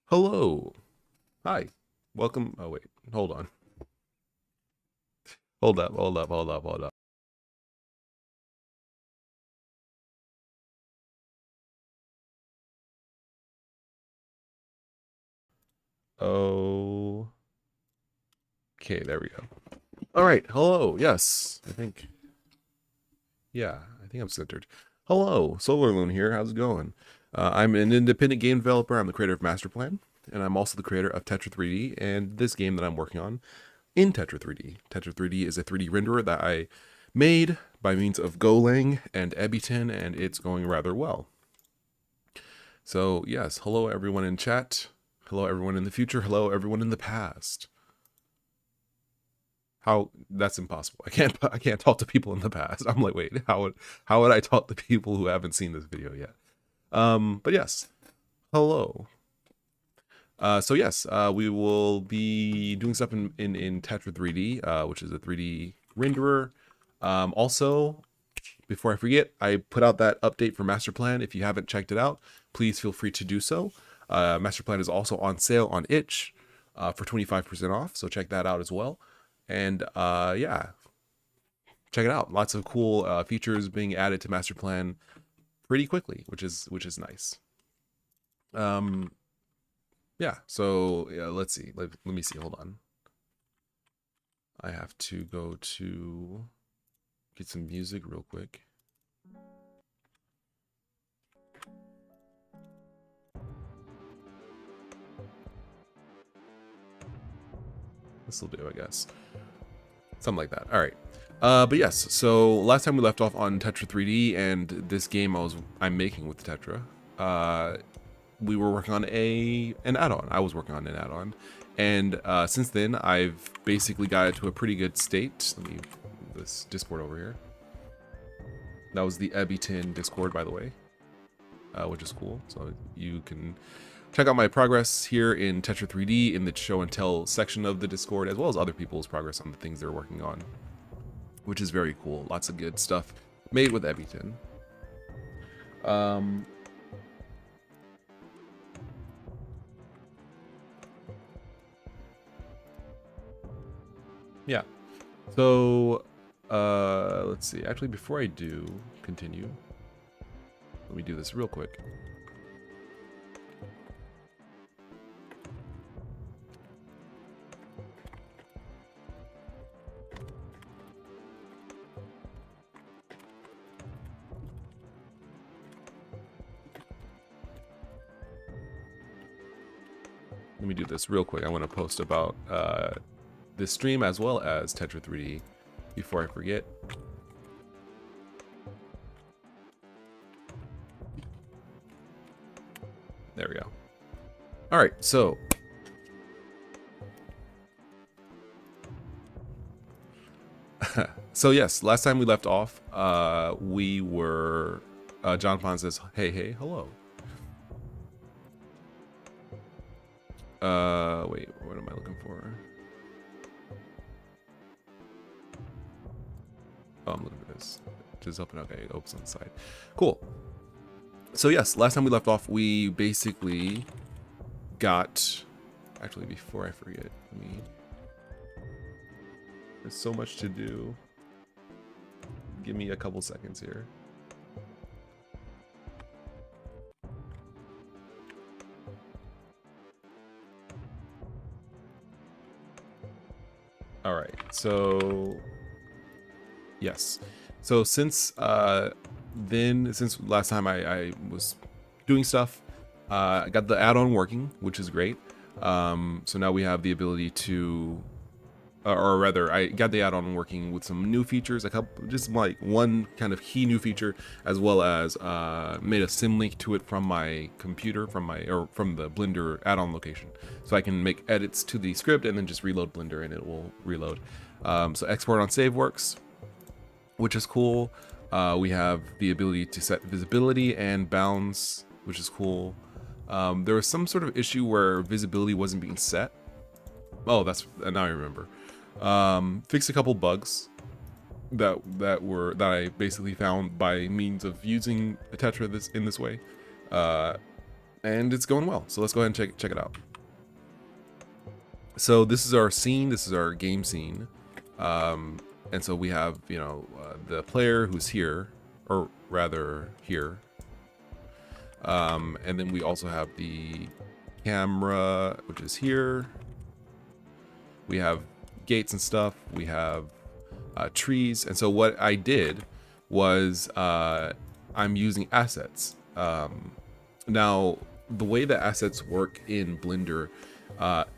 Hello. Hi. Welcome. Oh, wait. Hold on. Hold up. Oh. Okay, there we go. All right. Hello. Yes. I think I'm centered. Hello. SolarLune here. How's it going? I'm an independent game developer. I'm the creator of Master Plan, and I'm also the creator of Tetra 3D and this game that I'm working on in Tetra 3D. Tetra 3D is a 3D renderer that I made by means of Golang and Ebiton, and it's going rather well. So yes, hello everyone in chat. Hello everyone in the future. Hello everyone in the past. How that's impossible. I can't talk to people in the past. I'm like, wait, how would I talk to people who haven't seen this video yet? But yes, hello. So yes, we will be doing stuff in Tetra 3D, which is a 3D renderer. Also, before I forget, I put out that update for Master Plan. If you haven't checked it out, please feel free to do so. Master Plan is also on sale on itch for 25% off, so check that out as well. And yeah, check it out. Lots of cool features being added to Master Plan pretty quickly, which is nice. Yeah, so yeah, let's see. Let me see. Hold on. I have to go to get some music real quick. This will do, I guess. Something like that. All right. But yes, so last time we left off on Tetra 3D and this game I'm making with Tetra, we were working on an add-on. I was working on an add-on, and since then I've basically got it to a pretty good state. Let me move this Discord over here. That was the Ebiton Discord, by the way, which is cool. So you can check out my progress here in Tetra 3D in the show and tell section of the Discord, as well as other people's progress on the things they're working on, which is very cool. Lots of good stuff made with Ebiton. Yeah. So let's see. Actually, before I do continue, let me do this real quick. Let me do this real quick. I want to post about this stream as well as Tetra 3D before I forget. There we go. All right, so so yes, last time we left off, we were John Pond says, "Hey, hello." Wait, what am I looking for? Oh, I'm looking for this. Just open. Okay, it opens on the side. Cool. So yes, last time we left off, we basically got. Actually, before I forget, there's so much to do. Give me a couple seconds here. All right, so yes, so since last time I was doing stuff, I got the add-on working, which is great. So now we have the ability to, or rather, I got the add-on working with some new features, just like one kind of key new feature, as well as made a symlink to it from my computer, from the Blender add-on location, so I can make edits to the script and then just reload Blender and it will reload. So export on save works, which is cool. We have the ability to set visibility and bounds, which is cool. There was some sort of issue where visibility wasn't being set. Oh, now I remember. Fixed a couple bugs that I basically found by means of using a Tetra in this way. and it's going well. So let's go ahead and check it out. So this is our scene. This is our game scene. And so we have, the player who's here, or rather here. And then we also have the camera, which is here. We have gates and stuff. We have trees. And so what I did was I'm using assets. Now, the way that assets work in Blender,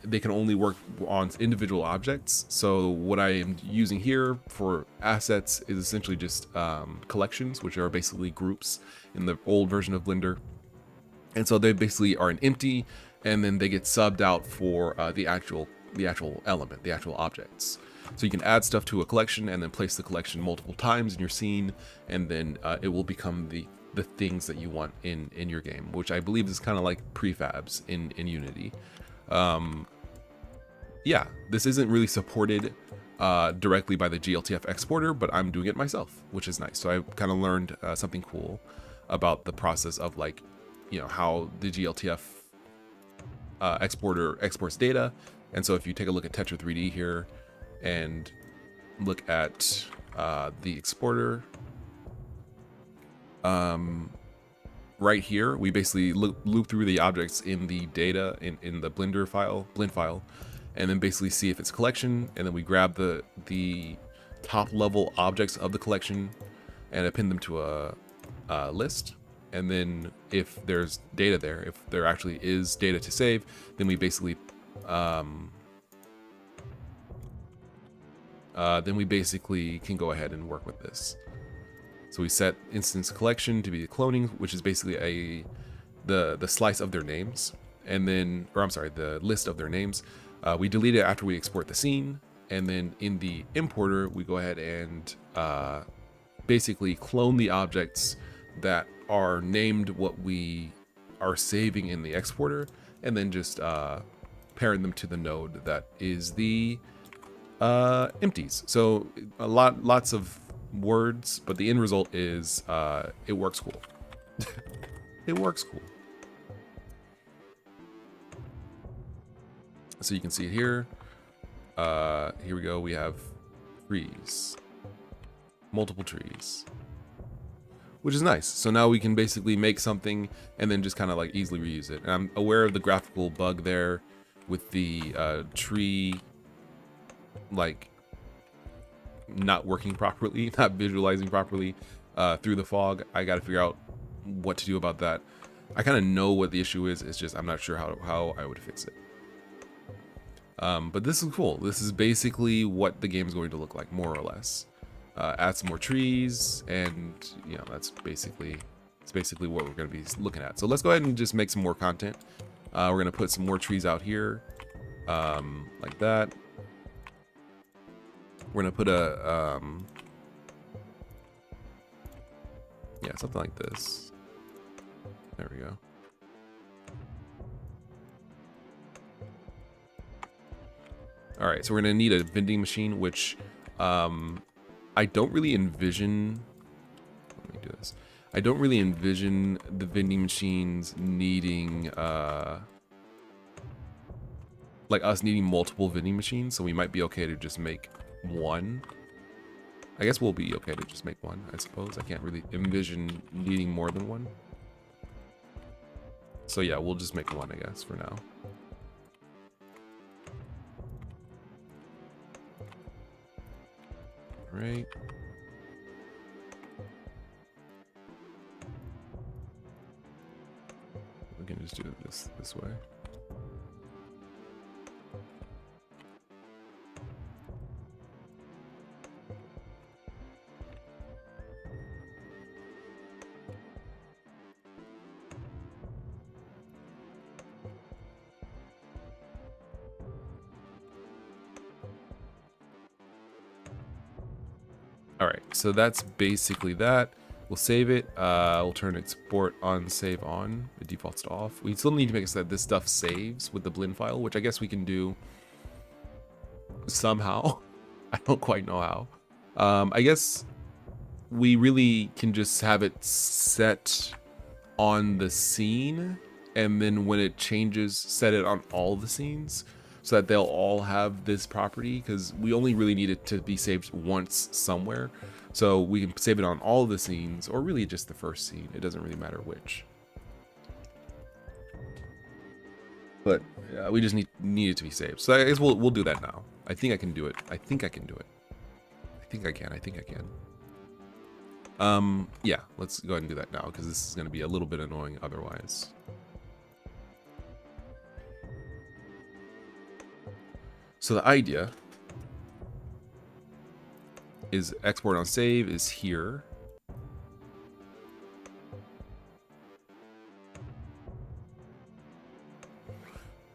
they can only work on individual objects. So what I am using here for assets is essentially just collections, which are basically groups in the old version of Blender. And so they basically are an empty, and then they get subbed out for the actual element, the actual objects. So you can add stuff to a collection and then place the collection multiple times in your scene, and then it will become the things that you want in your game, which I believe is kind of like prefabs in Unity. Yeah, this isn't really supported directly by the GLTF exporter, but I'm doing it myself, which is nice. So I kind of learned something cool about the process of how the GLTF exporter exports data. And so if you take a look at Tetra 3D here and look at the exporter, right here, we basically loop through the objects in the data in the blend file, and then basically see if it's a collection, and then we grab the top level objects of the collection and append them to a list. And then if there's data there, if there actually is data to save, then we basically can go ahead and work with this. So we set instance collection to be the cloning, which is basically the slice of their names, and then, the list of their names. We delete it after we export the scene, and then in the importer, we go ahead and basically clone the objects that are named what we are saving in the exporter, and then just parent them to the node that is the empties. So lots of words, but the end result is it works cool. It works cool. So you can see it here. Here we go. We have trees, multiple trees, which is nice. So now we can basically make something and then just kind of easily reuse it. And I'm aware of the graphical bug there with the tree not working properly, not visualizing properly through the fog. I got to figure out what to do about that. I kind of know what the issue is. It's just I'm not sure how I would fix it. But this is cool. This is basically what the game is going to look like, more or less. Add some more trees, and that's basically what we're going to be looking at. So let's go ahead and just make some more content. We're going to put some more trees out here, like that. We're going to put a something like this. There we go. All right, so we're going to need a vending machine, which I don't really envision. Let me do this. I don't really envision the vending machines needing us needing multiple vending machines, so we might be okay to just make one. I guess we'll be okay to just make one, I suppose. I can't really envision needing more than one. So yeah, we'll just make one, I guess, for now. Right. We can just do it this way. All right, so that's basically that. We'll save it. We'll turn export on, save on. It defaults to off. We still need to make it so that this stuff saves with the blend file, which I guess we can do somehow. I don't quite know how. I guess we really can just have it set on the scene and then when it changes, set it on all the scenes so that they'll all have this property, because we only really need it to be saved once somewhere. So we can save it on all of the scenes, or really just the first scene. It doesn't really matter which. But we just need it to be saved. So I guess we'll do that now. I think I can do it. I think I can do it. I think I can. I think I can. Yeah, let's go ahead and do that now, because this is going to be a little bit annoying otherwise. So the idea is export on save is here.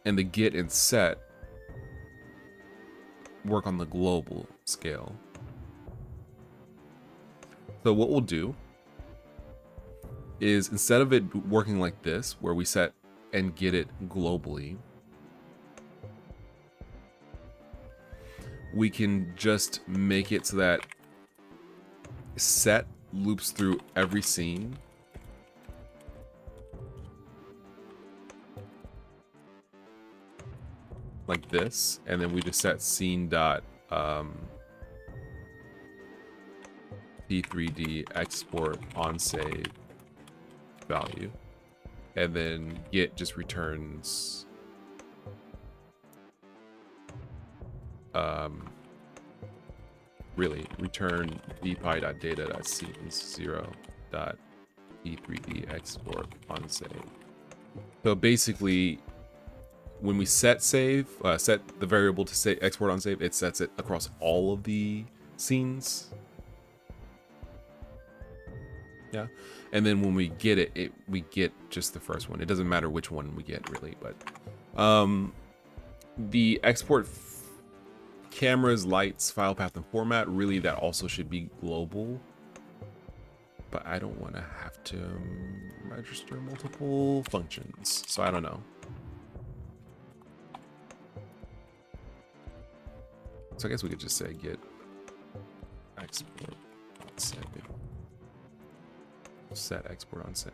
And the get and set work on the global scale. So what we'll do is, instead of it working like this, where we set and get it globally, we can just make it so that set loops through every scene. Like this, and then we just set scene dot p3d export on save value, and then get just returns really return dpi.data.scenes0.p3d export on save. So basically, when we set save, set the variable to say export on save, it sets it across all of the scenes. Yeah, and then when we get it, we get just the first one. It doesn't matter which one we get really, but the export cameras, lights, file path, and format, really that also should be global. But I don't want to have to register multiple functions, so I don't know. So I guess we could just say get export on save. Set export on save.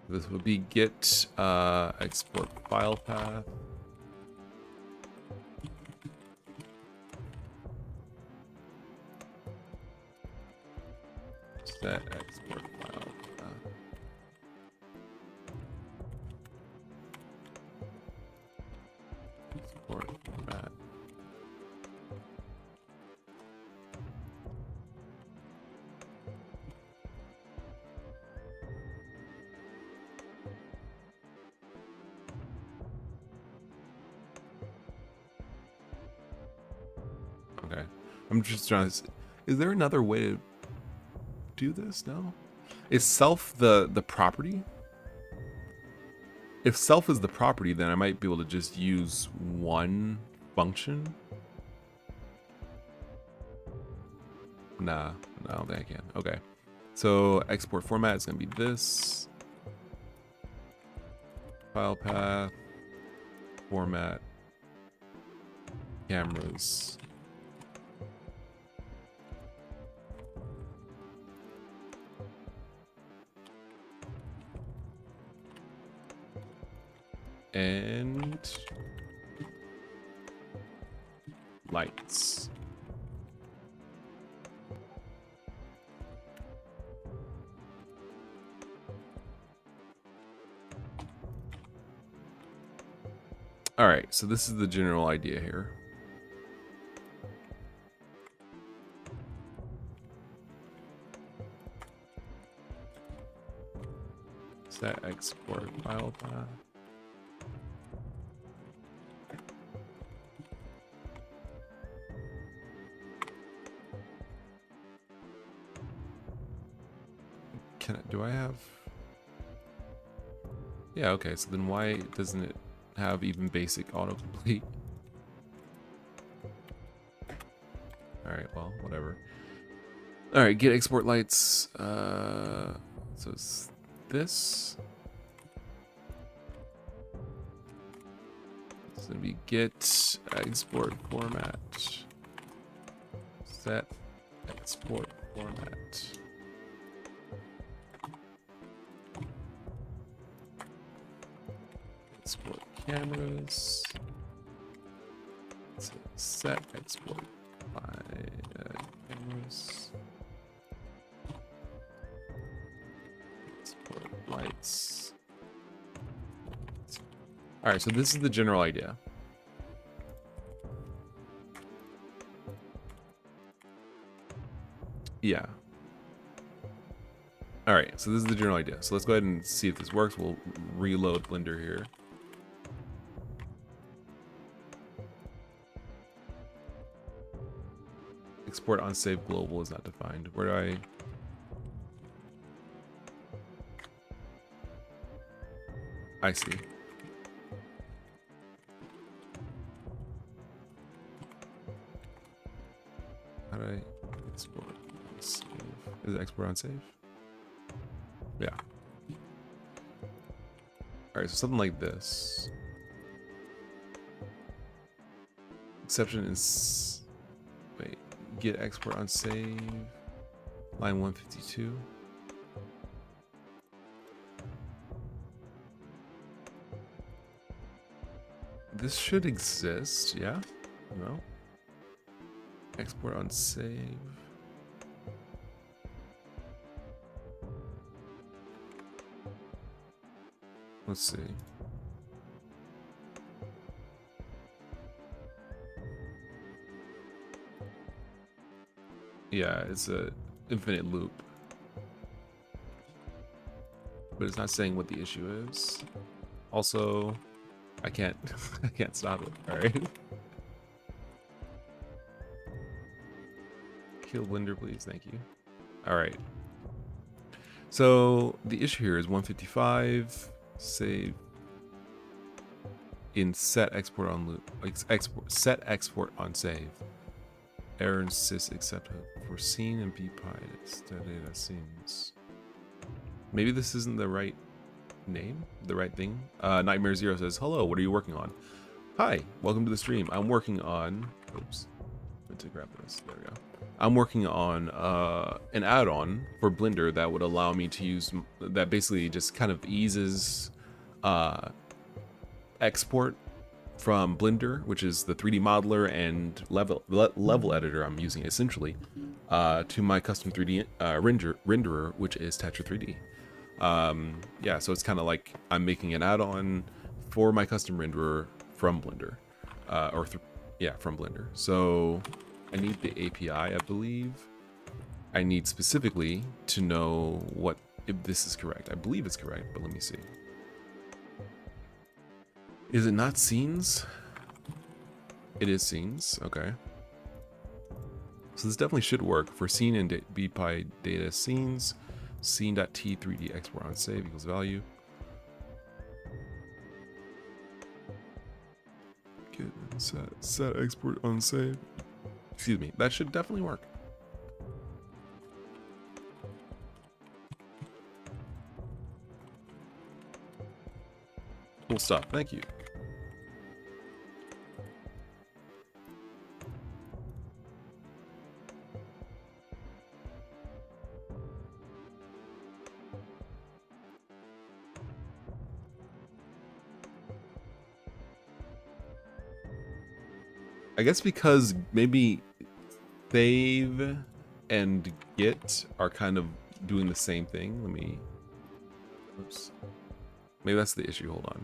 This would be get export file path. Set export file path. Export format. Okay, I'm just trying to. Is there another way to do this? No. Is self the property? If self is the property, then I might be able to just use one function. Nah, no, I don't think I can. Okay, so export format is gonna be this. File path, format, cameras. And lights. All right, so this is the general idea here. Set export file path. Do I have? Yeah, okay, so then why doesn't it have even basic autocomplete? Alright, well, whatever. Alright, get export lights. So it's this. It's gonna be get export format. Set export format. Export cameras. Set export by cameras. Export lights. All right, so this is the general idea. Yeah. All right, so this is the general idea. So let's go ahead and see if this works. We'll reload Blender here. Export on save global is not defined. Where do I see. How do I export on save? Is it export on save? Yeah. Alright, so something like this. Exception is, wait, get export on save, line 152. This should exist, yeah? No? Export on save. Let's see. Yeah, it's a infinite loop. But it's not saying what the issue is. Also, I can't I can't stop it. Alright. Kill Blender, please, thank you. Alright. So the issue here is 155. Save in set export on loop, set export on save. Error insists except for scene and bpy data scenes. Maybe this isn't the right name, the right thing. Nightmare Zero says, hello, what are you working on? Hi, welcome to the stream. I'm working on, oops, meant to grab this, there we go. I'm working on an add-on for Blender that would allow me to use, that basically just kind of eases export from Blender, which is the 3D modeler and level editor I'm using essentially, to my custom 3D renderer, which is Tetra 3D. Yeah, so it's kind of like I'm making an add-on for my custom renderer from Blender, from Blender. So I need the API, I believe. I need specifically to know what, if this is correct. I believe it's correct, but let me see. Is it not scenes? It is scenes, okay. So this definitely should work for scene and bpy data scenes. Scene.t3d export on save equals value. Get set export on save. Excuse me, that should definitely work. Cool stuff, thank you. I guess because maybe save and get are kind of doing the same thing. Let me, oops. Maybe that's the issue, hold on.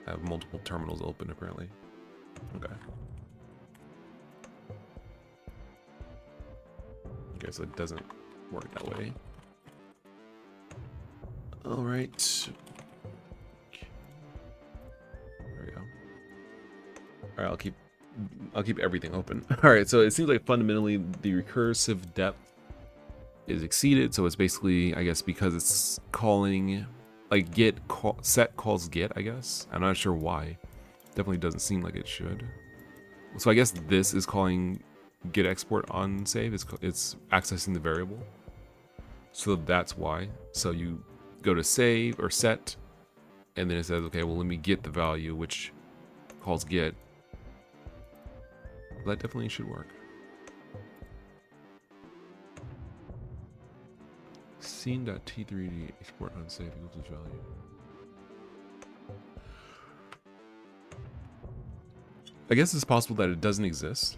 I have multiple terminals open apparently. Okay. Okay, so it doesn't work that way. All right. There we go. All right, I'll keep everything open. All right, so it seems like fundamentally the recursive depth is exceeded. So it's basically, I guess, because it's calling like set calls get, I guess. I'm not sure why. Definitely doesn't seem like it should. So I guess this is calling get export on save. It's accessing the variable. So that's why. So you go to save or set, and then it says, okay, well, let me get the value, which calls get, That definitely should work. Scene.t3d export unsafe equals value. I guess it's possible that it doesn't exist.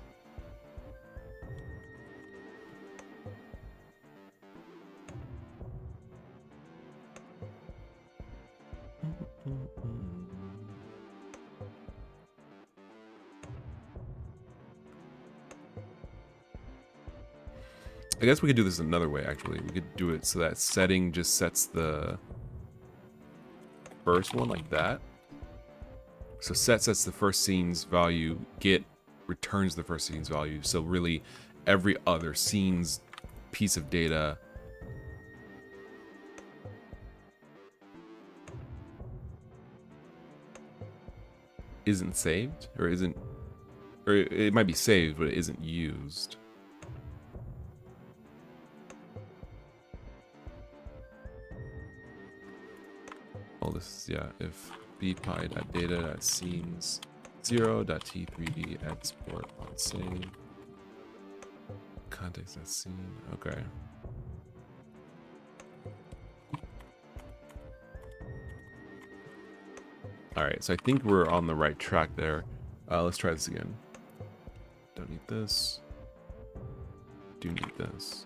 I guess we could do this another way, actually. We could do it so that setting just sets the first one like that. So set sets the first scene's value, get returns the first scene's value. So really every other scene's piece of data isn't saved, or isn't, or it might be saved, but it isn't used. Oh, this is, yeah, if bpi.data.scenes 0.t3d export on save context.scene. Okay. All right, so I think we're on the right track there. Let's try this again. Don't need this. Do need this.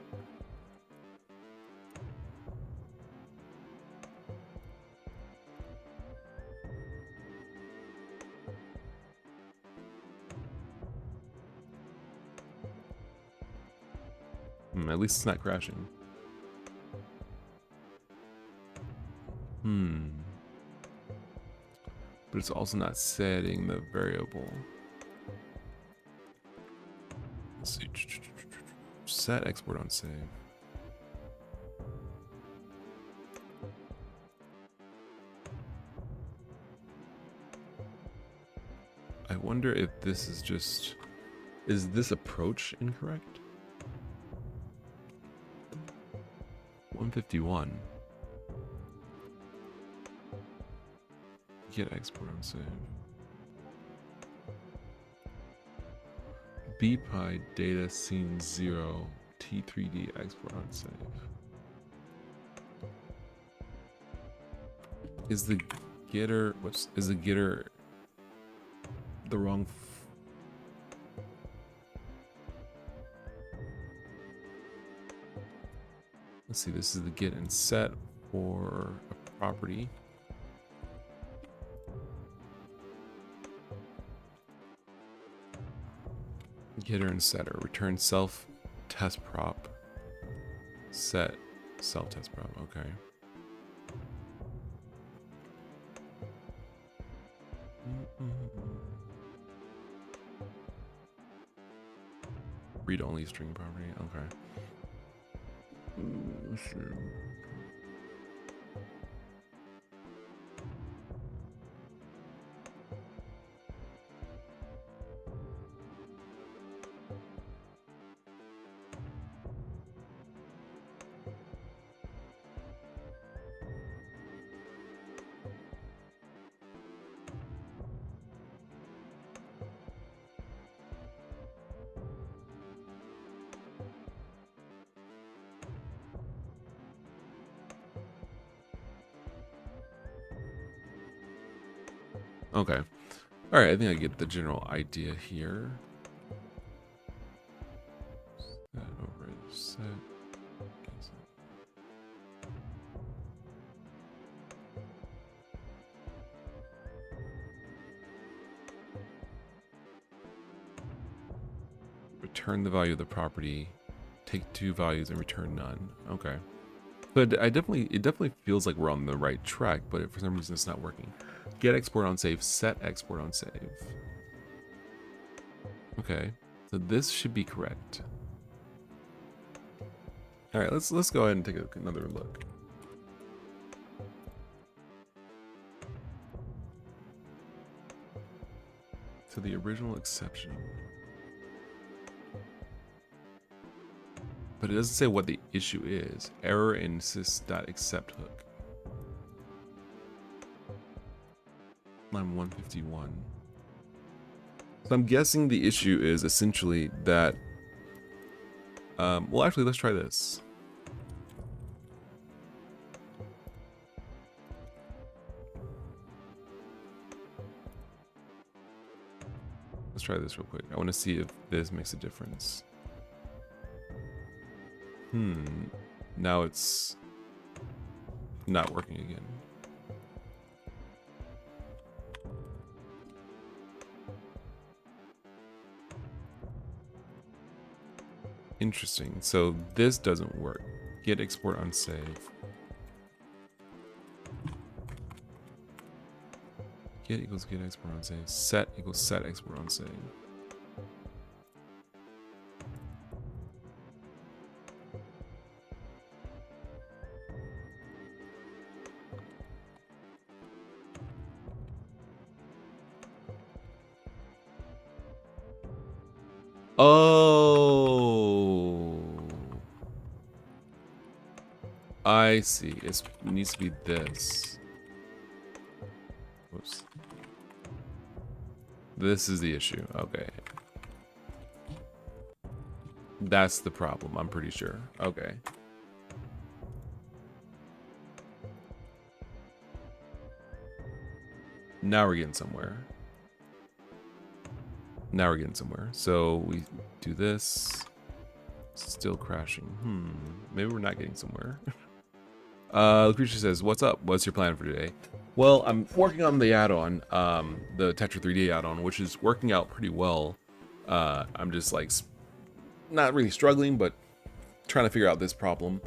At least it's not crashing. But it's also not setting the variable. Let's see. Set export on save. I wonder if this is just... Is this approach incorrect? 151. Get export on save. bpi data scene 0 t3d export on save. Is the getter is the getter the wrong let's see, this is the get and set for a property. Getter and setter. Return self test prop. Set self test prop. Okay. Read only string property. Okay. Let's see. Okay. All right, I think I get the general idea here. Set over set. Return the value of the property. Take two values and return none. Okay. But it definitely feels like we're on the right track, but for some reason it's not working. Get export on save, set export on save. Okay, so this should be correct. All right, let's go ahead and take another look. To the original exception. But it doesn't say what the issue is. Error in sys.accept hook. Line 151. So I'm guessing the issue is essentially that, well, actually, let's try this. Let's try this real quick. I want to see if this makes a difference. Now it's not working again. Interesting. So this doesn't work. Get export on save. Get equals get export on save. Set equals set export on save. Oh, I see. It needs to be this. Whoops. This is the issue. Okay. That's the problem, I'm pretty sure. Okay. Now we're getting somewhere. Now we're getting somewhere. So we do this. Still crashing. Maybe we're not getting somewhere. Lucretia says, "What's up? What's your plan for today?" Well, I'm working on the add-on, the Tetra 3D add-on, which is working out pretty well. I'm just like not really struggling, but trying to figure out this problem.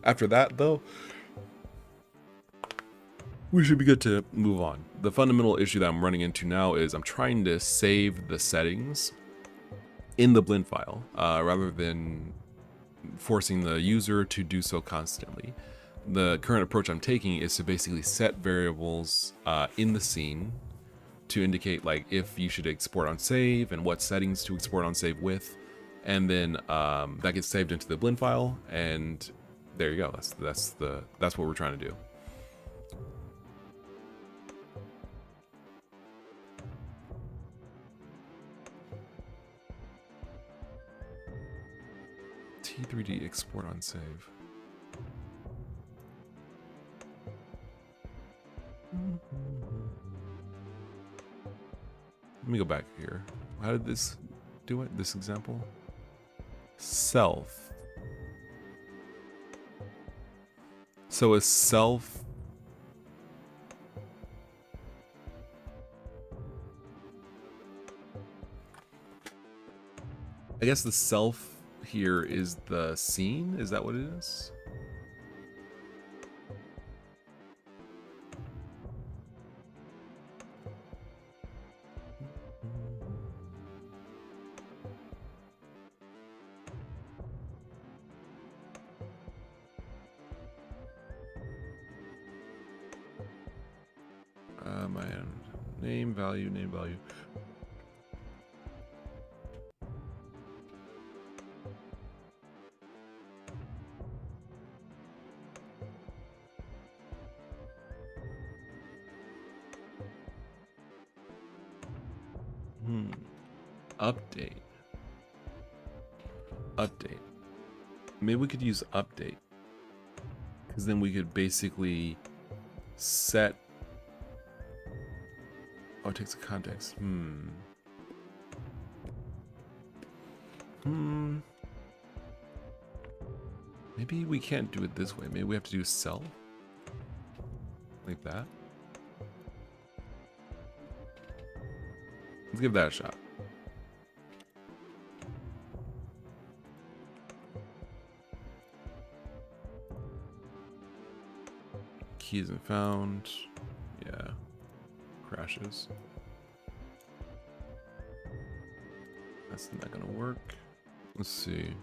After that, though, we should be good to move on. The fundamental issue that I'm running into now is I'm trying to save the settings in the blend file rather than forcing the user to do so constantly. The current approach I'm taking is to basically set variables in the scene to indicate like if you should export on save and what settings to export on save with, and then that gets saved into the blend file, and there you go. That's what we're trying to do. T3D export on save. Let me go back here. How did this do it? This example? Self. So is self... I guess the self here is the scene? Is that what it is? My name value. Update. Maybe we could use update, because then we could basically set... Oh, it takes a context. Maybe we can't do it this way. Maybe we have to do self. Like that. Let's give that a shot. Key isn't found. Yeah. Crashes. That's not gonna work. Let's see.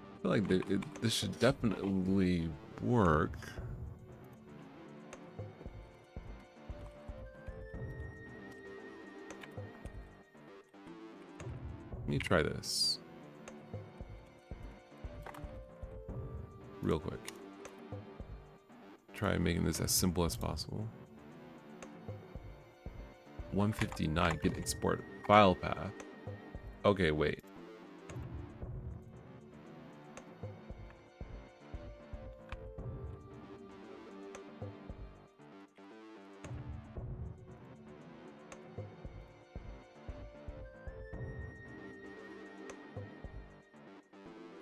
I feel like this should definitely work. Let me try this real quick. Try making this as simple as possible. 159, get export file path. Okay, wait.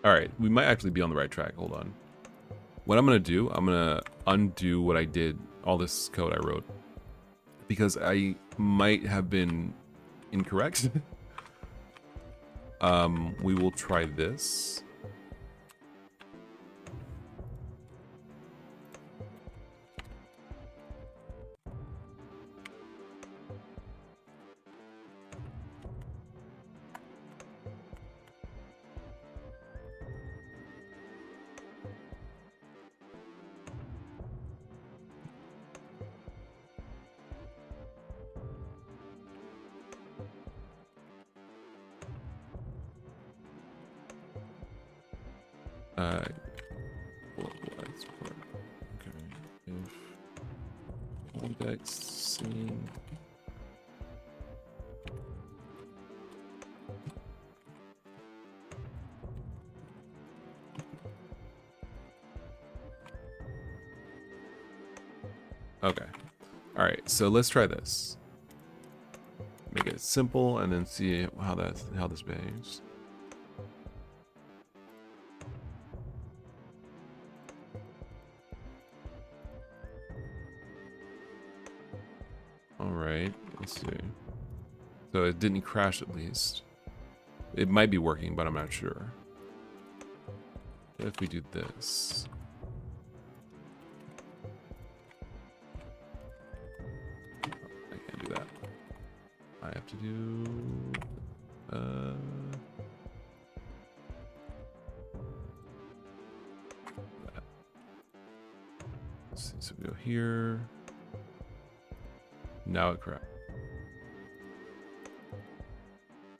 All right, we might actually be on the right track. Hold on. What I'm gonna do, I'm gonna undo what I did, all this code I wrote, because I might have been incorrect. We will try this. Okay, if context scene. Okay. All right, so let's try this. Make it simple and then see how this behaves. All right, let's see. So it didn't crash at least. It might be working, but I'm not sure. If we do this. I can't do that. I have to do that. Let's see, so we go here. Now it crashed.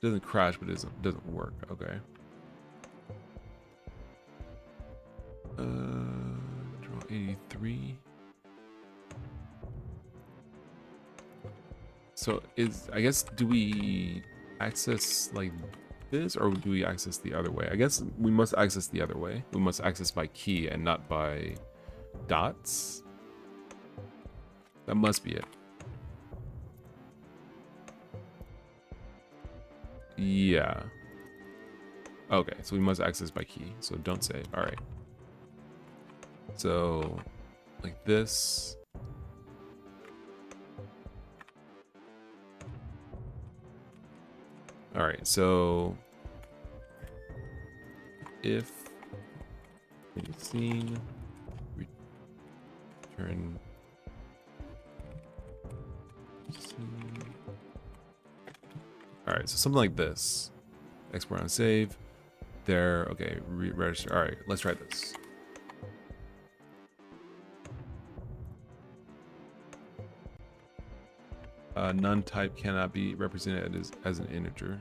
Doesn't crash, but it doesn't work. Okay. Draw 83. So I guess, do we access like this, or do we access the other way? I guess we must access the other way. We must access by key and not by dots. That must be it. Yeah. Okay, so we must access by key. So don't save. All right. So like this. All right, so if scene return scene. All right, so something like this. Export on save. There. Okay, register. All right, let's try this. None type cannot be represented as an integer.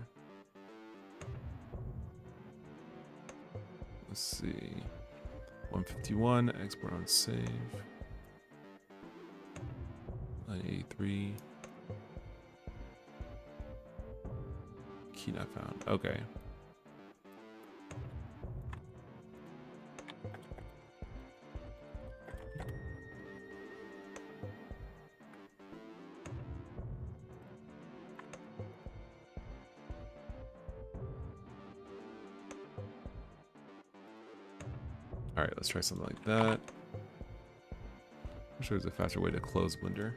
Let's see. 151, export on save. 983. Key not found. Okay. All right, let's try something like that. I'm sure there's a faster way to close Blender.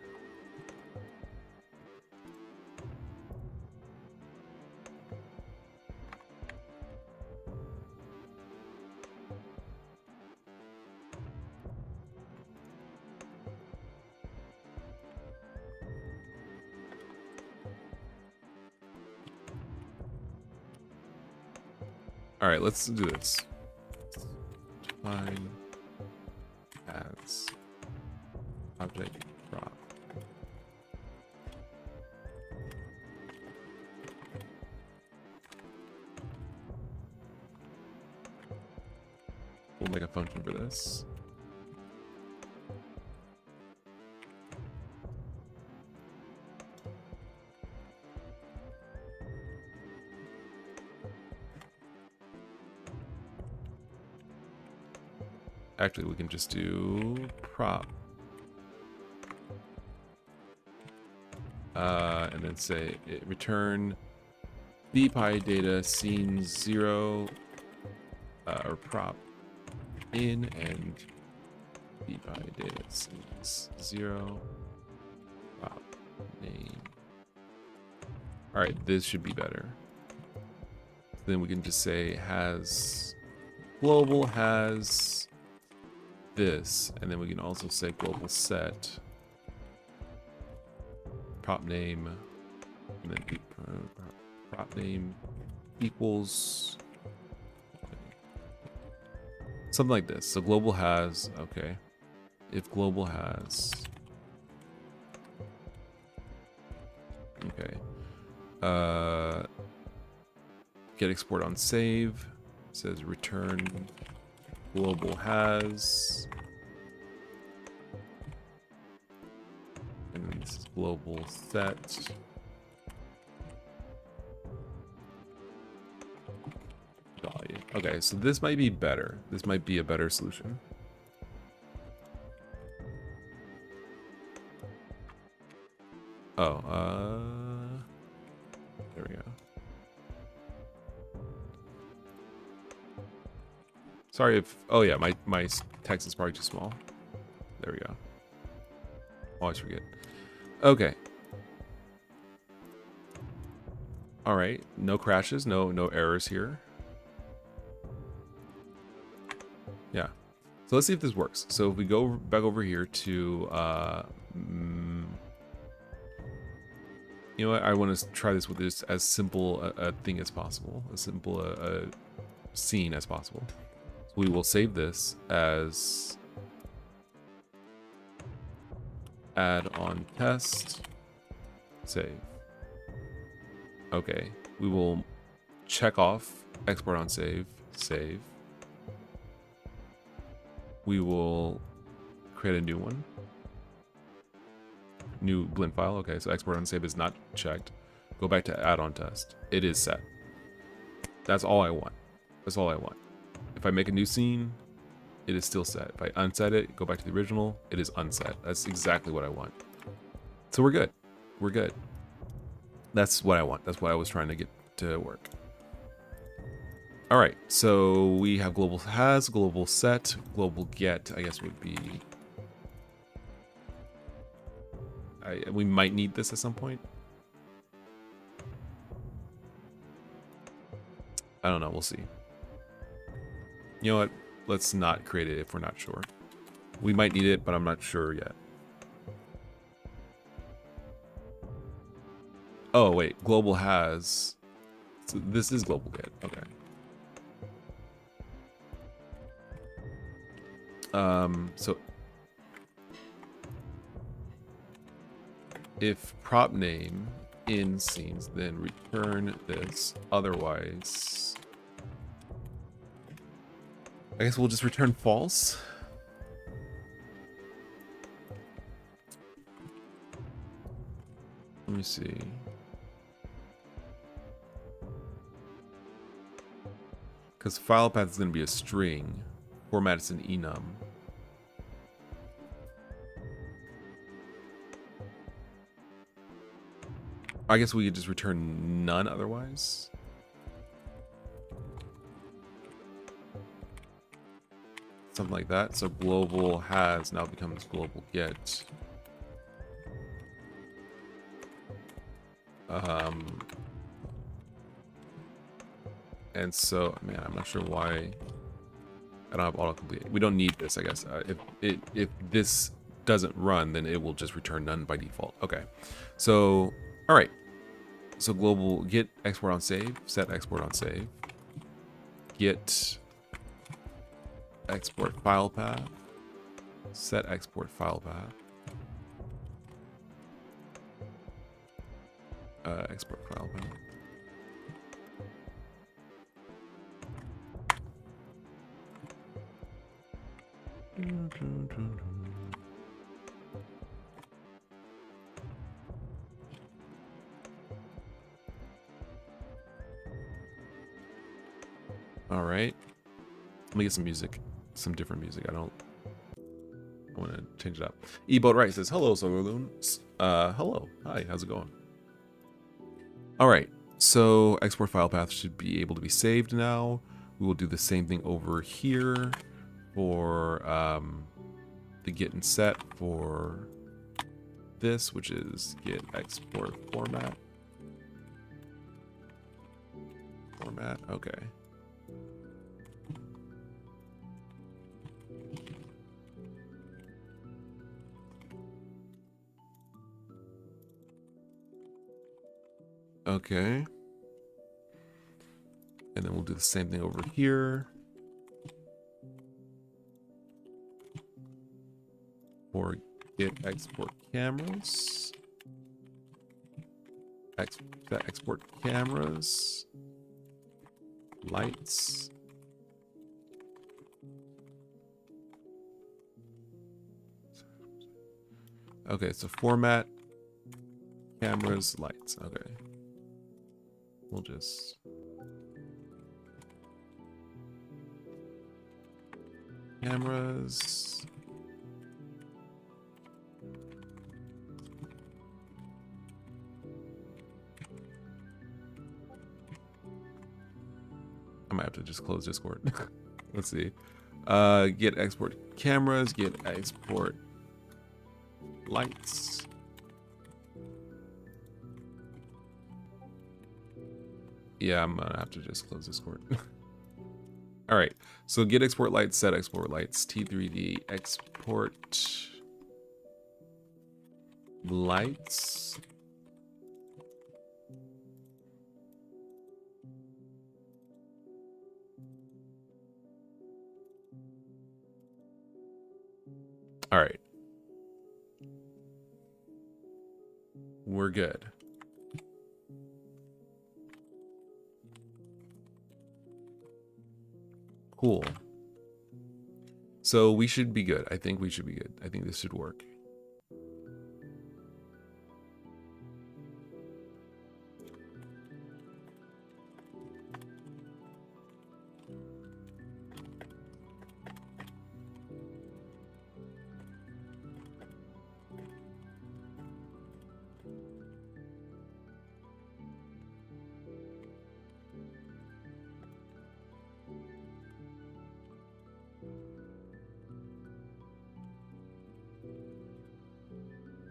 All right, let's do this. Define as object prop. We'll make a function for this. Actually, we can just do prop. And then say return bpy data scene 0 or prop in and bpy data scenes 0 prop name. All right, this should be better. So then we can just say global has this, and then we can also say global set prop name, and then prop name equals something like this. So global has, okay, if global has, okay, get export on save, says return global has, and then this is global set value. Okay, so this might be better. This might be a better solution. Oh, there we go. Sorry if, oh yeah, my text is probably too small. There we go. Always forget. Okay. All right, no crashes, no errors here. Yeah. So let's see if this works. So if we go back over here to, you know what? I want to try this with this as simple a thing as possible, as simple a scene as possible. So we will save this as add on test, save. Okay, we will check off export on save, save. We will create a new one. New blend file. Okay, so export on save is not checked. Go back to add on test. It is set. That's all I want. That's all I want. If I make a new scene, it is still set. If I unset it, go back to the original, it is unset. That's exactly what I want. So we're good. We're good. That's what I want. That's what I was trying to get to work. All right, so we have global has, global set, global get, I guess would be... we might need this at some point. I don't know, we'll see. You know what? Let's not create it if we're not sure. We might need it, but I'm not sure yet. Oh, wait, global has... So this is global get, okay. So if prop name in scenes, then return this. Otherwise, I guess we'll just return false. Let me see. Because file path is going to be a string. Format is an enum. I guess we could just return none otherwise. Something like that. So global has now becomes global get. And so, man, I'm not sure why I don't have autocomplete. We don't need this, I guess. If this doesn't run, then it will just return none by default. Okay. So, all right. So global get export on save, set export on save, get export file path, set export file path, export file path. All right, let me get some music. some different music. I want to change it up. Eboat Right says, hello, SolarLune. Hello. Hi, how's it going? All right. So export file path should be able to be saved now. We will do the same thing over here for the get and set for this, which is get export format. Okay. Okay. And then we'll do the same thing over here for get export cameras. Export cameras. Lights. Okay, so format, cameras, lights. Okay. We'll just cameras. I might have to just close Discord. Let's see. Get export cameras, get export lights. Yeah, I'm gonna have to just close Discord. All right, so get export lights, set export lights, T3D export lights. All right. We're good. Cool. So we should be good. I think we should be good. I think this should work.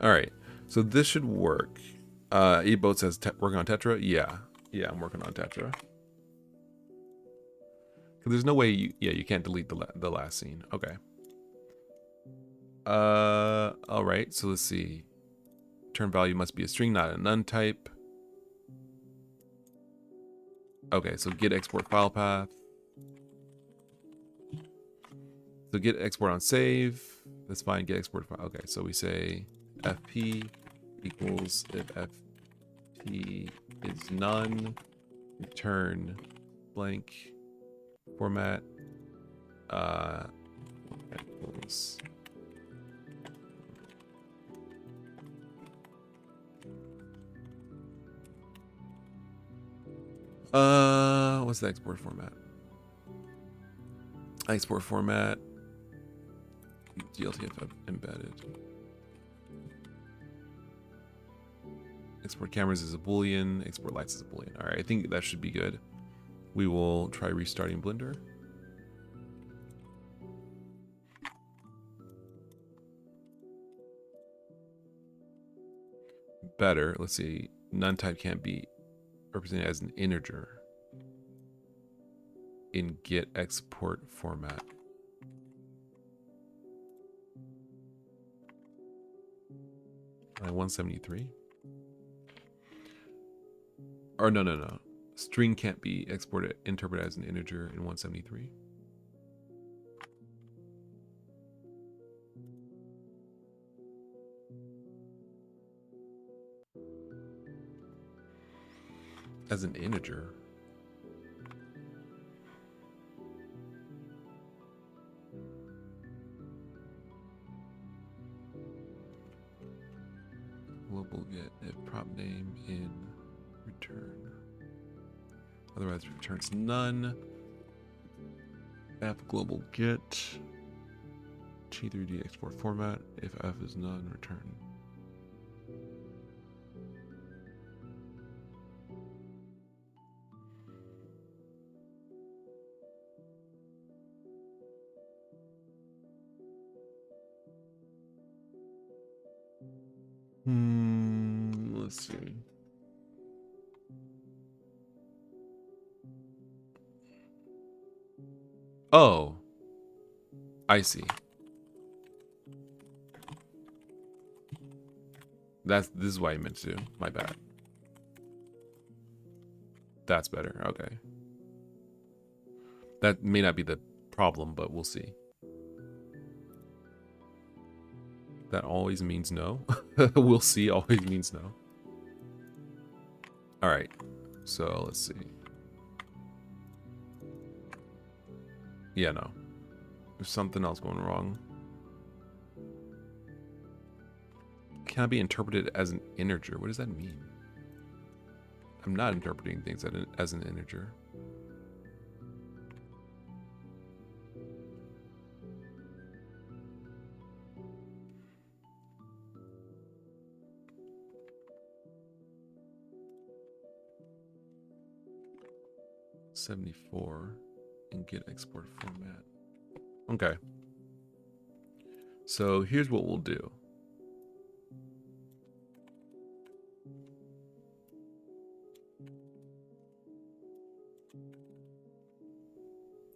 All right, so this should work. E-Boat says working on Tetra. Yeah, I'm working on Tetra. Because there's no way you can't delete the last scene. Okay. All right. So let's see. Return value must be a string, not an untype. Okay, so get export file path. So get export on save. That's fine. Get export file. Okay, so we say fp equals if fp is none, return blank format equals what's the export format? Export format GLTF embedded. Export cameras is a boolean, export lights is a boolean. All right, I think that should be good. We will try restarting Blender. Better. Let's see. None type can't be represented as an integer in get export format. Like 173. Or no. String can't be interpreted as an integer in 173. As an integer. Global get if prop name in return. Otherwise returns none. F global get T3D export format. If F is none, return. Let's see. Oh, I see. This is what I meant to do. My bad. That's better. Okay. That may not be the problem, but we'll see. That always means no. We'll see always means no. All right. So let's see. Yeah, no. There's something else going wrong. Cannot be interpreted as an integer. What does that mean? I'm not interpreting things as an integer. .74 and get export format. Okay. So here's what we'll do.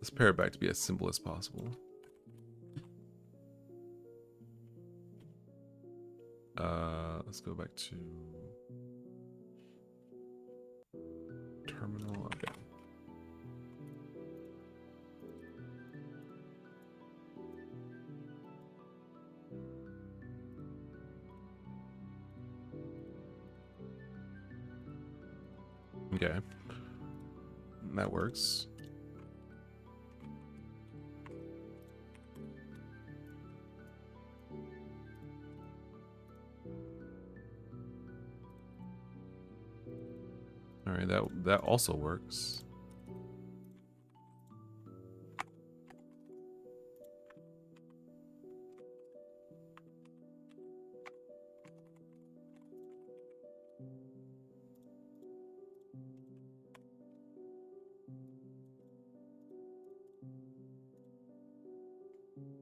Let's pare it back to be as simple as possible. Let's go back to terminal. Okay. Okay. That works. All right, that also works.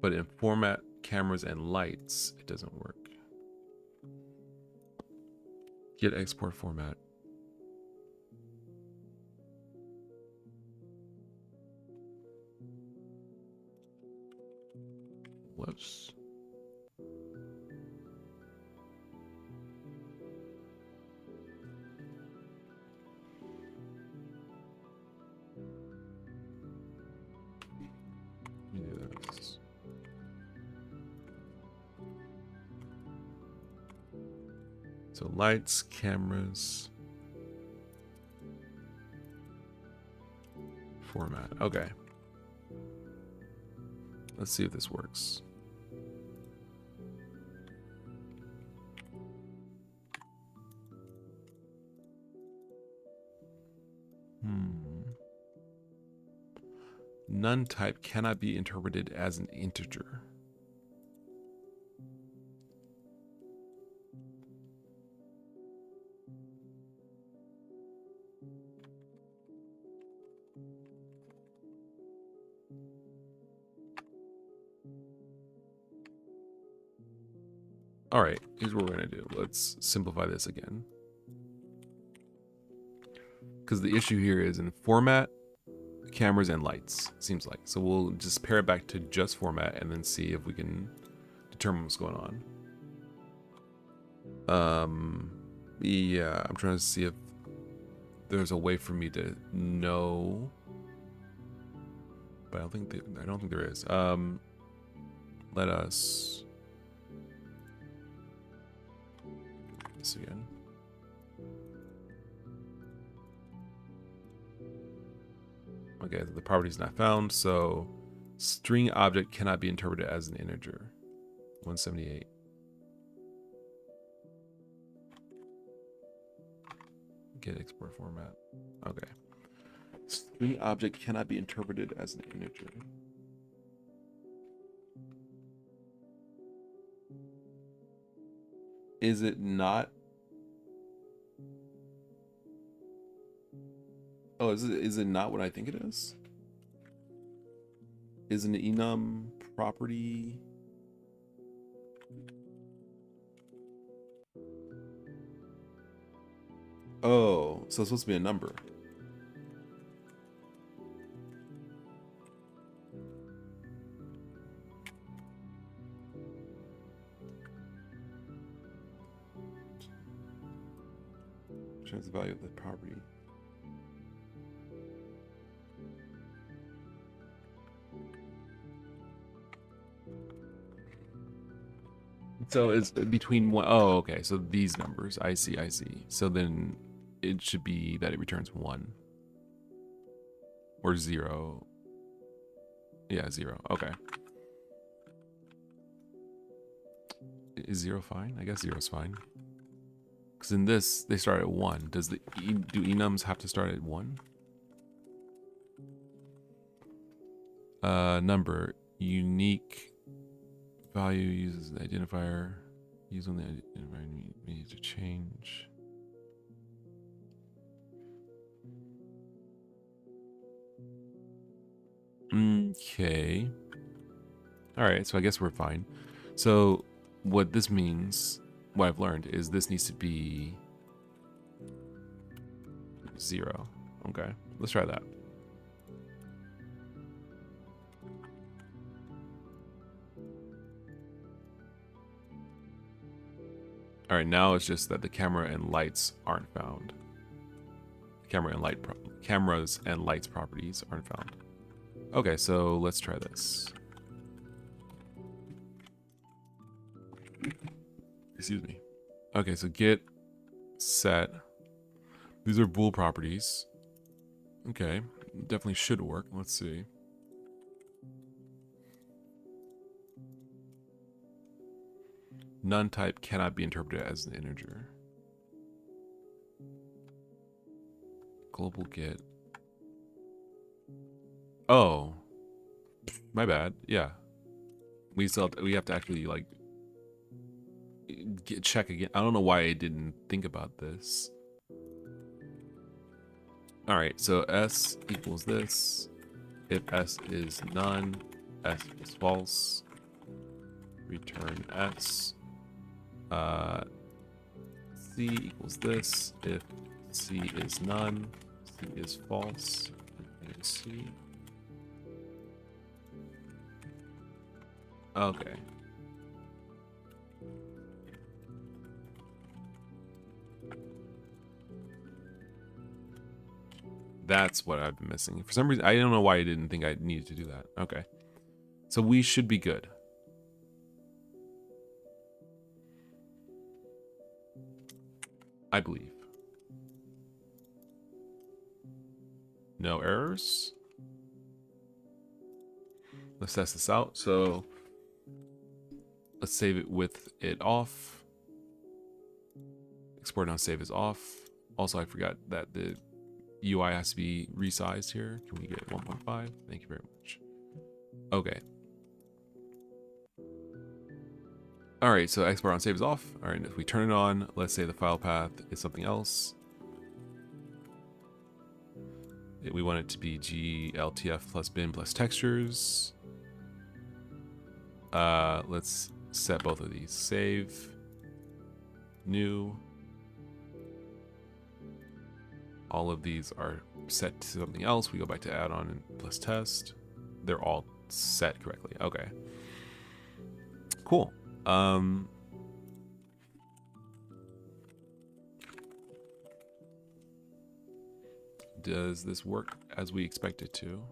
But in format, cameras, and lights, it doesn't work. Get export format. Whoops. Yes. So lights, cameras, format. Okay. Let's see if this works. None type cannot be interpreted as an integer. All right, here's what we're gonna do. Let's simplify this again. Because the issue here is in format, cameras, and lights, seems like. So we'll just pare it back to just format and then see if we can determine what's going on. Yeah, I'm trying to see if there's a way for me to know, but I don't think there is. Let us do this again. Okay, the property is not found, so string object cannot be interpreted as an integer. 178. Get export format. Okay. String object cannot be interpreted as an integer. Is it not? Oh, is it not what I think it is? Is an enum property? Oh, so it's supposed to be a number. Shows the value of the property. So it's between one. Oh, okay. So these numbers. I see. I see. So then it should be that it returns 1 or 0. Yeah, 0. Okay. Is 0 fine? I guess 0 is fine. Because in this, they start at 1. Do enums have to start at 1? Number. Unique value uses the identifier. Use on the identifier needs to change. Okay. All right, so I guess we're fine. So what this means, what I've learned, is this needs to be 0. Okay, let's try that. All right, now it's just that the camera and lights aren't found. Cameras and lights properties aren't found. Okay, so let's try this. Excuse me. Okay, so get set. These are bool properties. Okay, definitely should work. Let's see. None type cannot be interpreted as an integer. Global get. Oh, my bad. Yeah, we have to actually like check again. I don't know why I didn't think about this. All right, so s equals this. If s is none, s is false. Return s. C equals this. If C is none, C is false. And C. Okay. That's what I've been missing. For some reason, I don't know why I didn't think I needed to do that. Okay. So we should be good. I believe. No errors. Let's test this out. So let's save it with it off. Export on save is off. Also, I forgot that the UI has to be resized here. Can we get 1.5? Thank you very much. Okay. All right, so export on save is off. All right, if we turn it on, let's say the file path is something else. We want it to be gltf plus bin plus textures. Let's set both of these. Save. New. All of these are set to something else. We go back to add-on and plus test. They're all set correctly. Okay. Cool. Does this work as we expect it to?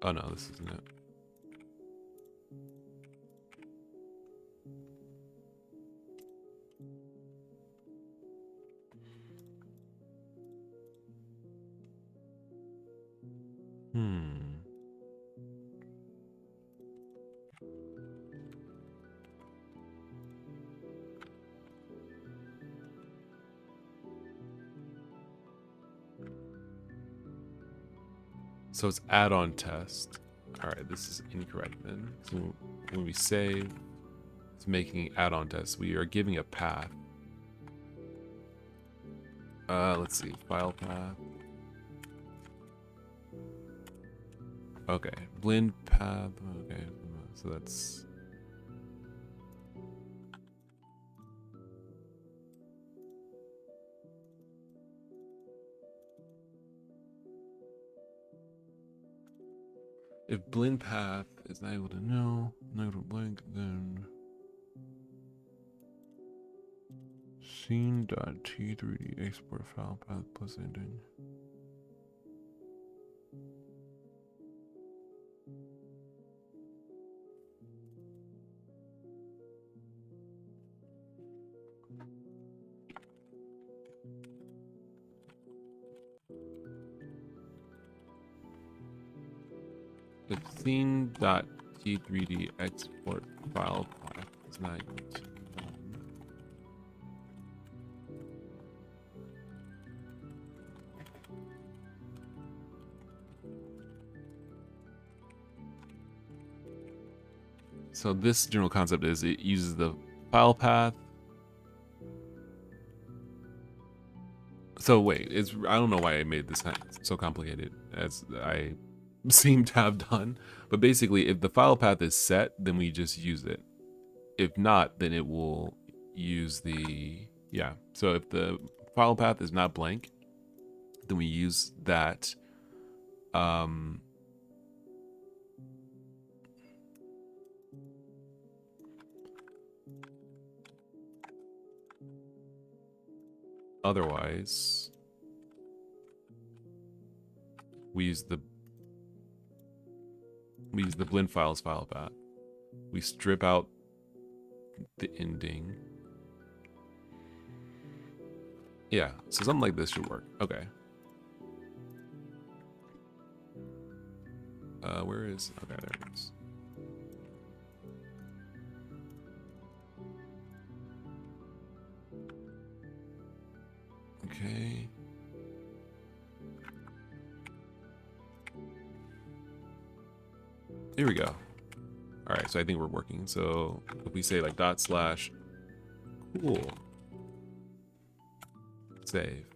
Oh no, this isn't it. So it's add-on test. All right, this is incorrect then. So when we save, it's making add-on test. We are giving a path. Let's see, file path. Okay, blend path. Okay, so that's. If blend path is not able to know, not able to blank, then scene.t3d export file path plus ending. If scene.t3d export file path is not used. So this general concept is it uses the file path. So wait, I don't know why I made this so complicated as I seem to have done, but basically if the file path is set, then we just use it. If not, then it will use the, yeah. So if the file path is not blank, then we use that. Otherwise, we use the blend files file path. We strip out the ending. Yeah, so something like this should work. Okay. Where is? Okay, there it is. Okay. Here we go. All right, so I think we're working. So if we say like dot slash cool, save.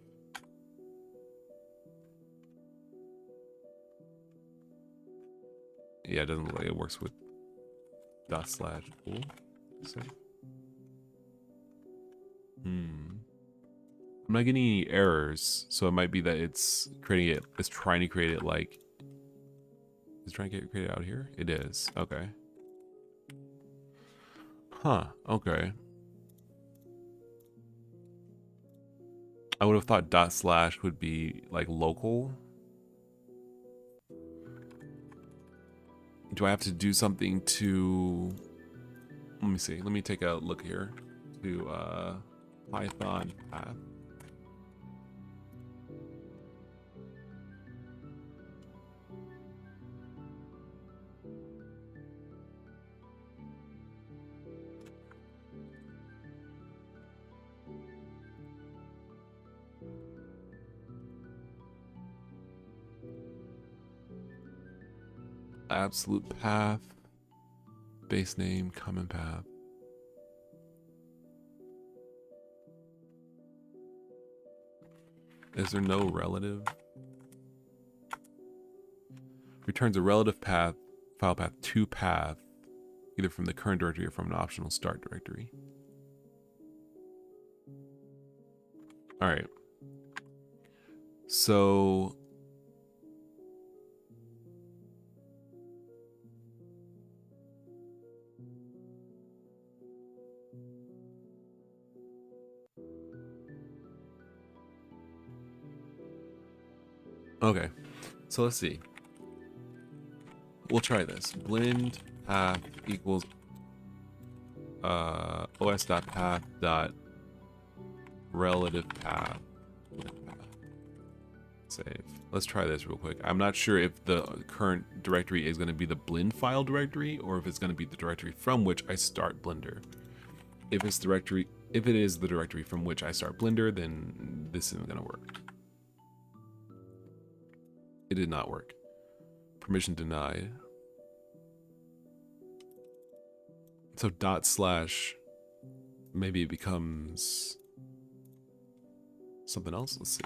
Yeah, it doesn't look like it works with dot slash cool. Save. I'm not getting any errors, so it might be that it's creating it. It's trying to create it like. Is it trying to get created out here? It is. Okay. Huh. Okay. I would have thought dot slash would be like local. Do I have to do something to? Let me see. Let me take a look here to Python path. Absolute path, base name, common path. Is there no relative? Returns a relative path, file path to path, either from the current directory or from an optional start directory. All right. So okay, so let's see. We'll try this. Blend path equals os.path dot relative path. Save. Let's try this real quick. I'm not sure if the current directory is going to be the blend file directory or if it's going to be the directory from which I start Blender. If it is the directory from which I start Blender, then this isn't going to work. It did not work. permission denied. So / maybe it becomes something else. Let's see.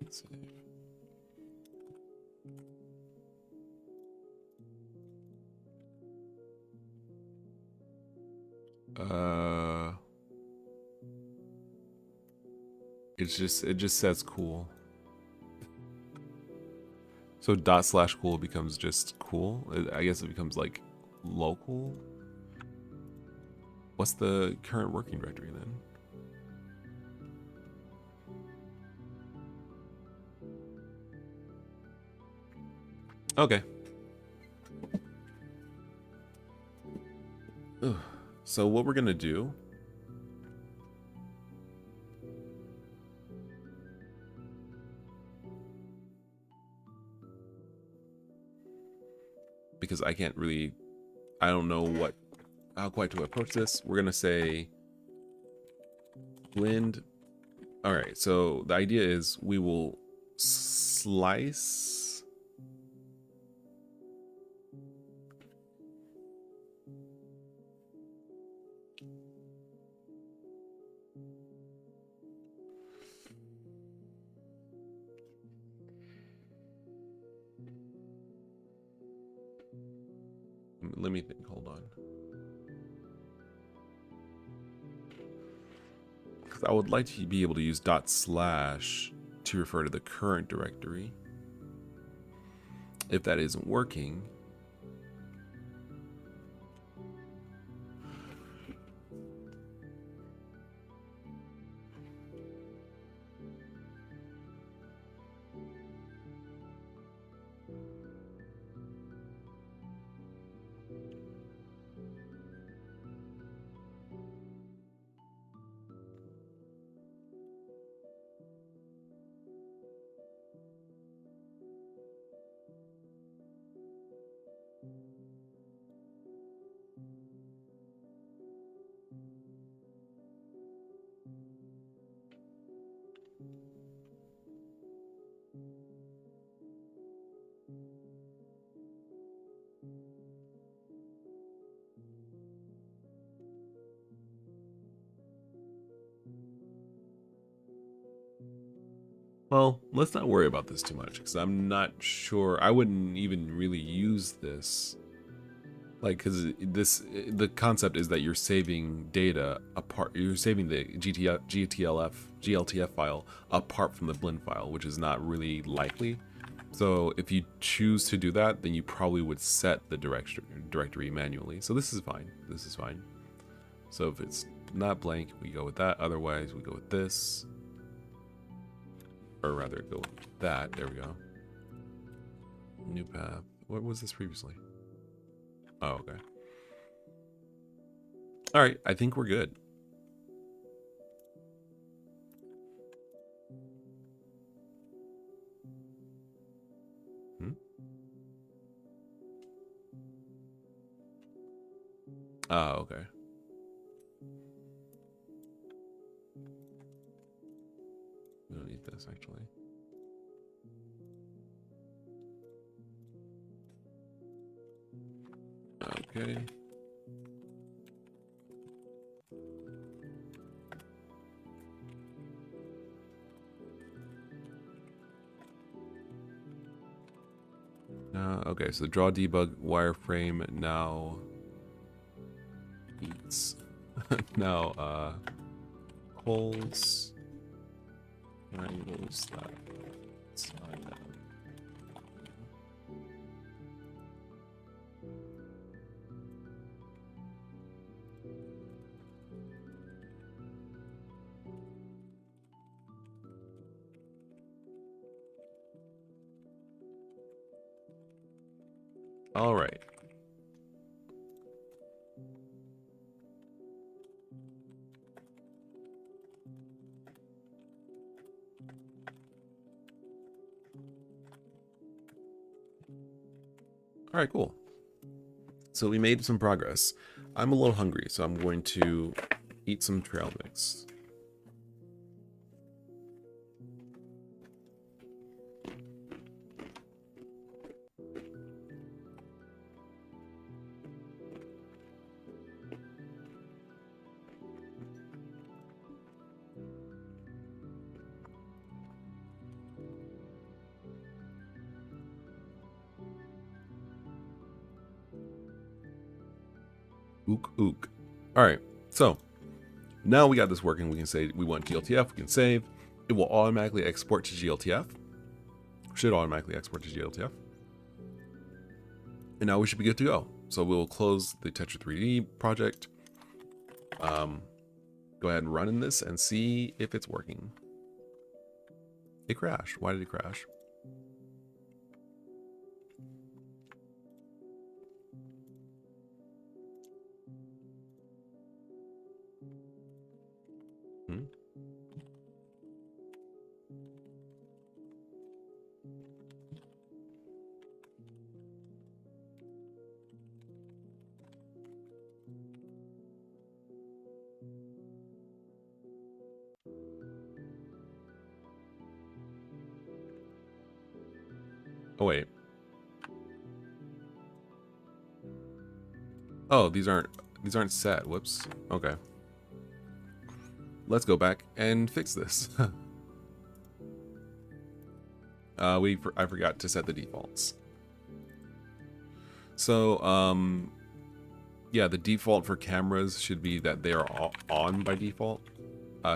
Let's see. It just says cool. So / cool becomes just cool. I guess it becomes like local. What's the current working directory then? Okay. Ugh. So what we're gonna do because I don't know how quite to approach this. We're gonna say blend. All right, so the idea is we will slice let me think, hold on. Because I would like to be able to use / to refer to the current directory. If that isn't working, well, let's not worry about this too much because I'm not sure. I wouldn't even really use this. Like, because the concept is that you're saving data apart. You're saving the GLTF file apart from the blend file, which is not really likely. So if you choose to do that, then you probably would set the directory manually. So this is fine. This is fine. So if it's not blank, we go with that. Otherwise, we go with this. Or rather, go with that. There we go. New path. What was this previously? Oh, okay. All right, I think we're good. Ah, okay. We don't need this, actually. Okay. Okay, so draw debug wireframe now eats now holes triangles that slide down. All right. All right, cool. So we made some progress. I'm a little hungry, so I'm going to eat some trail mix. Ook, ook. All right, so now we got this working. We can say we want GLTF, we can save. It will automatically export to GLTF. Should automatically export to GLTF. And now we should be good to go. So we'll close the Tetra 3D project. Go ahead and run in this and see if it's working. It crashed. Why did it crash? Oh, wait. Oh, these aren't set. Whoops. Okay. Let's go back and fix this. I forgot to set the defaults. So, yeah, the default for cameras should be that they are on by default.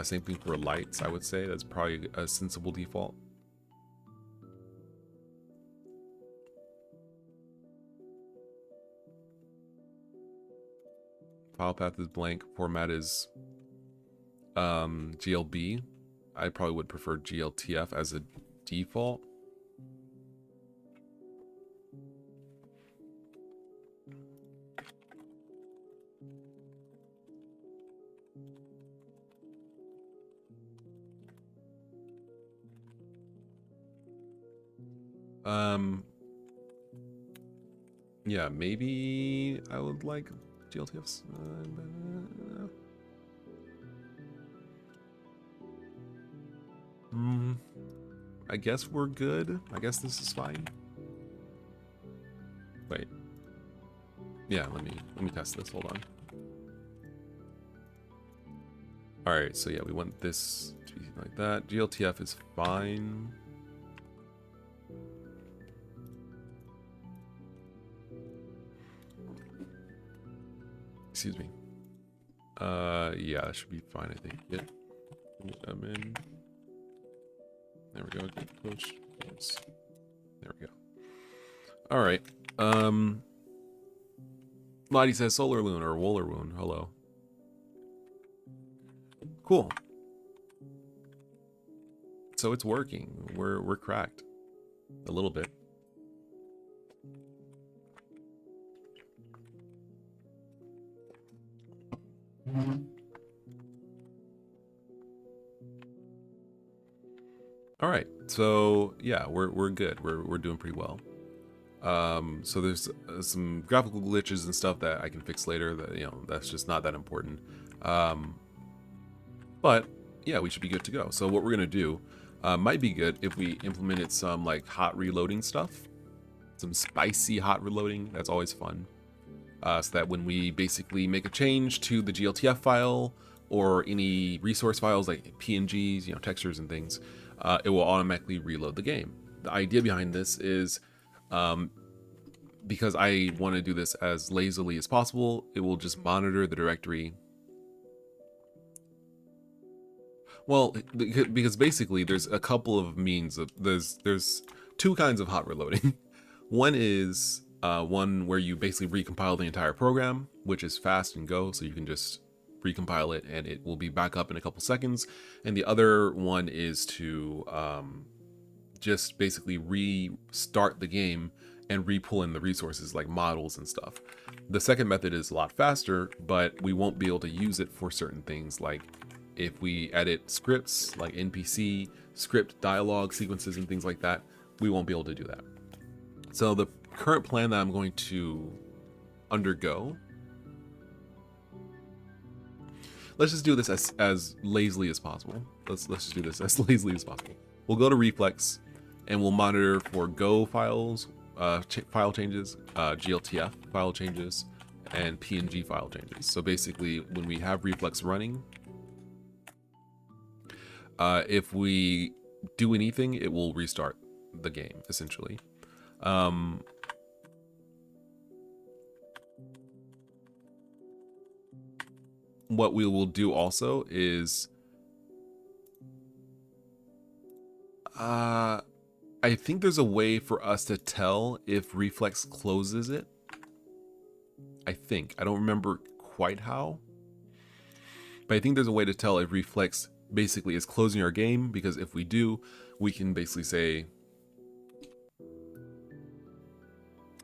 Same thing for lights, I would say. That's probably a sensible default. File path is blank. Format is GLB. I probably would prefer GLTF as a default. Yeah, maybe I would like GLTFs. I guess we're good. I guess this is fine. Wait. Yeah, let me test this. Hold on. All right, so yeah, we want this to be like that. GLTF is fine. Excuse me. Yeah, that should be fine, I think. Yeah. I'm in. There we go. Good push. Yes. There we go. All right. Lottie says SolarLune or WolarLune. Hello. Cool. So it's working. We're cracked. A little bit. All right, so yeah, we're good. We're doing pretty well. So there's some graphical glitches and stuff that I can fix later. That that's just not that important. But yeah, we should be good to go. So what we're gonna do might be good if we implemented some like hot reloading stuff, some spicy hot reloading. That's always fun. So that when we basically make a change to the GLTF file or any resource files like PNGs, textures and things, it will automatically reload the game. The idea behind this is because I want to do this as lazily as possible, it will just monitor the directory. Well, because basically there's a couple of means of there's two kinds of hot reloading. One is one where you basically recompile the entire program, which is fast and go, so you can just recompile it and it will be back up in a couple seconds. And the other one is to just basically restart the game and re-pull in the resources like models and stuff. The second method is a lot faster, but we won't be able to use it for certain things, like if we edit scripts like NPC, script dialogue sequences and things like that, we won't be able to do that. So the current plan that I'm going to undergo, let's just do this as lazily as possible. Let's just do this as lazily as possible. We'll go to Reflex and we'll monitor for Go files, file changes, GLTF file changes, and PNG file changes. So basically, when we have Reflex running, if we do anything, it will restart the game, essentially. what we will do also is I think there's a way for us to tell if Reflex closes it. I think. I don't remember quite how. But I think there's a way to tell if Reflex basically is closing our game, because if we do, we can basically say,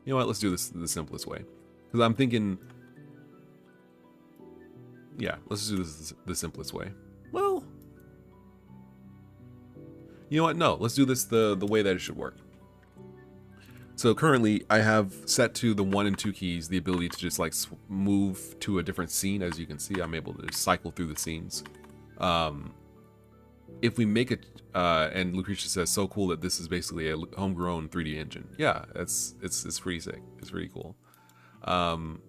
you know what, let's do this the simplest way. Because I'm thinking, yeah, let's do this the simplest way. Well, you know what, no, let's do this the way that it should work. So currently I have set to the 1 and 2 keys the ability to just like move to a different scene. As you can see, I'm able to just cycle through the scenes. If we make it, and Lucretia says, so cool that this is basically a homegrown 3D engine. Yeah, it's pretty sick. It's pretty cool. Almost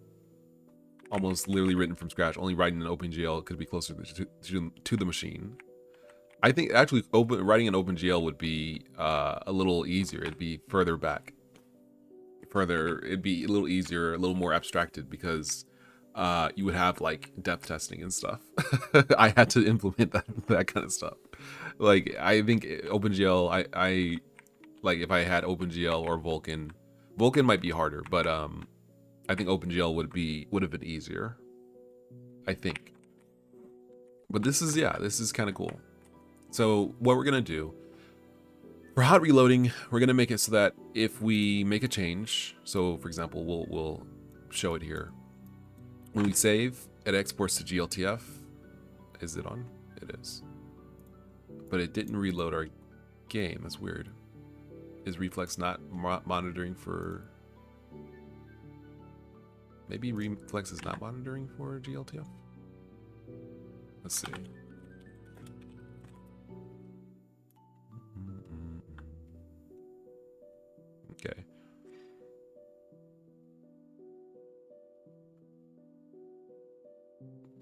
literally written from scratch. Only writing an OpenGL could be closer to the machine. I think actually writing an OpenGL would be a little easier. It'd be further back. It'd be a little easier, a little more abstracted, because you would have like depth testing and stuff. I had to implement that kind of stuff. Like, I think OpenGL, I like if I had OpenGL or Vulkan might be harder, but I think OpenGL would have been easier, I think. But this is kind of cool. So what we're gonna do for hot reloading, we're gonna make it so that if we make a change, so for example, we'll show it here. When we save, it exports to GLTF. Is it on? It is. But it didn't reload our game. That's weird. Is Reflex not monitoring for... Maybe Reflex is not monitoring for GLTF? Let's see. Okay.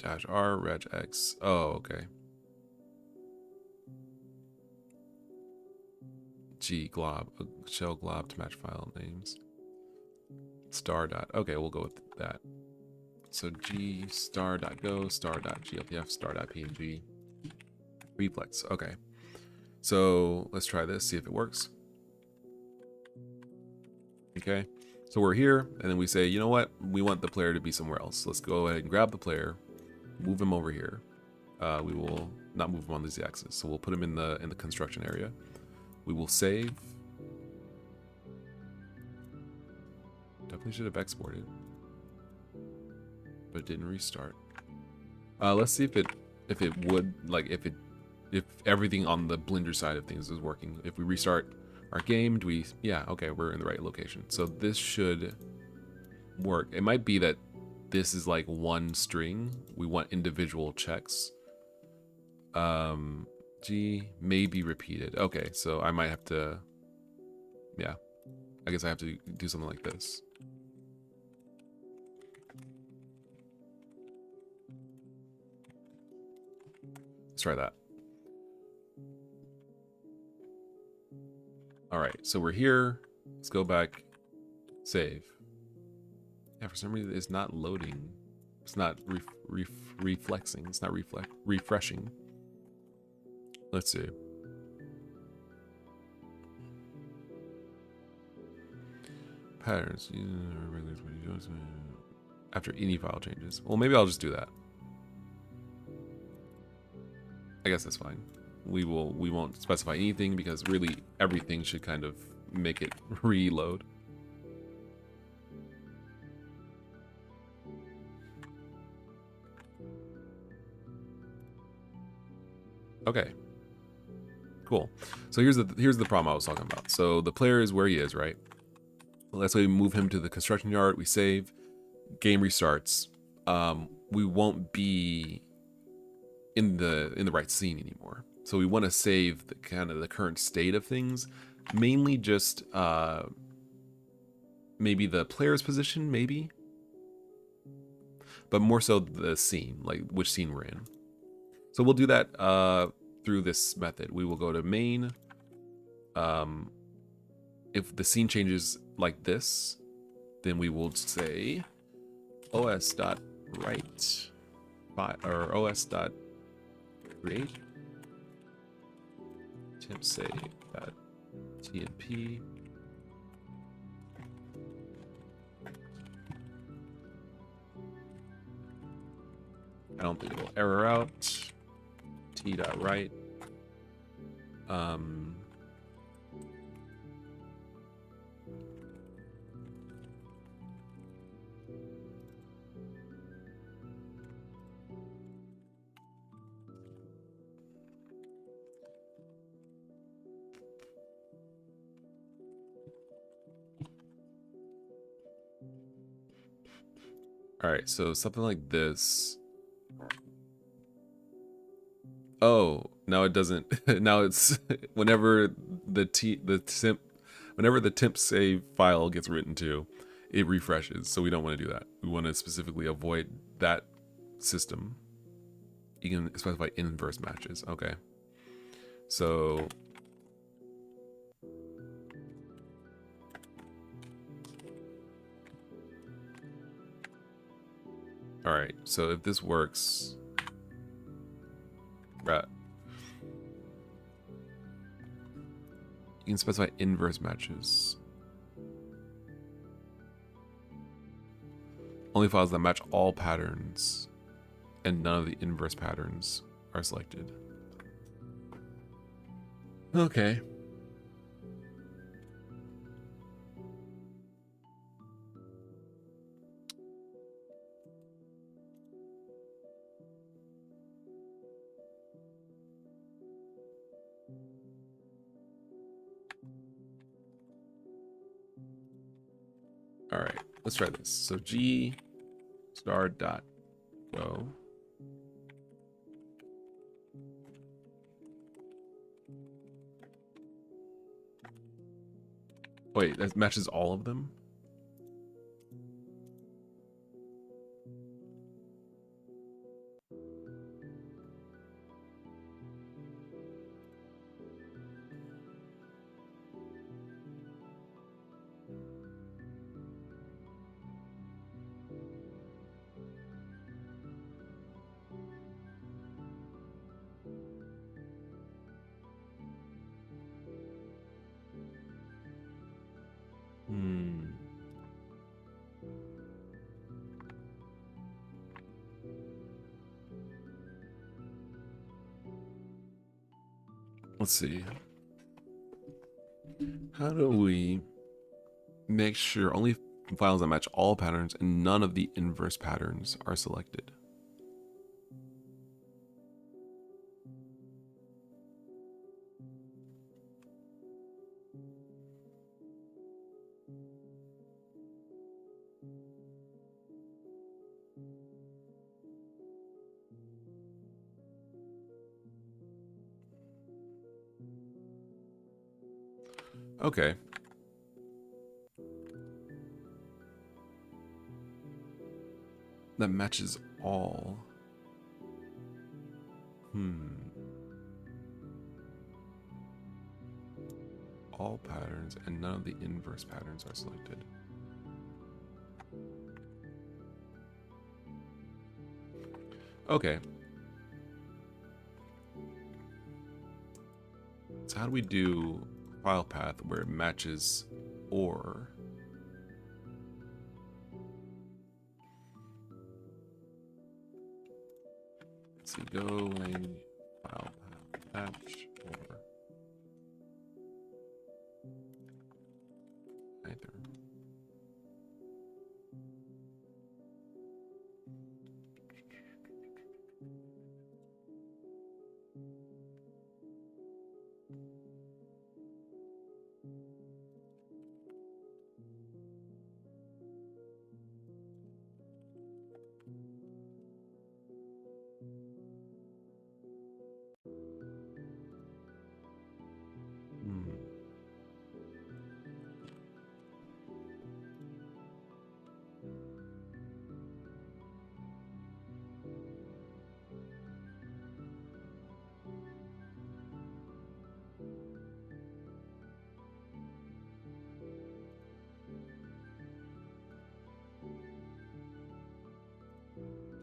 -R regx. Oh, okay. G glob, shell glob to match file names. Star dot. Okay, we'll go with that. So G star dot go star dot gltf star dot png. Reflex. Okay. So let's try this. See if it works. Okay. So we're here, and then we say, you know what? We want the player to be somewhere else. Let's go ahead and grab the player. Move him over here. We will not move him on this axis, so we'll put him in the construction area. We will save. Definitely should have exported, but it didn't restart. Let's see if it would, like, if everything on the Blender side of things is working. If we restart our game, do we? Yeah, okay, we're in the right location. So this should work. It might be that this is like one string. We want individual checks. G may be repeated. Okay, so I might have to, yeah, I guess I have to do something like this. Let's try that. All right, so we're here. Let's go back, save. Yeah, for some reason it's not loading. It's not reflexing. It's not refreshing. Let's see. Patterns. After any file changes. Well, maybe I'll just do that. I guess that's fine. We won't specify anything, because really everything should kind of make it reload. Okay. Cool. So here's the problem I was talking about. So the player is where he is, right? Let's say we move him to the construction yard, we save, game restarts. We won't be in the right scene anymore. So we want to save the kind of the current state of things, mainly just maybe the player's position, maybe, but more so the scene, like which scene we're in. So we'll do that through this method. We will go to main. If the scene changes like this, then we will say os.write or os dot create temp save dot tmp. I don't think it'll error out. T.write. All right, so something like this. Oh, now it doesn't. Now it's whenever the temp save file gets written to, it refreshes. So we don't want to do that. We want to specifically avoid that system. You can specify inverse matches. Okay. So all right. So if this works, right. You can specify inverse matches. Only files that match all patterns and none of the inverse patterns are selected. Okay. All right, let's try this. So G star dot go. Wait, that matches all of them? Let's see. How do we make sure only files that match all patterns and none of the inverse patterns are selected? Okay. That matches all. All patterns and none of the inverse patterns are selected. Okay. So how do we do file path where it matches or? Let's see, go lang file path match or either.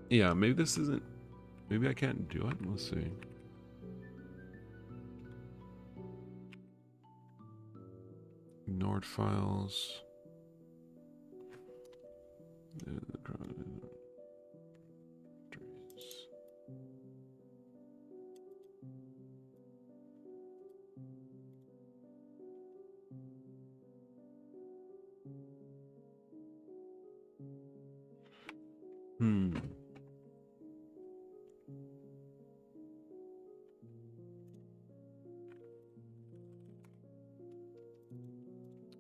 Yeah, maybe this isn't Maybe I can't do it. Let's see. Ignored files.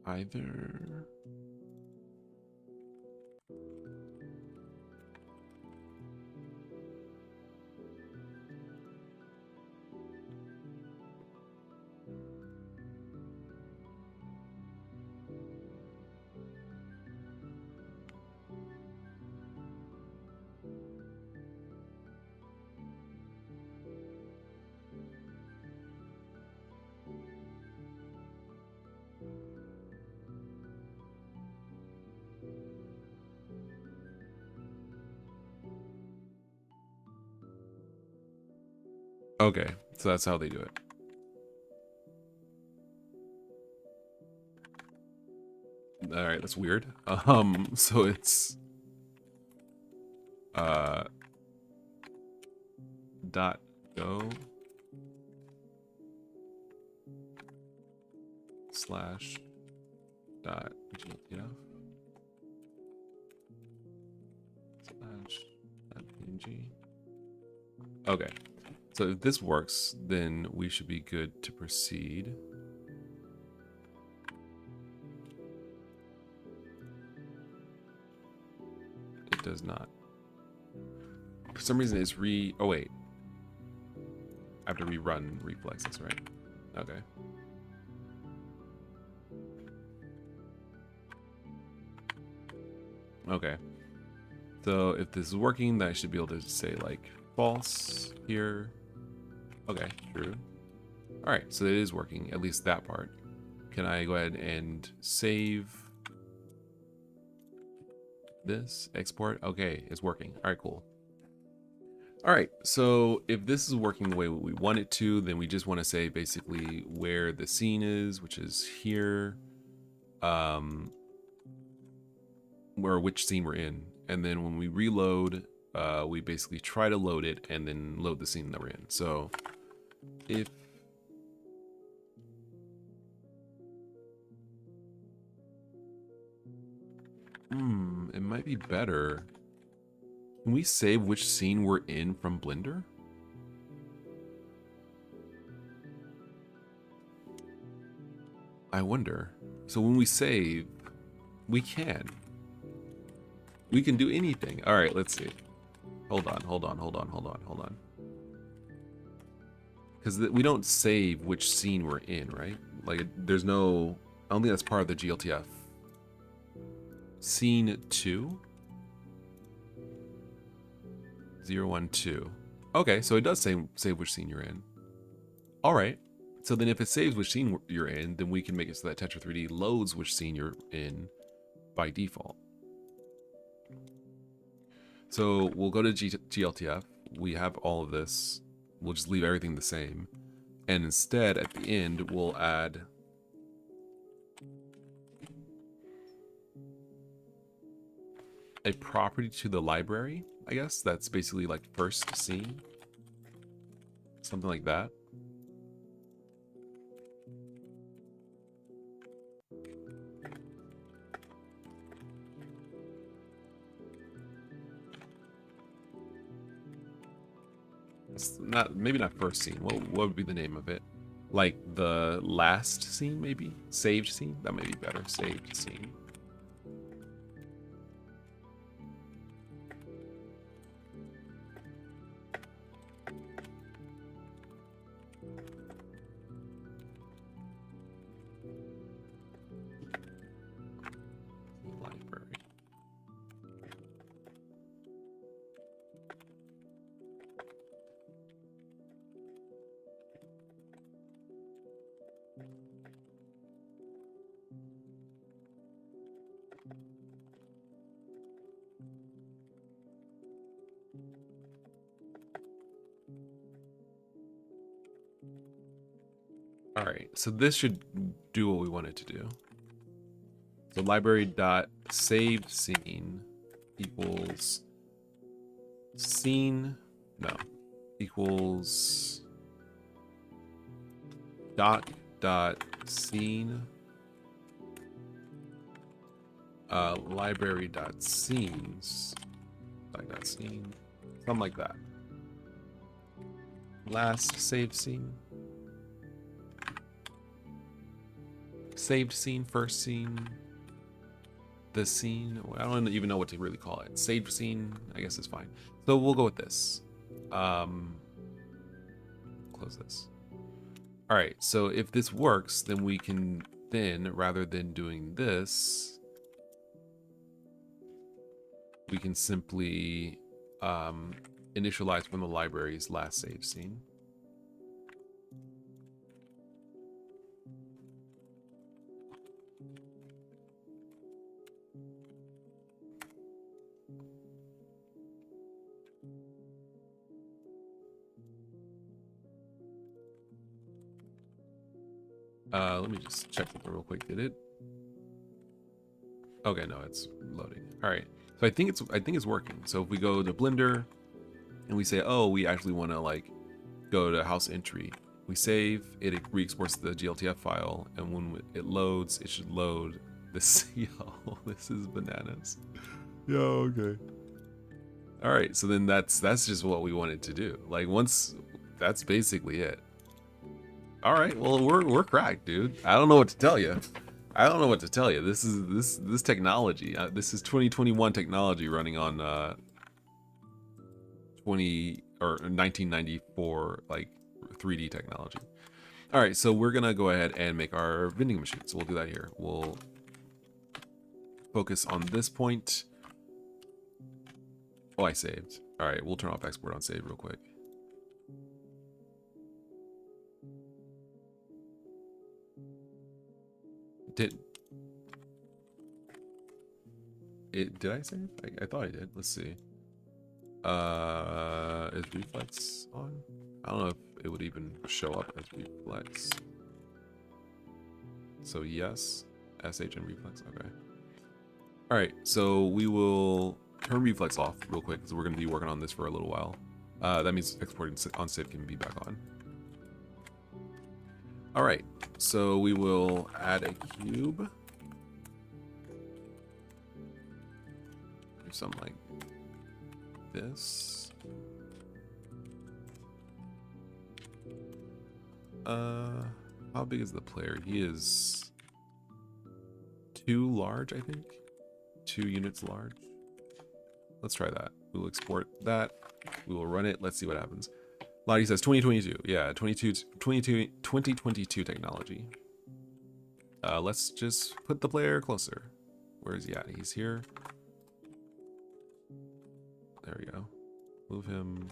Either. Okay, so that's how they do it. All right, that's weird. So it's dot go slash dot gltf slash dot png. Okay, so if this works, then we should be good to proceed. It does not. For some reason, it's oh wait. I have to rerun reflexes, right? Okay. Okay. So if this is working, then I should be able to say like false here. Okay, true. All right, so it is working, at least that part. Can I go ahead and save this, export? Okay, it's working. All right, cool. All right, so if this is working the way we want it to, then we just want to say basically where the scene is, which is here, where which scene we're in. And then when we reload, we basically try to load it and then load the scene that we're in. So if it might be better. Can we save which scene we're in from Blender? I wonder. So when we save, we can. We can do anything. All right, let's see. Hold on. Because we don't save which scene we're in, right? Like, there's no... I don't think that's part of the GLTF. Scene 2? 012. Okay, so it does save which scene you're in. All right. So then if it saves which scene you're in, then we can make it so that Tetra 3D loads which scene you're in by default. So we'll go to GLTF. We have all of this. We'll just leave everything the same. And instead, at the end, we'll add a property to the library, I guess. That's basically like first scene. Something like that. It's not, maybe not first scene. What would be the name of it? Like the last scene, maybe? Saved scene? That may be better. Saved scene. Library. right, so this should do what we want it to do. So library dot save scene equals scene, no, equals dot scene library dot scenes dot scene, something like that. Last saved scene, saved scene, first scene, the scene. I don't even know what to really call it. Saved scene, I guess is fine. So we'll go with this. Close this. All right, so if this works, then we can then, rather than doing this, we can simply initialize from the library's last save scene. Let me just check something real quick. Did it? Okay, no, it's loading. All right, so I think it's working. So if we go to Blender and we say, oh, we actually want to like go to house entry, we save it, re-exports the GLTF file, and when it loads, it should load this. Yo, this is bananas. Yo, okay. All right, so then that's just what we wanted to do. Like once, that's basically it. All right, well we're cracked, dude. I don't know what to tell you. I don't know what to tell you. This is this technology. This is 2021 technology running on 1994 like 3D technology. All right, so we're gonna go ahead and make our vending machine. So we'll do that here. We'll focus on this point. Oh, I saved. All right, we'll turn off export on save real quick. Did I save? I thought I did. Let's see. Is reflex on? I don't know if it would even show up as reflex. So yes, SH and reflex. Okay. All right. So we will turn reflex off real quick because we're going to be working on this for a little while. That means exporting on save can be back on. All right, so we will add a cube. Do something like this. How big is the player? He is 2 large, I think. 2 units large. Let's try that. We will export that. We will run it. Let's see what happens. Lottie says 2022. Yeah, 2022 technology. Let's just put the player closer. Where is he at? He's here. There we go. Move him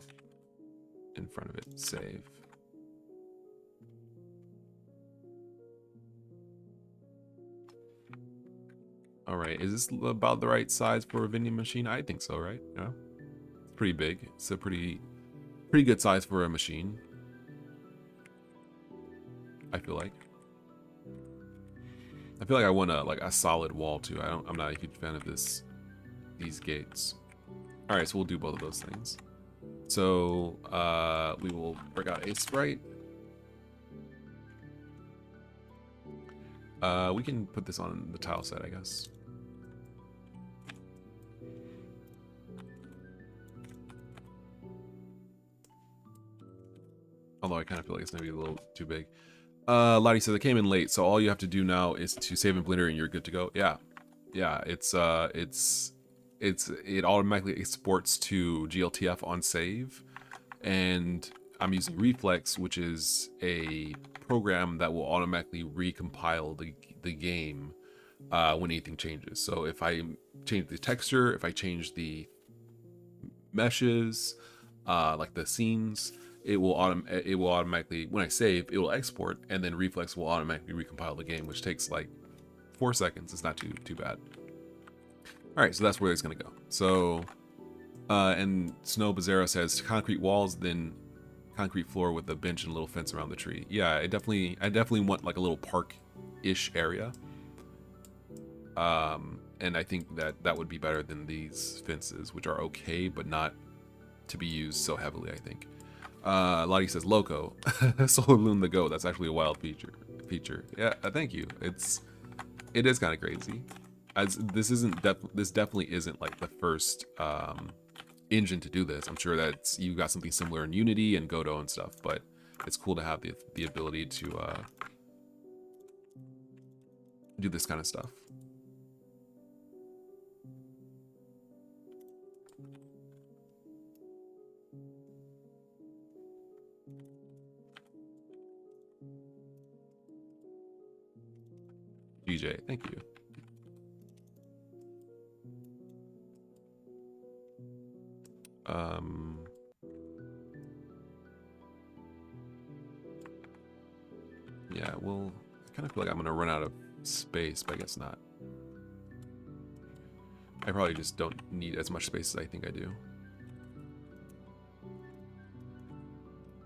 in front of it. Save. All right, is this about the right size for a vending machine? I think so, right? Yeah, it's pretty big. It's a pretty good size for a machine, I feel like. I want a solid wall too. I'm not a huge fan of these gates. All right, so we'll do both of those things. So we will break out a sprite. We can put this on the tile set, I guess. Although I kind of feel like it's maybe a little too big. Lottie says it came in late, so all you have to do now is to save in Blender and you're good to go. Yeah, it automatically exports to GLTF on save, and I'm using Reflex, which is a program that will automatically recompile the game when anything changes. So if I change the texture, if I change the meshes, like the scenes, it will automatically, when I save, it will export, and then Reflex will automatically recompile the game, which takes like 4 seconds. It's not too bad. All right, so that's where it's gonna go. So, and Snow Bizarro says concrete walls, then concrete floor with a bench and a little fence around the tree. Yeah, I definitely want like a little park-ish area. And I think that would be better than these fences, which are okay, but not to be used so heavily, I think. Lottie says, Loco. SolarLune the Goat. That's actually a wild feature. Yeah, thank you. It is kind of crazy. As this definitely isn't like the first engine to do this. I'm sure that you got something similar in Unity and Godot and stuff, but it's cool to have the ability to do this kind of stuff. DJ, thank you. Yeah, well, I kind of feel like I'm gonna run out of space, but I guess not. I probably just don't need as much space as I think I do.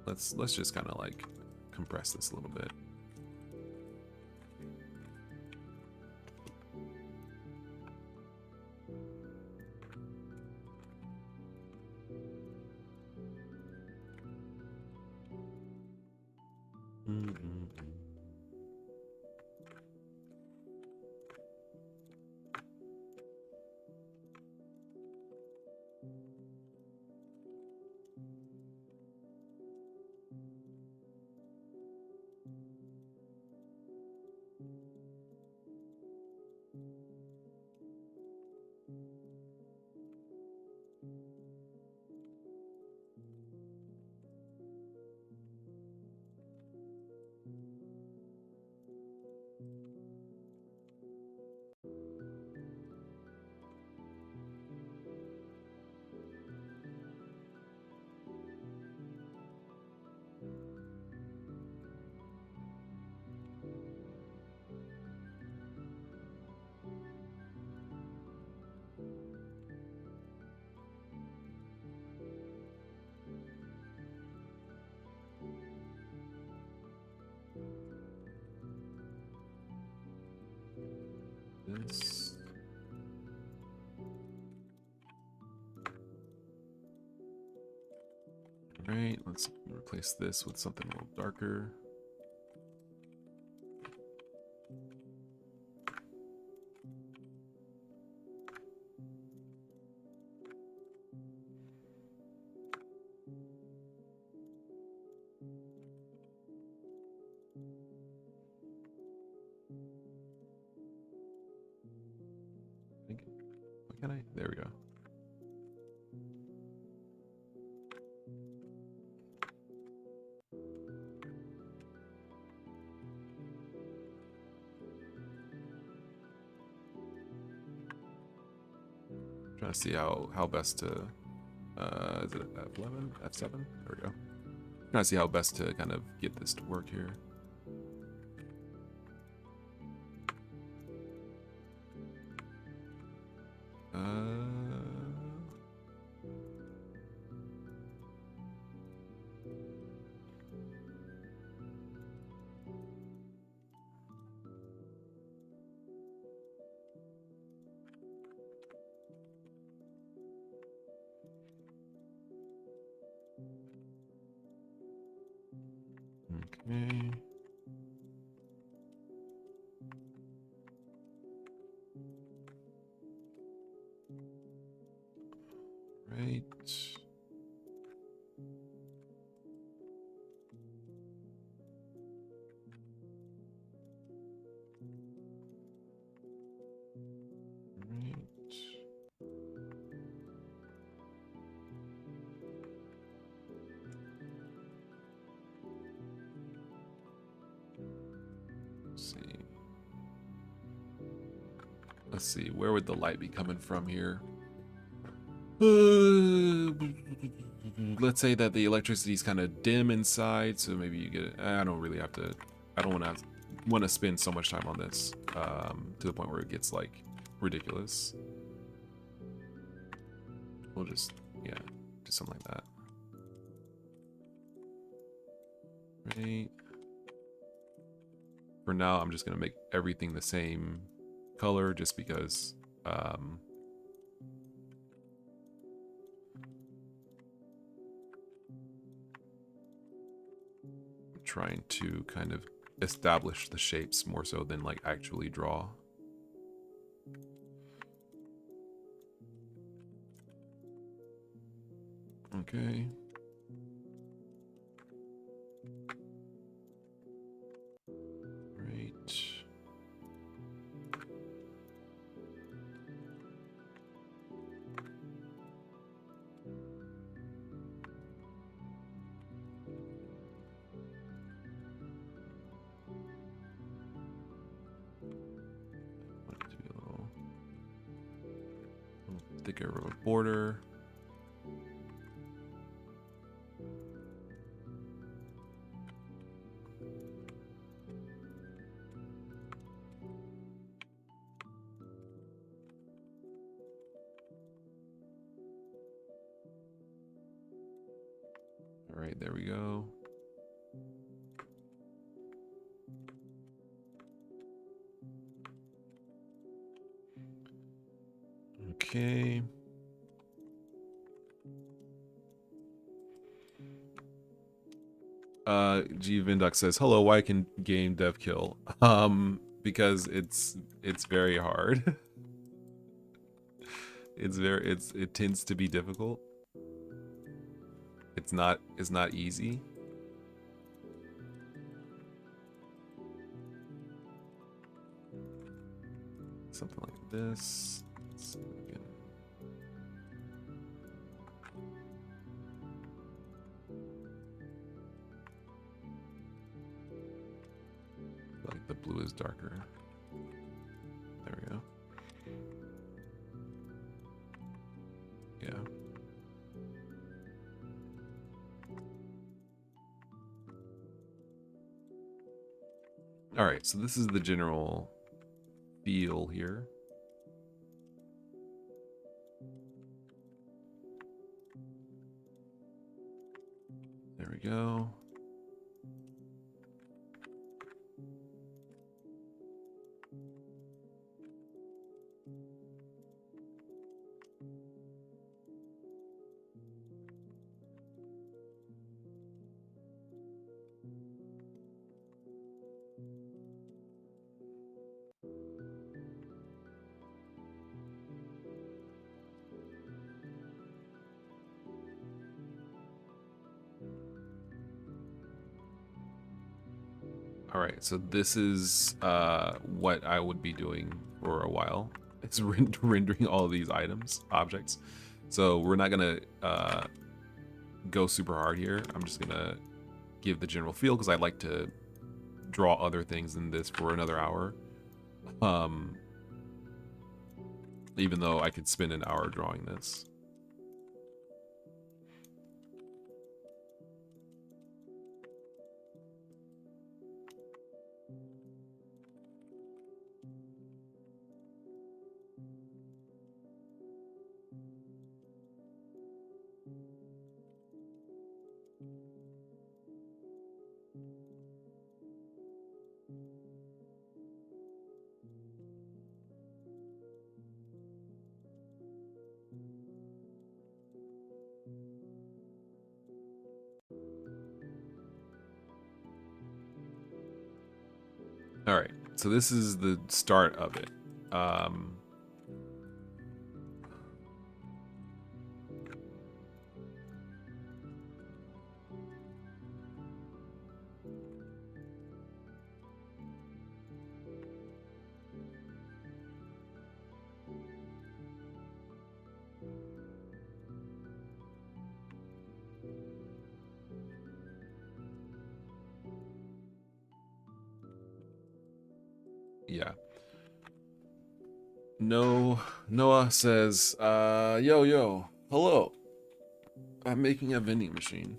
Let's just kind of like compress this a little bit. This. All right, let's replace this with something a little darker. Can I? There we go. Trying to see how best to is it F11, F7? There we go. Trying to see how best to kind of get this to work here. Okay. Right. Let's see, where would the light be coming from here? Let's say that the electricity is kind of dim inside, so maybe you get. I don't really have to. I don't want to spend so much time on this to the point where it gets like ridiculous. We'll just do something like that. Right. For now, I'm just gonna make everything the same color just because I'm trying to kind of establish the shapes more so than like actually draw. Okay. Right. Want it to be a little thicker of a border. All right, there we go. Okay. G Vinduck says, "Hello, why can game dev kill?" Because it's very hard. It tends to be difficult. It's not easy. Something like this. Let's see if we can- like the blue is darker. There we go. Yeah. All right, so this is the general feel here. There we go. All right, so this is what I would be doing for a while. It's rendering all of these items, objects. So we're not gonna go super hard here. I'm just gonna give the general feel because I like to draw other things in this for another hour. Even though I could spend an hour drawing this. All right, so this is the start of it. Yeah. No, Noah says, yo, hello. I'm making a vending machine.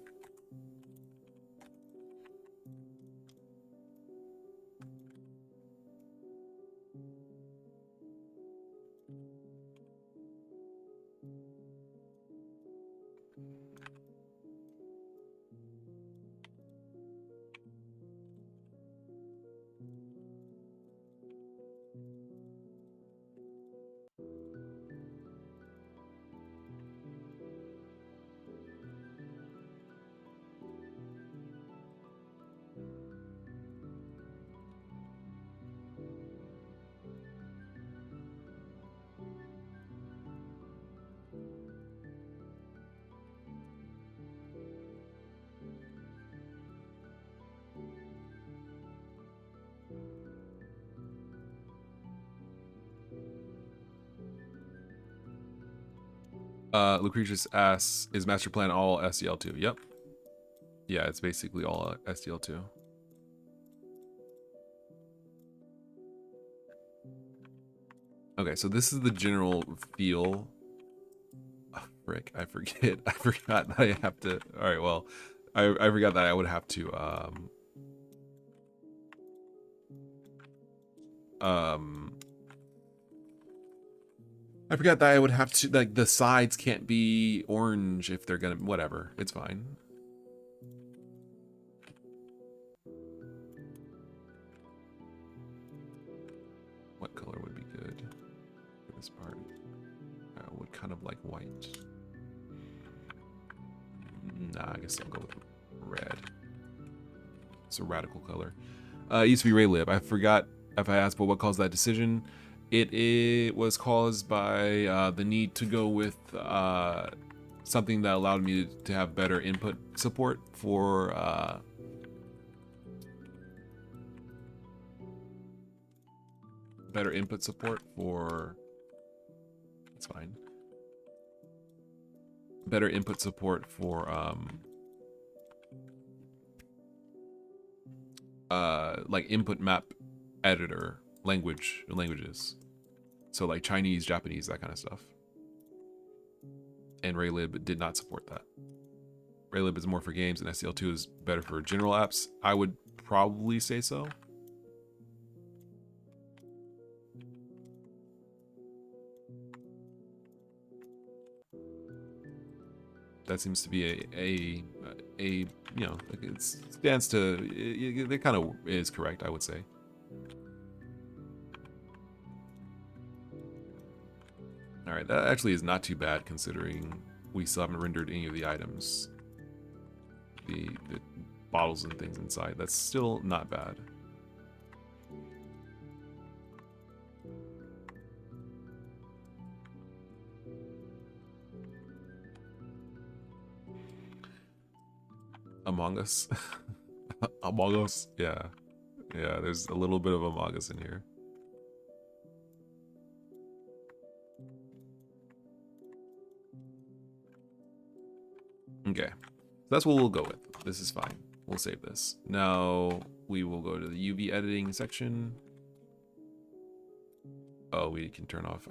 Lucretius asks, is master plan all SDL2? Yep. Yeah, it's basically all SDL2. Okay, so this is the general feel. Oh, frick, I forget. I forgot that I have to. All right, well, I forgot that I would have to I forgot that I would have to, like, the sides can't be orange if they're gonna, whatever. It's fine. What color would be good for this part? I would kind of like white. Nah, I guess I'll go with red. It's a radical color. It used to be Raylib. I forgot if I asked, but what caused that decision? It was caused by the need to go with something that allowed me to have better input support for it's fine. Better input support for like input map editor languages. So like Chinese, Japanese, that kind of stuff. And Raylib did not support that. Raylib is more for games, and SDL2 is better for general apps. I would probably say so. That seems to be a you know, it stands to, it kind of is correct, I would say. All right, that actually is not too bad considering we still haven't rendered any of the items, the bottles and things inside. That's still not bad. Among Us. Among Us? Yeah. Yeah, there's a little bit of Among Us in here. Okay. That's what we'll go with. This is fine. We'll save this. Now we will go to the UV editing section. Oh, we can turn off.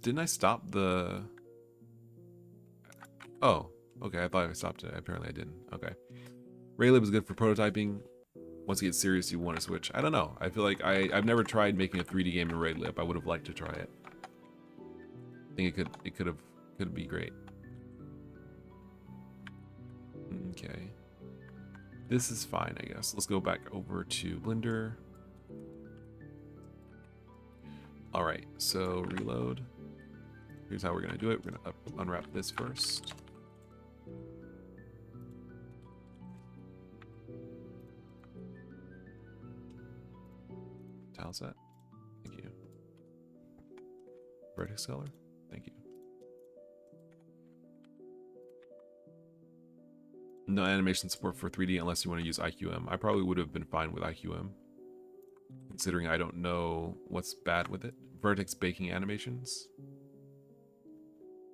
Didn't I stop the... Oh, okay. I thought I stopped it. Apparently I didn't. Okay. Raylib is good for prototyping. Once you get serious, you want to switch. I don't know. I feel like I've never tried making a 3D game in Raylib. I would have liked to try it. I think it could be great. Okay. This is fine, I guess. Let's go back over to Blender. All right, so reload. Here's how we're gonna do it. We're gonna unwrap this first. Tile set. Thank you. Vertex color. Thank you. No animation support for 3D unless you want to use IQM. I probably would have been fine with IQM, considering I don't know what's bad with it. Vertex baking animations.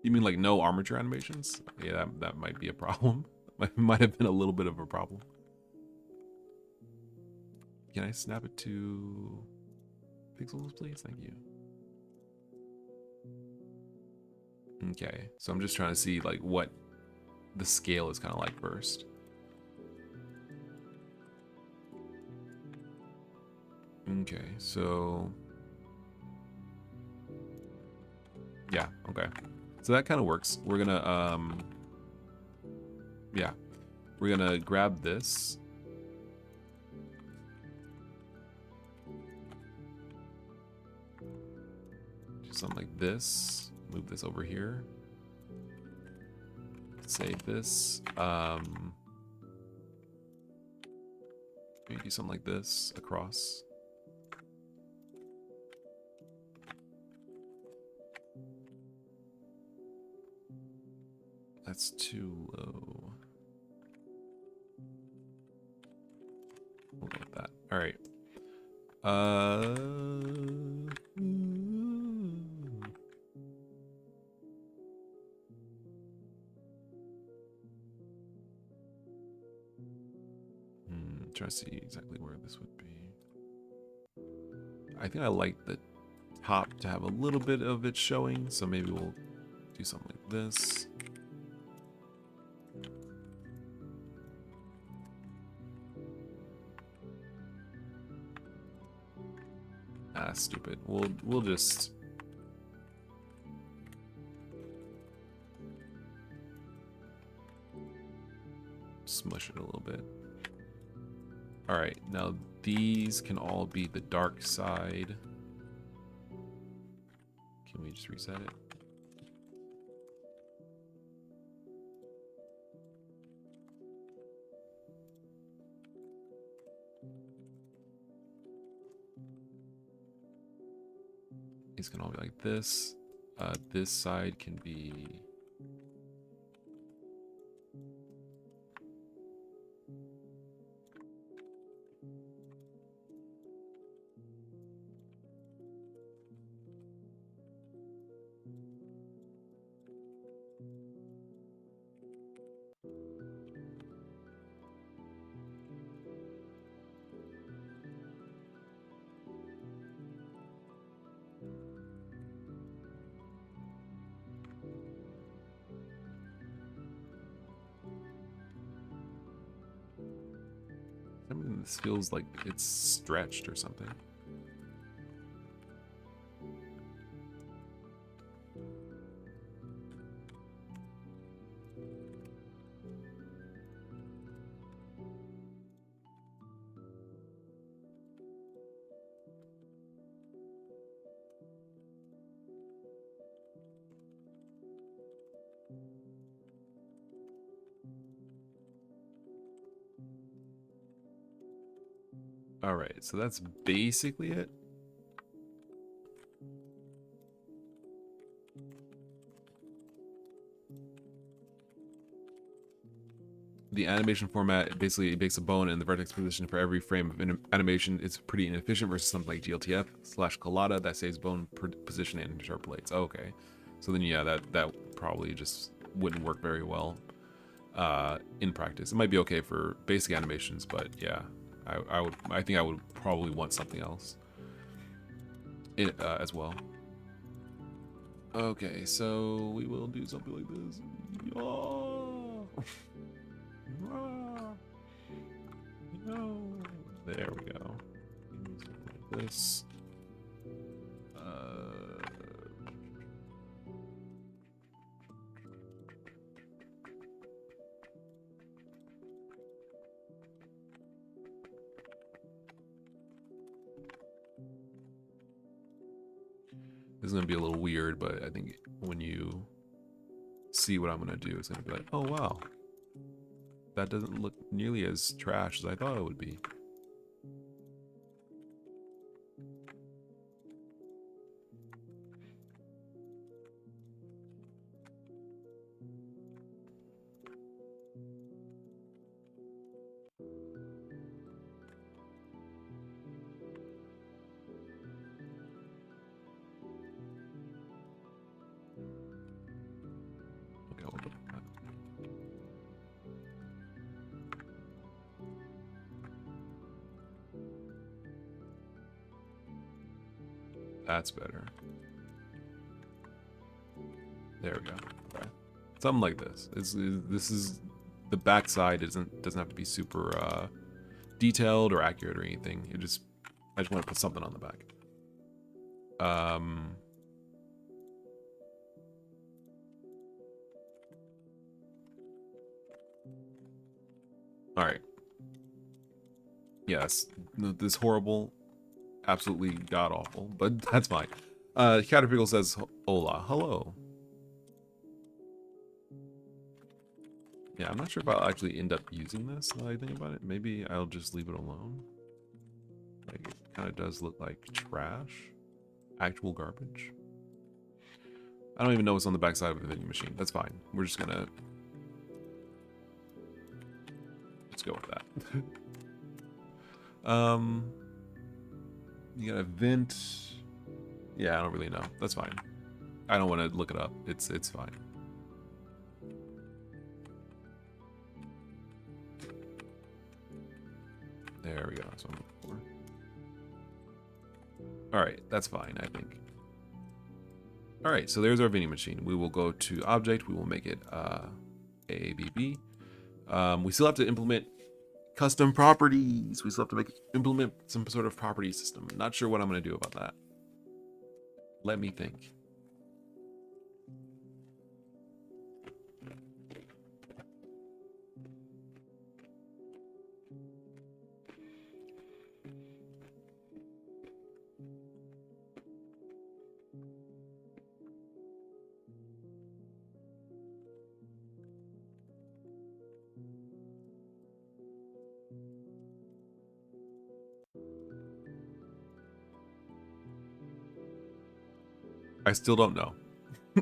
You mean like no armature animations? Yeah, that might be a problem. Might have been a little bit of a problem. Can I snap it to pixels, please? Thank you. Okay, so I'm just trying to see like what the scale is kind of like first. Okay, so yeah, okay. So that kind of works. We're gonna yeah, we're gonna grab this. Do something like this. Move this over here. Save this. Maybe do something like this across. That's too low. We'll go with that. All right. trying to see exactly where this would be. I think I like the top to have a little bit of it showing, so maybe we'll do something like this. Ah, stupid. We'll just smush it a little bit. All right, now these can all be the dark side. Can we just reset it? These can all be like this. This side can be... This feels like it's stretched or something. All right, so that's basically it. The animation format basically makes a bone in the vertex position for every frame of animation. It's pretty inefficient versus something like GLTF/Collada that saves bone position and interpolates. Okay, so then yeah, that probably just wouldn't work very well in practice. It might be okay for basic animations, but yeah, I think I would probably want something else as well. Okay, so we will do something like this. Oh. No. There we go. Like this. This is gonna be a little weird, but I think when you see what I'm gonna do, it's gonna be like, oh wow, that doesn't look nearly as trash as I thought it would be. That's better. There we go. Okay. Something like this. This is the back side doesn't have to be super detailed or accurate or anything. I just want to put something on the back. All right. Yes, this horrible, absolutely god awful, but that's fine. Caterpillar says, "Hola, hello." Yeah, I'm not sure if I'll actually end up using this. Now I think about it, maybe I'll just leave it alone. Like, it kind of does look like trash, actual garbage. I don't even know what's on the backside of a vending machine. That's fine. We're just gonna let's go with that. You got a vent. Yeah, I don't really know. That's fine. I don't want to look it up. It's fine. There we go. That's what I'm looking for. All right, that's fine, I think. All right, so there's our vending machine. We will go to object. We will make it AABB. We still have to implement custom properties. We still have to implement some sort of property system. Not sure what I'm going to do about that. Let me think. I still don't know.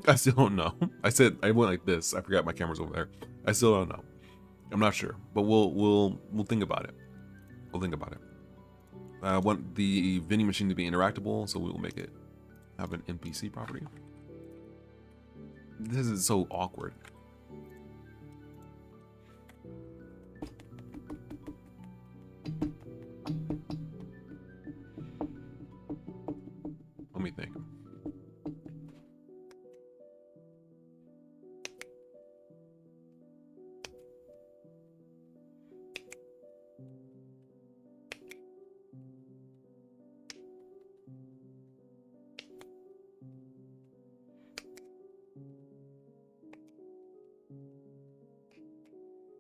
I still don't know. I said I went like this. I forgot my camera's over there. I still don't know. I'm not sure, but we'll think about it. We'll think about it. I want the vending machine to be interactable, so we will make it have an NPC property. This is so awkward. Let me think.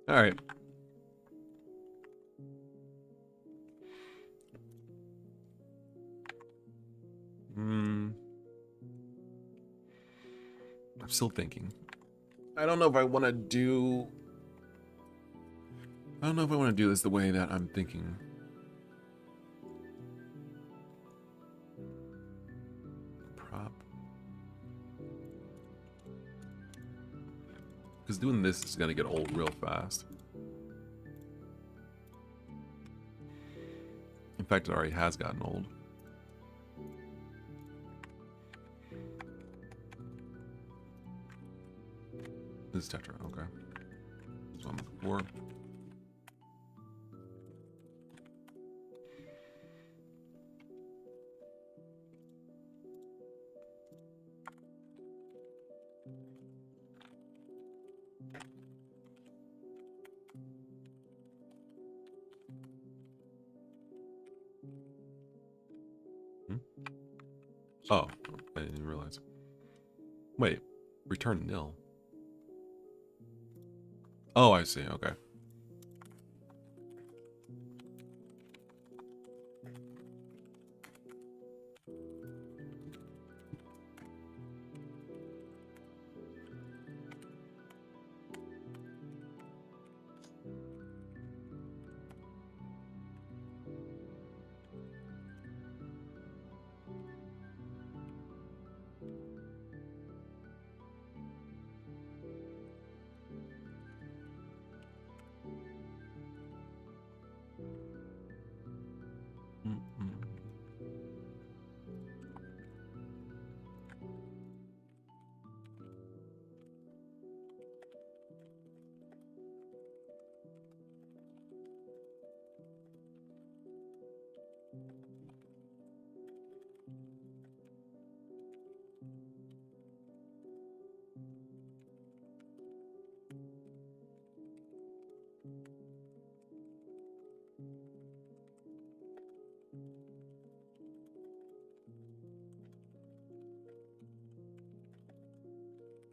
All right. I'm still thinking. I don't know if I want to do. I don't know if I want to do this the way that I'm thinking. Prop. Because doing this is going to get old real fast. In fact, it already has gotten old. This is Tetra, okay. That's what I'm looking for. Oh, I didn't even realize. Wait, return nil. Oh, I see, okay.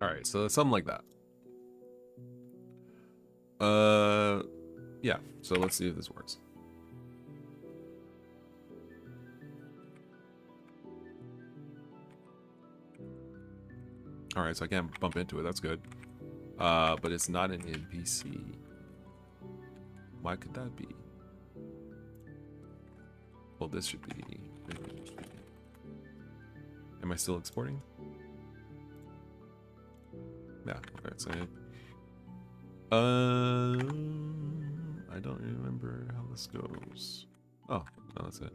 All right, so something like that. Yeah, so let's see if this works. All right, so I can't bump into it. That's good. But it's not an NPC. Why could that be? Well, this should be. Am I still exporting? Yeah, okay, so I don't remember how this goes. Oh, no, that's it.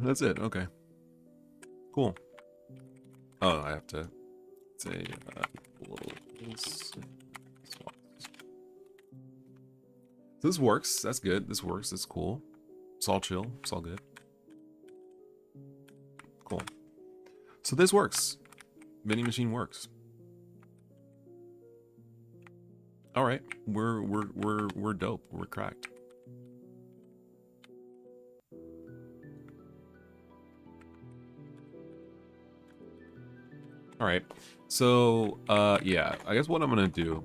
That's it, okay. Cool. Oh, I have to say So this works. That's good. This works. That's cool. It's all chill. It's all good. Cool. So this works. Vending machine works. All right. We're dope. We're cracked. All right. So yeah, I guess what I'm gonna do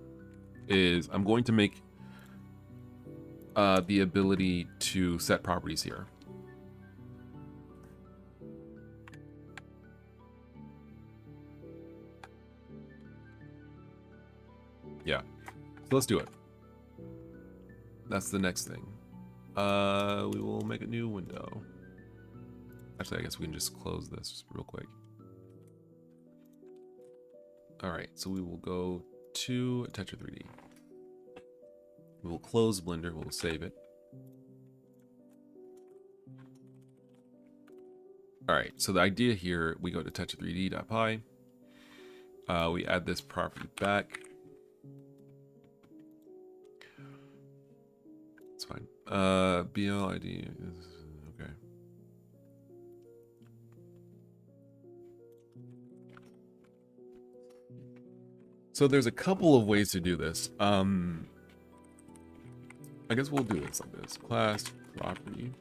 is I'm going to make the ability to set properties here. Yeah. So let's do it. That's the next thing. We will make a new window. Actually, I guess we can just close this real quick. All right, so we will go to Tetra 3D. We will close Blender, we'll save it. All right, so the idea here, we go to tetra3d.py. We add this property back. It's fine. BL ID is okay. So there's a couple of ways to do this. I guess we'll do this like this. Class property.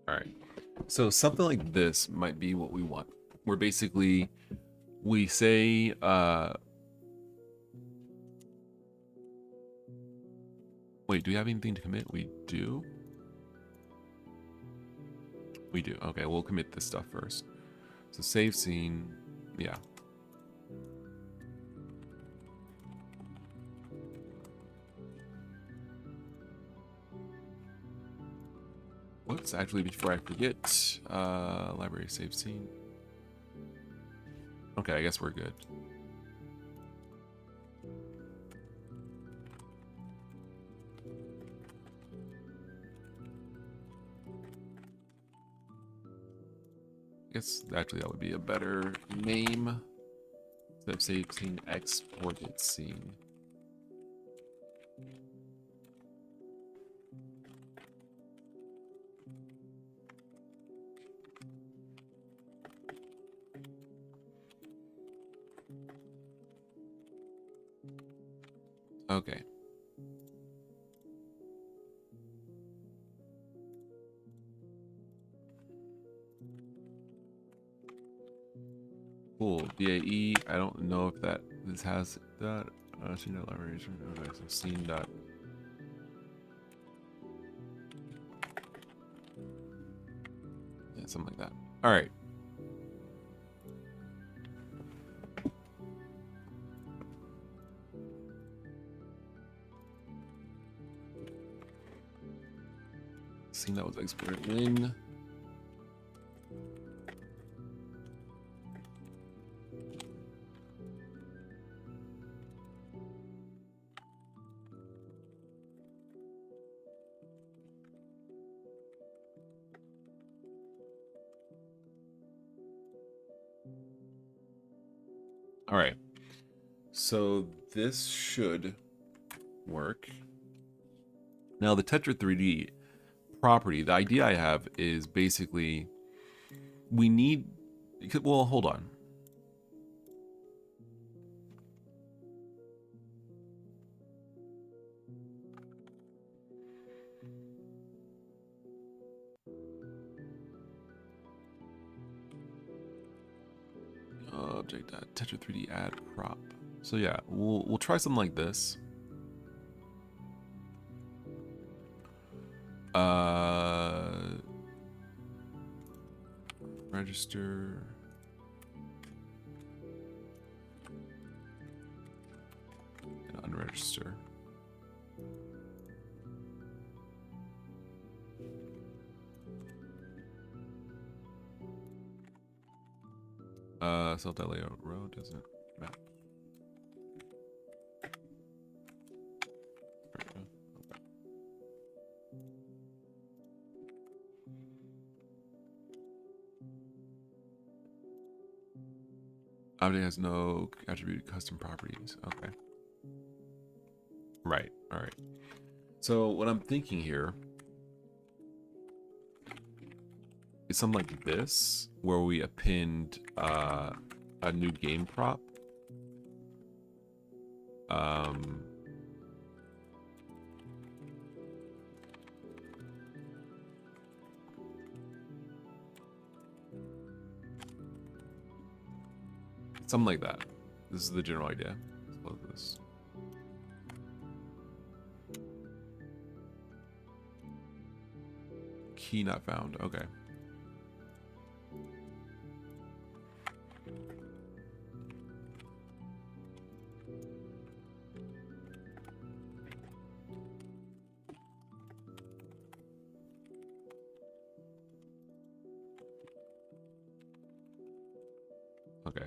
All right. So something like this might be what we want. Where basically we say wait, do we have anything to commit? We do. We do. Okay, we'll commit this stuff first. So save scene. Yeah. Whoops, actually, before I forget, library save scene. Okay, I guess we're good. I guess actually that would be a better name. Instead of save scene, exported scene. Okay. Cool. DAE. I don't know if this has that. Scene dot library. Okay, so scene dot. Yeah, something like that. All right. Scene that was exported in. All right. So this should work. Now the Tetra 3D property, the idea I have is basically we need, well, hold on. project Tetra 3D add prop. So yeah, we'll try something like this. Register. And unregister. Self layout row doesn't map. Object has no attributed custom properties. Okay. Right. All right. So what I'm thinking here is something like this, where we append a new game prop. Something like that. This is the general idea. Let's close this. Key not found. Okay. Okay.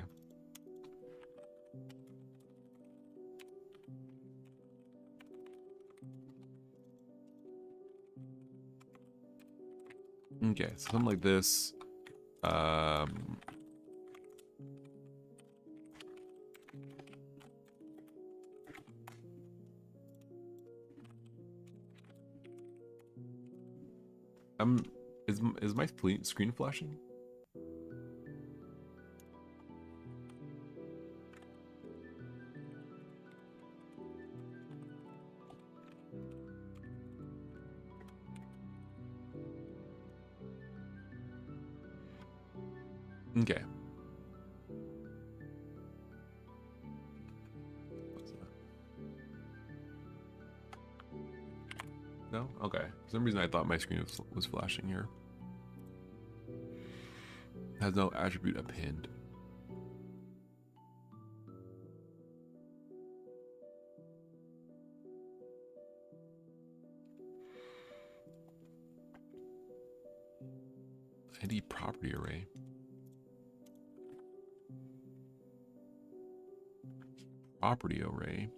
Okay, so something like this. Is my screen flashing? Okay. No? Okay. For some reason I thought my screen was flashing here. Has no attribute append. ID property array. Property array.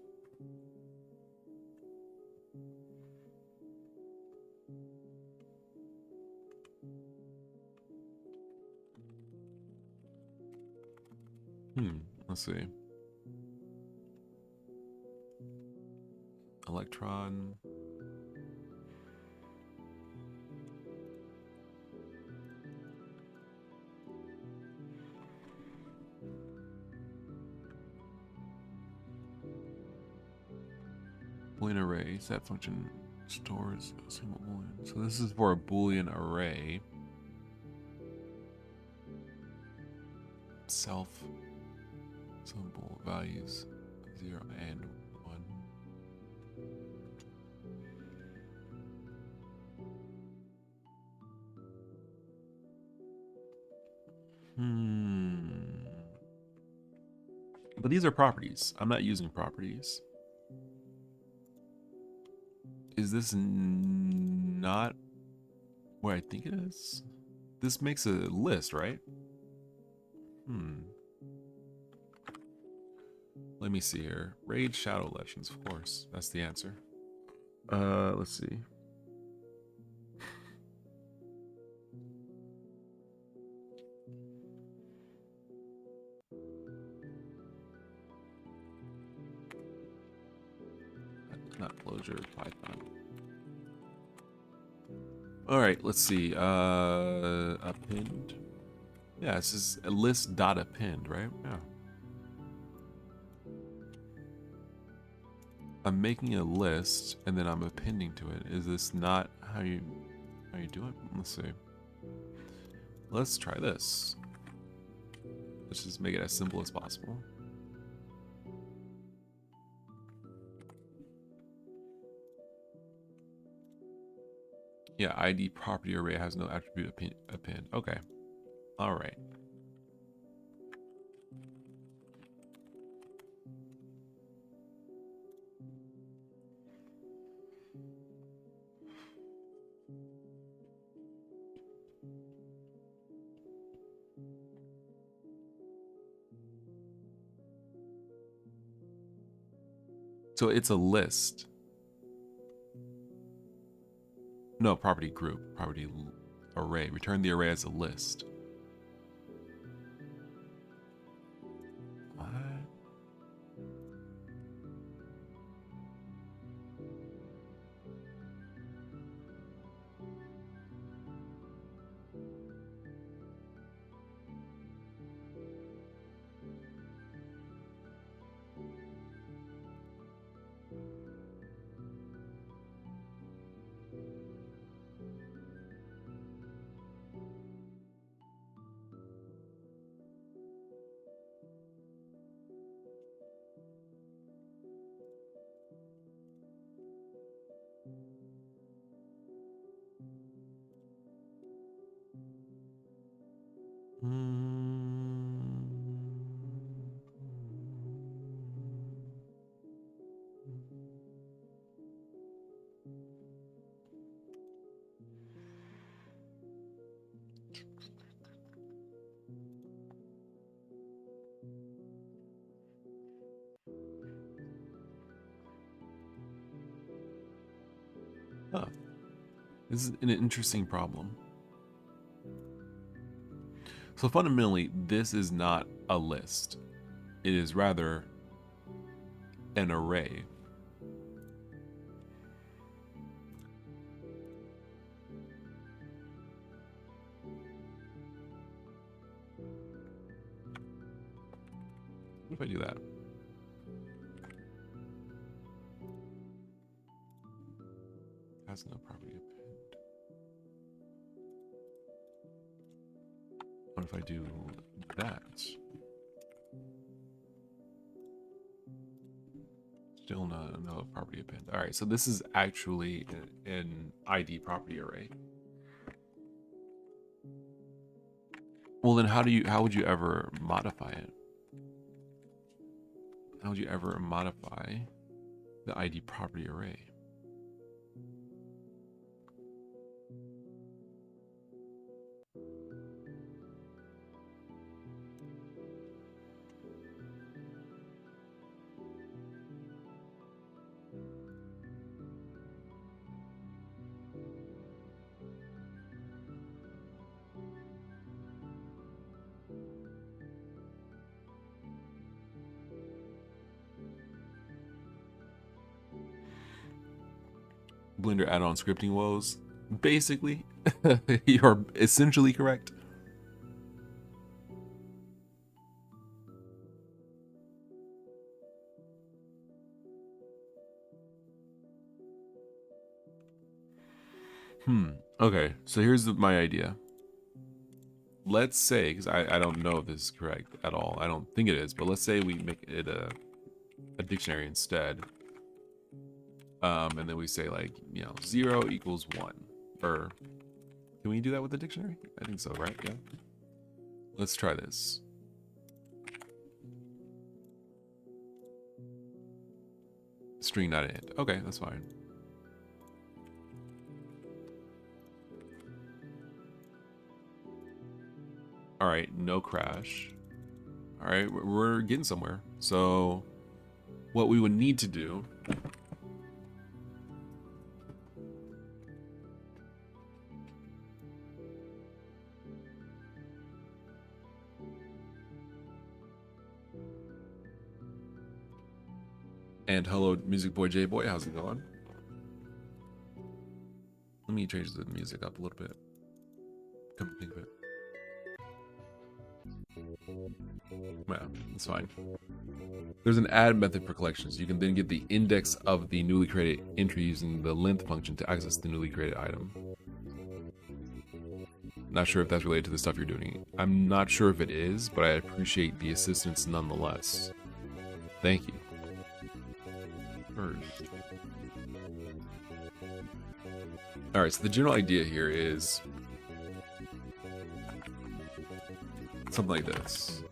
Let's see. Electron. Boolean array. Set function stores a single boolean. So this is for a Boolean array. Self symbol values 0 and 1. But these are properties. I'm not using properties. Is this not what I think it is? This makes a list, right? Let me see here. Raid Shadow Legends, of course. That's the answer. Let's see. Not Clojure, Python. All right, let's see. Append. Yeah, this is a list.append, right? Yeah. I'm making a list and then I'm appending to it. Is this not how you do it? Let's see. Let's try this. Let's just make it as simple as possible. Yeah, ID property array has no attribute append. Okay. All right. So it's a list. No, property group, property array. Return the array as a list. What? Huh. This is an interesting problem. So fundamentally, this is not a list. It is rather an array. What if I do that? Has no property append. What if I do that? Still no property append. All right, so this is actually an ID property array. Well, then how would you ever modify it? How would you ever modify the ID property array? Blender add-on scripting woes. Basically, you're essentially correct. Okay, so here's my idea. Let's say, because I don't know if this is correct at all. I don't think it is, but let's say we make it a dictionary instead. And then we say, like, 0 equals 1. Or can we do that with the dictionary? I think so, right? Yeah. Let's try this. String not int. Okay, that's fine. All right, no crash. All right, we're getting somewhere. So what we would need to do and hello, Music Boy J Boy, how's it going? Let me change the music up a little bit. Come think of it. Yeah, that's fine. There's an add method for collections. You can then get the index of the newly created entry using the length function to access the newly created item. Not sure if that's related to the stuff you're doing. I'm not sure if it is, but I appreciate the assistance nonetheless. Thank you. First. Alright, so the general idea here is something like this.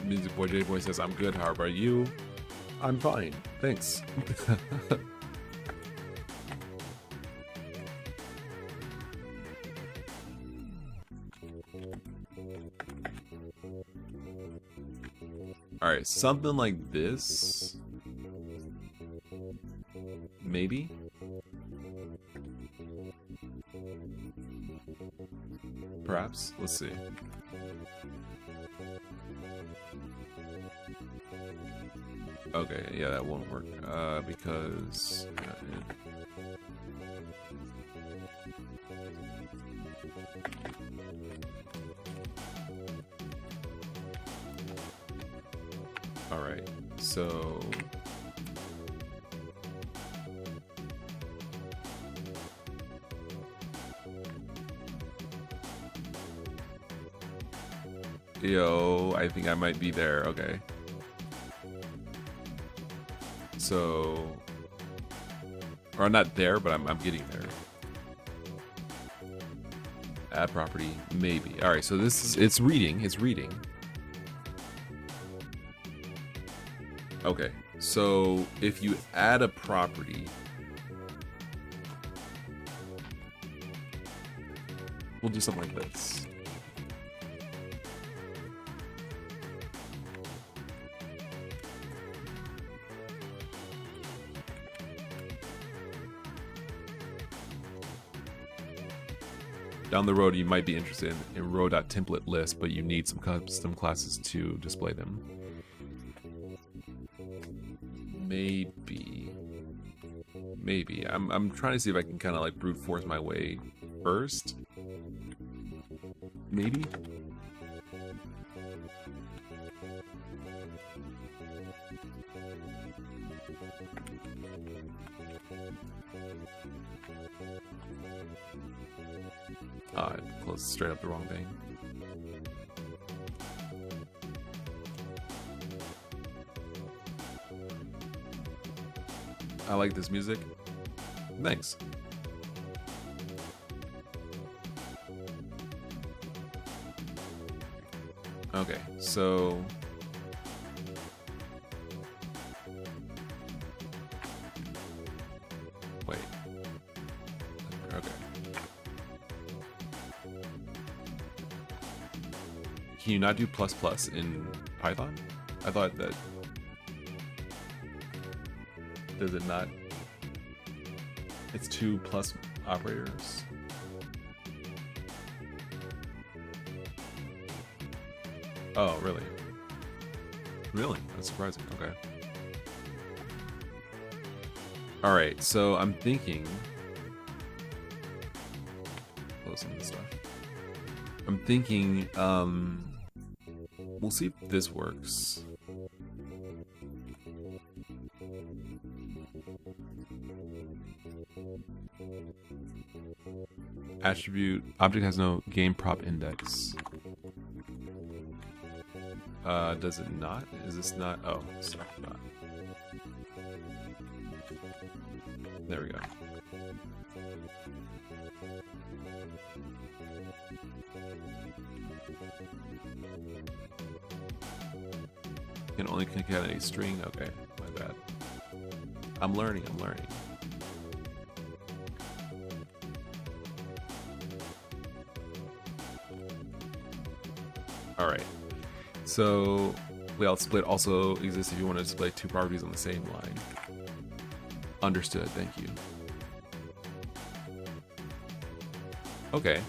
Music Boy J Boy says, I'm good, how about you? I'm fine, thanks. Alright, something like this. Maybe? Perhaps? Let's see. Okay, yeah, that won't work, because... Alright, so... Yo, I think I might be there, okay. So, or I'm not there, but I'm getting there. Add property, maybe. All right, so this is, it's reading. Okay, so if you add a property, we'll do something like this. Down the road, you might be interested in row.template list, but you need some custom classes to display them. Maybe. I'm trying to see if I can kind of like brute force my way first. Maybe. I closed straight up the wrong thing. I like this music. Thanks. Okay, so... Wait. Okay. Can you not do plus plus in Python? I thought that... Does it not? It's 2 plus operators. Oh, really? Really? That's surprising. Okay. All right, so I'm thinking... Close some of this stuff. I'm thinking, we'll see if this works. Attribute, object has no game prop index. Does it not? Is this not? Oh, it's not. There we go. Can only concatenate a string? Okay, my bad. I'm learning. All right. So layout split also exists if you want to display two properties on the same line. Understood. Thank you. Okay.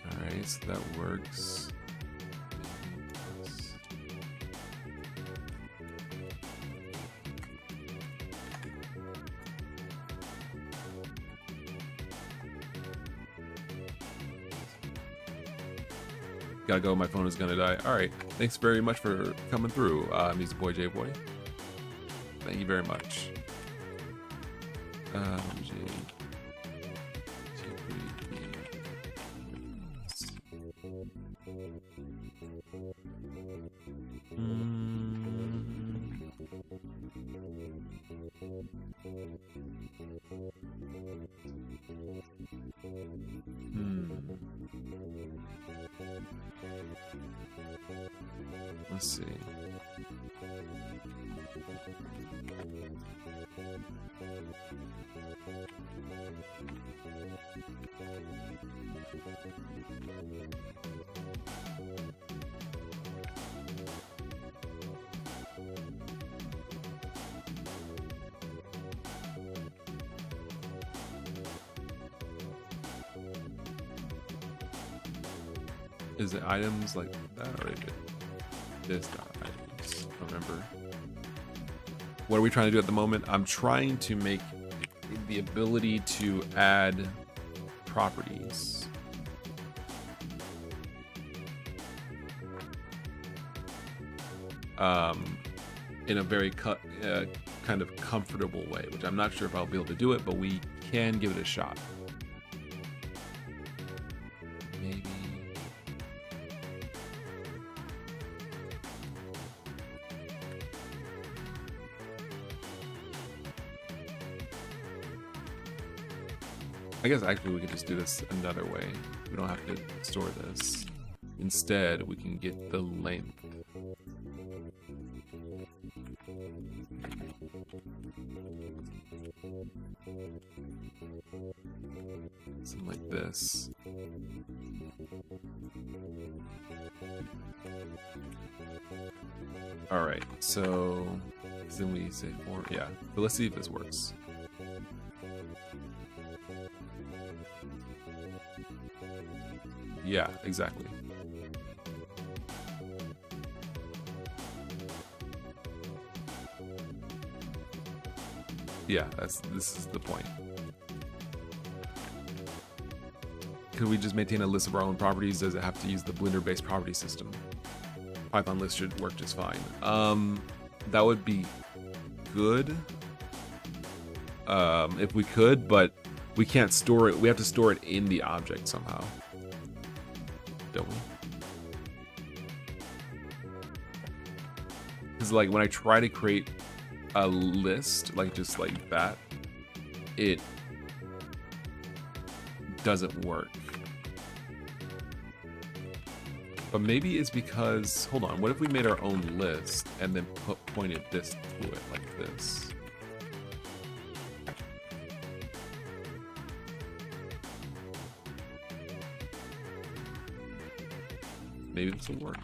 All right. So that works. Gotta go, my phone is gonna die. Alright, thanks very much for coming through, Music Boy J Boy. Thank you very much. Let's see. Is it items like that or is it this not items? I don't remember. What are we trying to do at the moment? I'm trying to make the ability to add properties. In a very kind of comfortable way, which I'm not sure if I'll be able to do it, but we can give it a shot. Maybe. I guess actually we could just do this another way. We don't have to store this. Instead, we can get the length. Something like this. All right, so then we say 4. Yeah, but let's see if this works. Yeah, exactly. Yeah, this is the point. Could we just maintain a list of our own properties? Does it have to use the Blender-based property system? Python list should work just fine. That would be good if we could, but we can't store it. We have to store it in the object somehow, don't we? Because like when I try to create a list, like just like that, it doesn't work. But maybe it's because, hold on, what if we made our own list and then pointed this to it like this? Maybe this will work.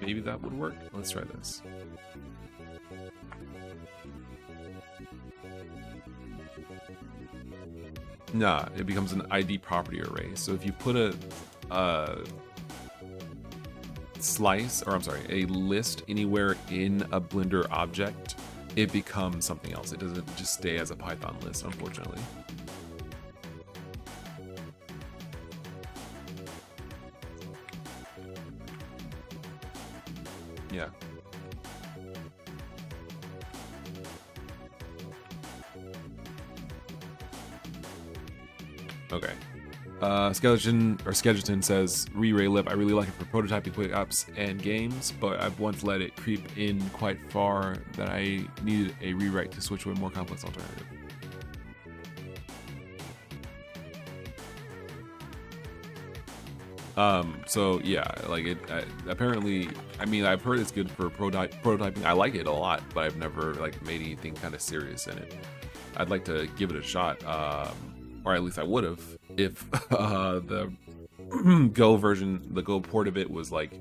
Maybe that would work. Let's try this. Nah, it becomes an ID property array. So if you put a slice, or I'm sorry, a list anywhere in a Blender object, it becomes something else. It doesn't just stay as a Python list, unfortunately. Yeah. Okay. Skeleton says, re-ray lib, I really like it for prototyping quick apps and games, but I've once let it creep in quite far that I needed a rewrite to switch to a more complex alternative. So yeah, like apparently, I mean, I've heard it's good for prototyping. I like it a lot, but I've never like made anything kind of serious in it. I'd like to give it a shot, or at least I would have if the Go version, the Go port of it was like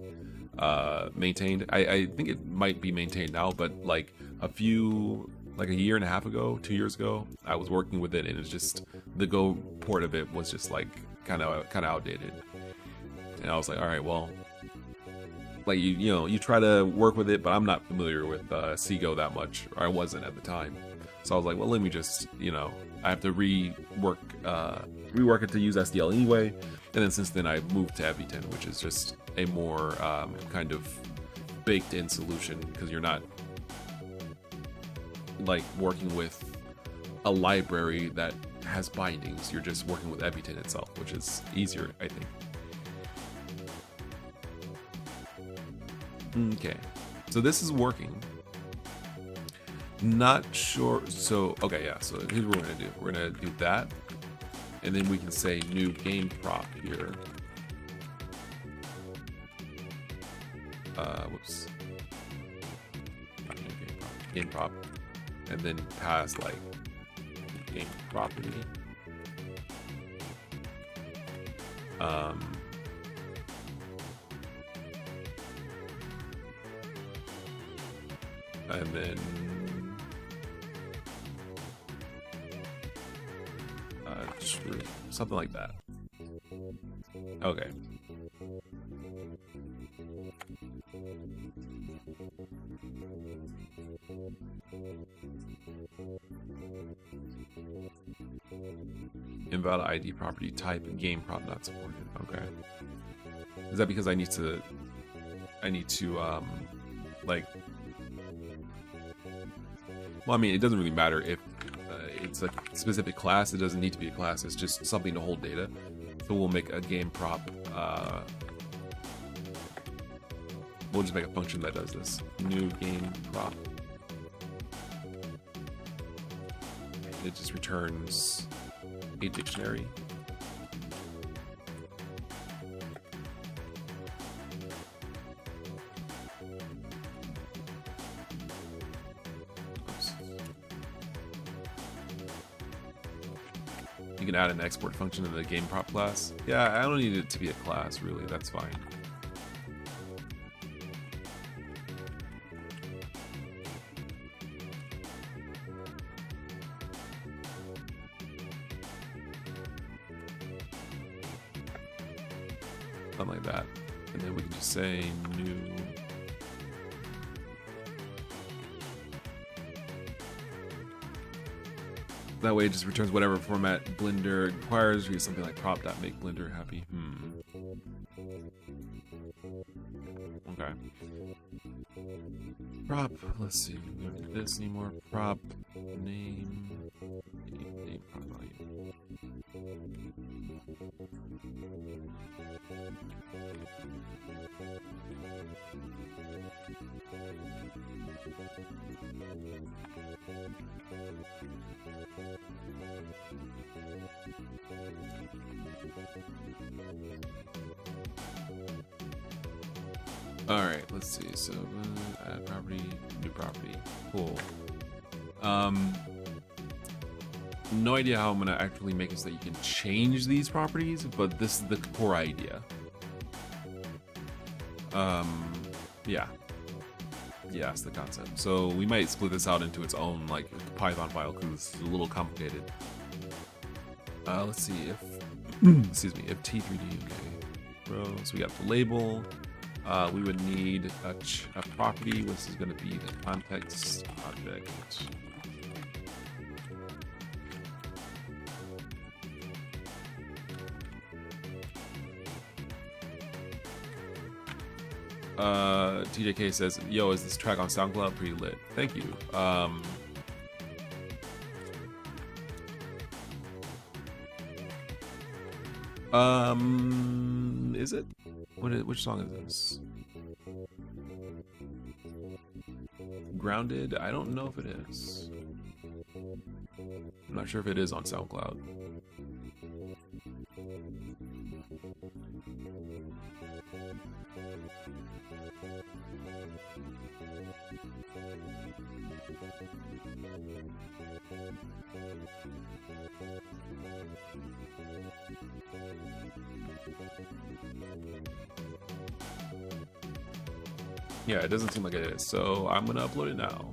maintained. I think it might be maintained now, but like a year and a half ago, 2 years ago, I was working with it, and it's just the Go port of it was just like kind of outdated. And I was like, all right, well, like you try to work with it, but I'm not familiar with CGO that much, or I wasn't at the time. So I was like, well, let me just, I have to rework it to use SDL anyway. And then since then, I moved to Eviton, which is just a more kind of baked-in solution, because you're not like working with a library that has bindings. You're just working with Eviton itself, which is easier, I think. Okay, so this is working. Not sure. So okay, yeah. So here's what we're gonna do. We're gonna do that, and then we can say new game prop here. Whoops. Not new game prop, and then pass like game property. And then something like that. Okay. Invalid ID property type and game prop not supported. Okay. Is that because I need to like, well, I mean, it doesn't really matter if it's a specific class. It doesn't need to be a class. It's just something to hold data. So we'll make a game prop. We'll just make a function that does this. New game prop. It just returns a dictionary. You can add an export function in the game prop class. Yeah, I don't need it to be a class, really. That's fine. Something like that. And then we can just say new. That way it just returns whatever format Blender requires. We use something like prop.make Blender happy. Okay. Prop, let's see. We don't do this anymore. Prop name prop value. All right, let's see. So add property, new property. Cool. No idea how I'm gonna actually make it so that you can change these properties, but this is the core idea. Yeah, it's the concept. So we might split this out into its own like Python file because it's a little complicated. Let's see if excuse me, if T3D. Okay, row. So we got the label. We would need a property, which is going to be the context object. TJK says, yo, is this track on SoundCloud? Pretty lit. Thank you. Is it? Which song is this? Grounded? I don't know if it is. I'm not sure if it is on SoundCloud. Yeah, it doesn't seem like it is, so I'm gonna upload it now.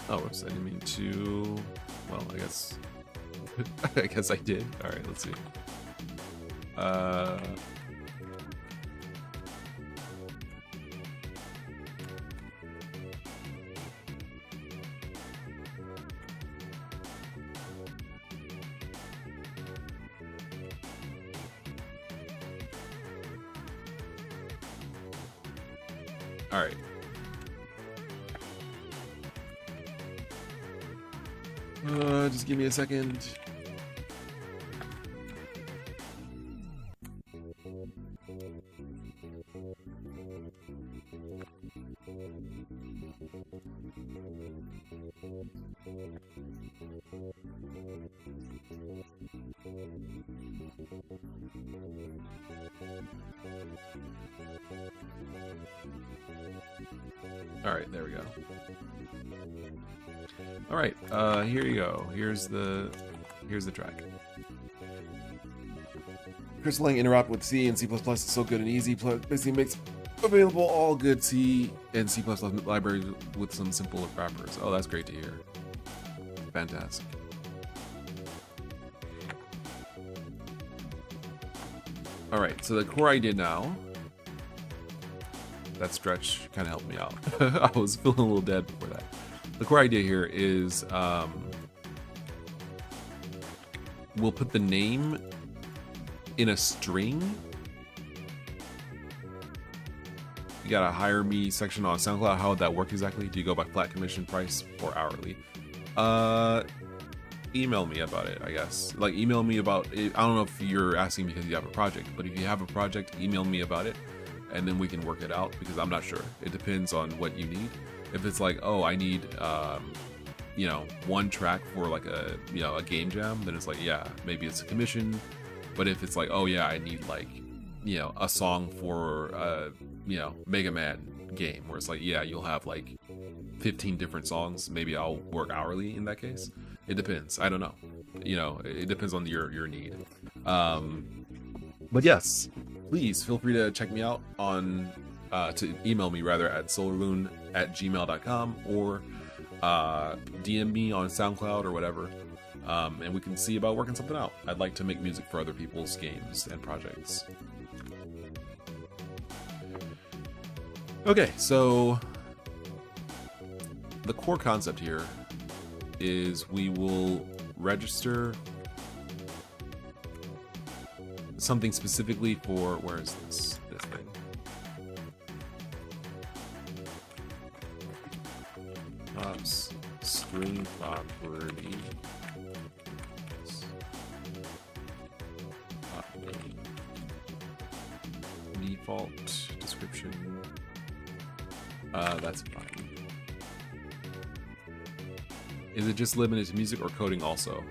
Oh, whoops, I didn't mean to. Well, I guess I guess I did. All right, let's see. All right. Just give me a second. All right, there we go. All right, here you go. Here's the track. Crystalline interop with C and C++ is so good and easy. Basically makes available all good C and C++ libraries with some simple wrappers. Oh, that's great to hear. Fantastic. All right, so the core idea now. That stretch kind of helped me out. I was feeling a little dead before that. The core idea here is we'll put the name in a string. You got a hire me section on SoundCloud. How would that work exactly? Do you go by flat commission price or hourly? Email me about it, I guess. Like, email me about it. I don't know if you're asking because you have a project, but if you have a project, email me about it, and then we can work it out, because I'm not sure. It depends on what you need. If it's like, oh, I need, you know, one track for like a, you know, a game jam, then it's like, yeah, maybe it's a commission. But if it's like, oh yeah, I need like, you know, a song for, you know, Mega Man game, where it's like, yeah, you'll have like 15 different songs. Maybe I'll work hourly in that case. It depends. I don't know. You know, it depends on your need. But yes, please feel free to check me out on, to email me rather at solarlune@gmail.com, or DM me on SoundCloud or whatever, and we can see about working something out. I'd like to make music for other people's games and projects. Okay, so the core concept here is we will register something specifically for, where is this thing? String property. Default description. That's fine. Is it just limited to music or coding also?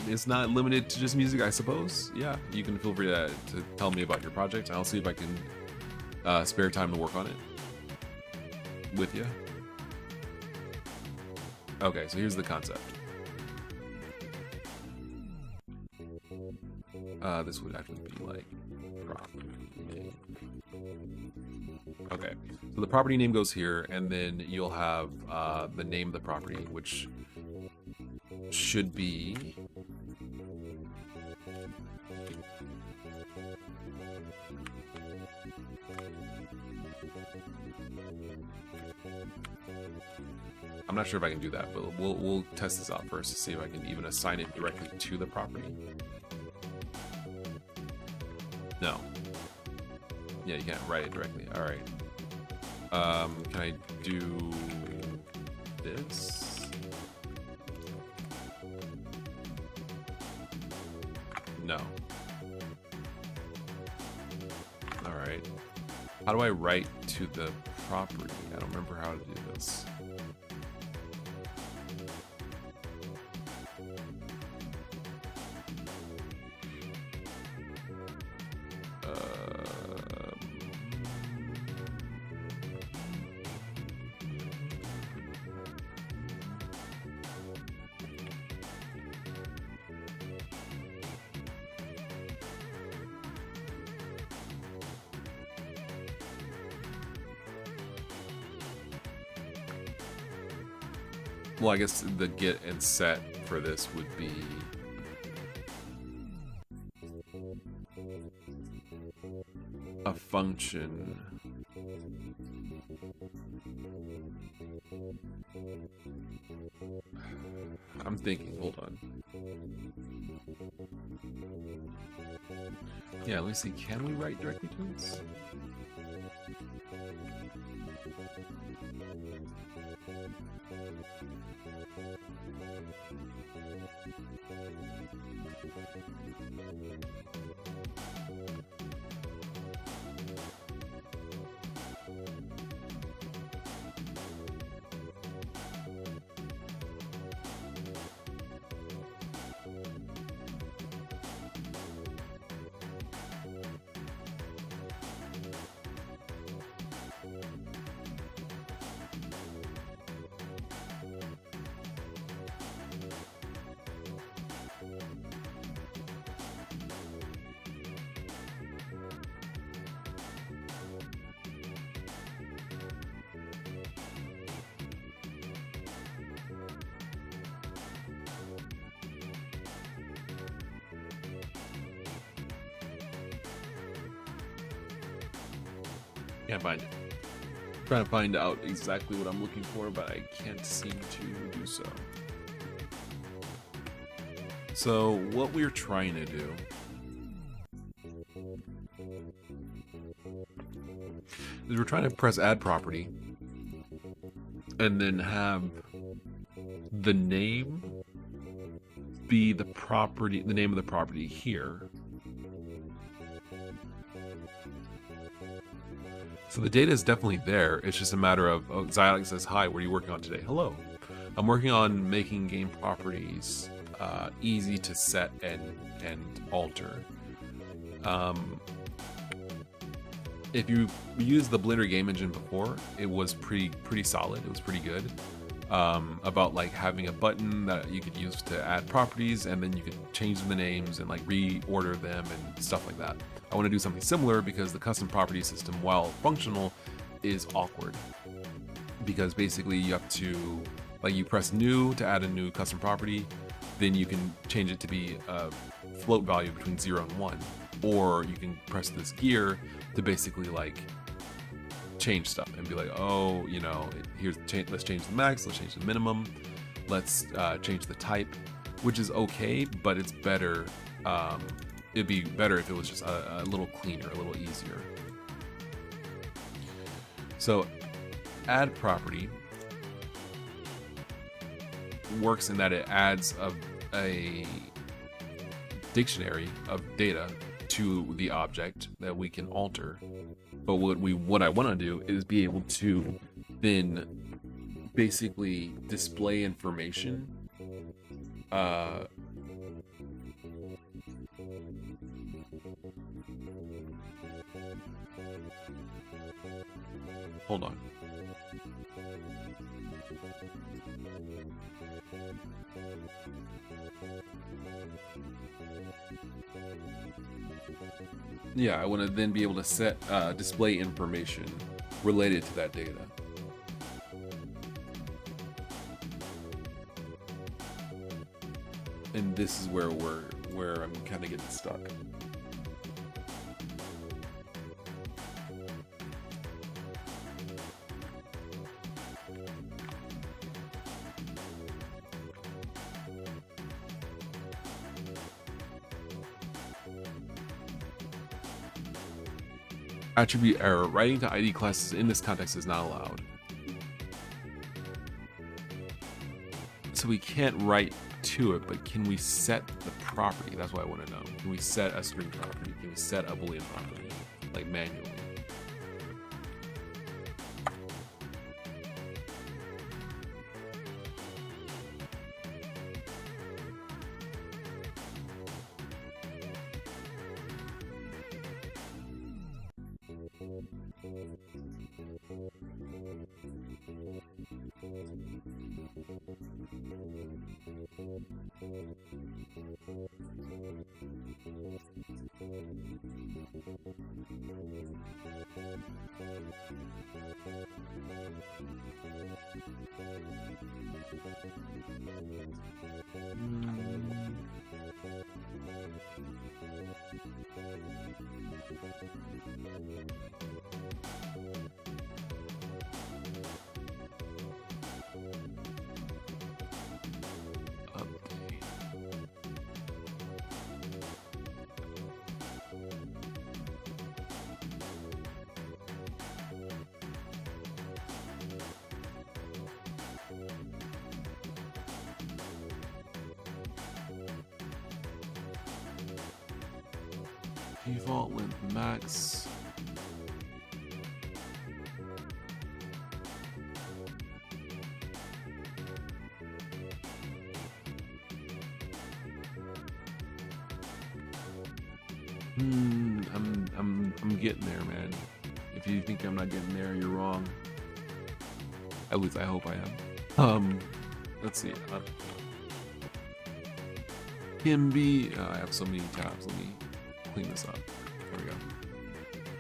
It's not limited to just music, I suppose. Yeah, you can feel free to tell me about your project. I'll see if I can spare time to work on it with you. Okay, so here's the concept. This would actually be like property name. Okay, so the property name goes here, and then you'll have the name of the property, which should be I'm not sure if I can do that, but we'll test this out first to see if I can even assign it directly to the property. No. Yeah, you can't write it directly. All right. Can I do this? No. All right. How do I write to the property? I don't remember how to do this. Well, I guess the get and set for this would be a function. I'm thinking, hold on. Yeah, let me see, can we write directly to it? Can't find it. Trying to find out exactly what I'm looking for, but I can't seem to do so. So what we're trying to do is we're trying to press add property and then have the name be the property, the name of the property here. So the data is definitely there. It's just a matter of, oh, Zylex says, hi, what are you working on today? Hello. I'm working on making game properties easy to set and alter. If you used the Blender game engine before, it was pretty solid. It was pretty good. About like having a button that you could use to add properties, and then you could change the names and like reorder them and stuff like that. I want to do something similar because the custom property system, while functional, is awkward. Because basically you have to, like, you press new to add a new custom property, then you can change it to be a float value between 0 and 1. Or you can press this gear to basically like change stuff and be like, oh, you know, let's change the max, let's change the minimum, let's change the type, which is okay, but it's better. It'd be better if it was just a little cleaner, a little easier. So add property works in that it adds a dictionary of data to the object that we can alter. But what I want to do is be able to then basically display information hold on. Yeah, I want to then be able to set display information related to that data. And this is where I'm kind of getting stuck. Attribute error. Writing to ID classes in this context is not allowed. So we can't write to it, but can we set the property? That's what I want to know. Can we set a string property? Can we set a Boolean property, like manually? Default length max. I'm getting there, man. If you think I'm not getting there, you're wrong. At least I hope I am. Let's see. PMB. I have so many tabs. Let me clean this up. There we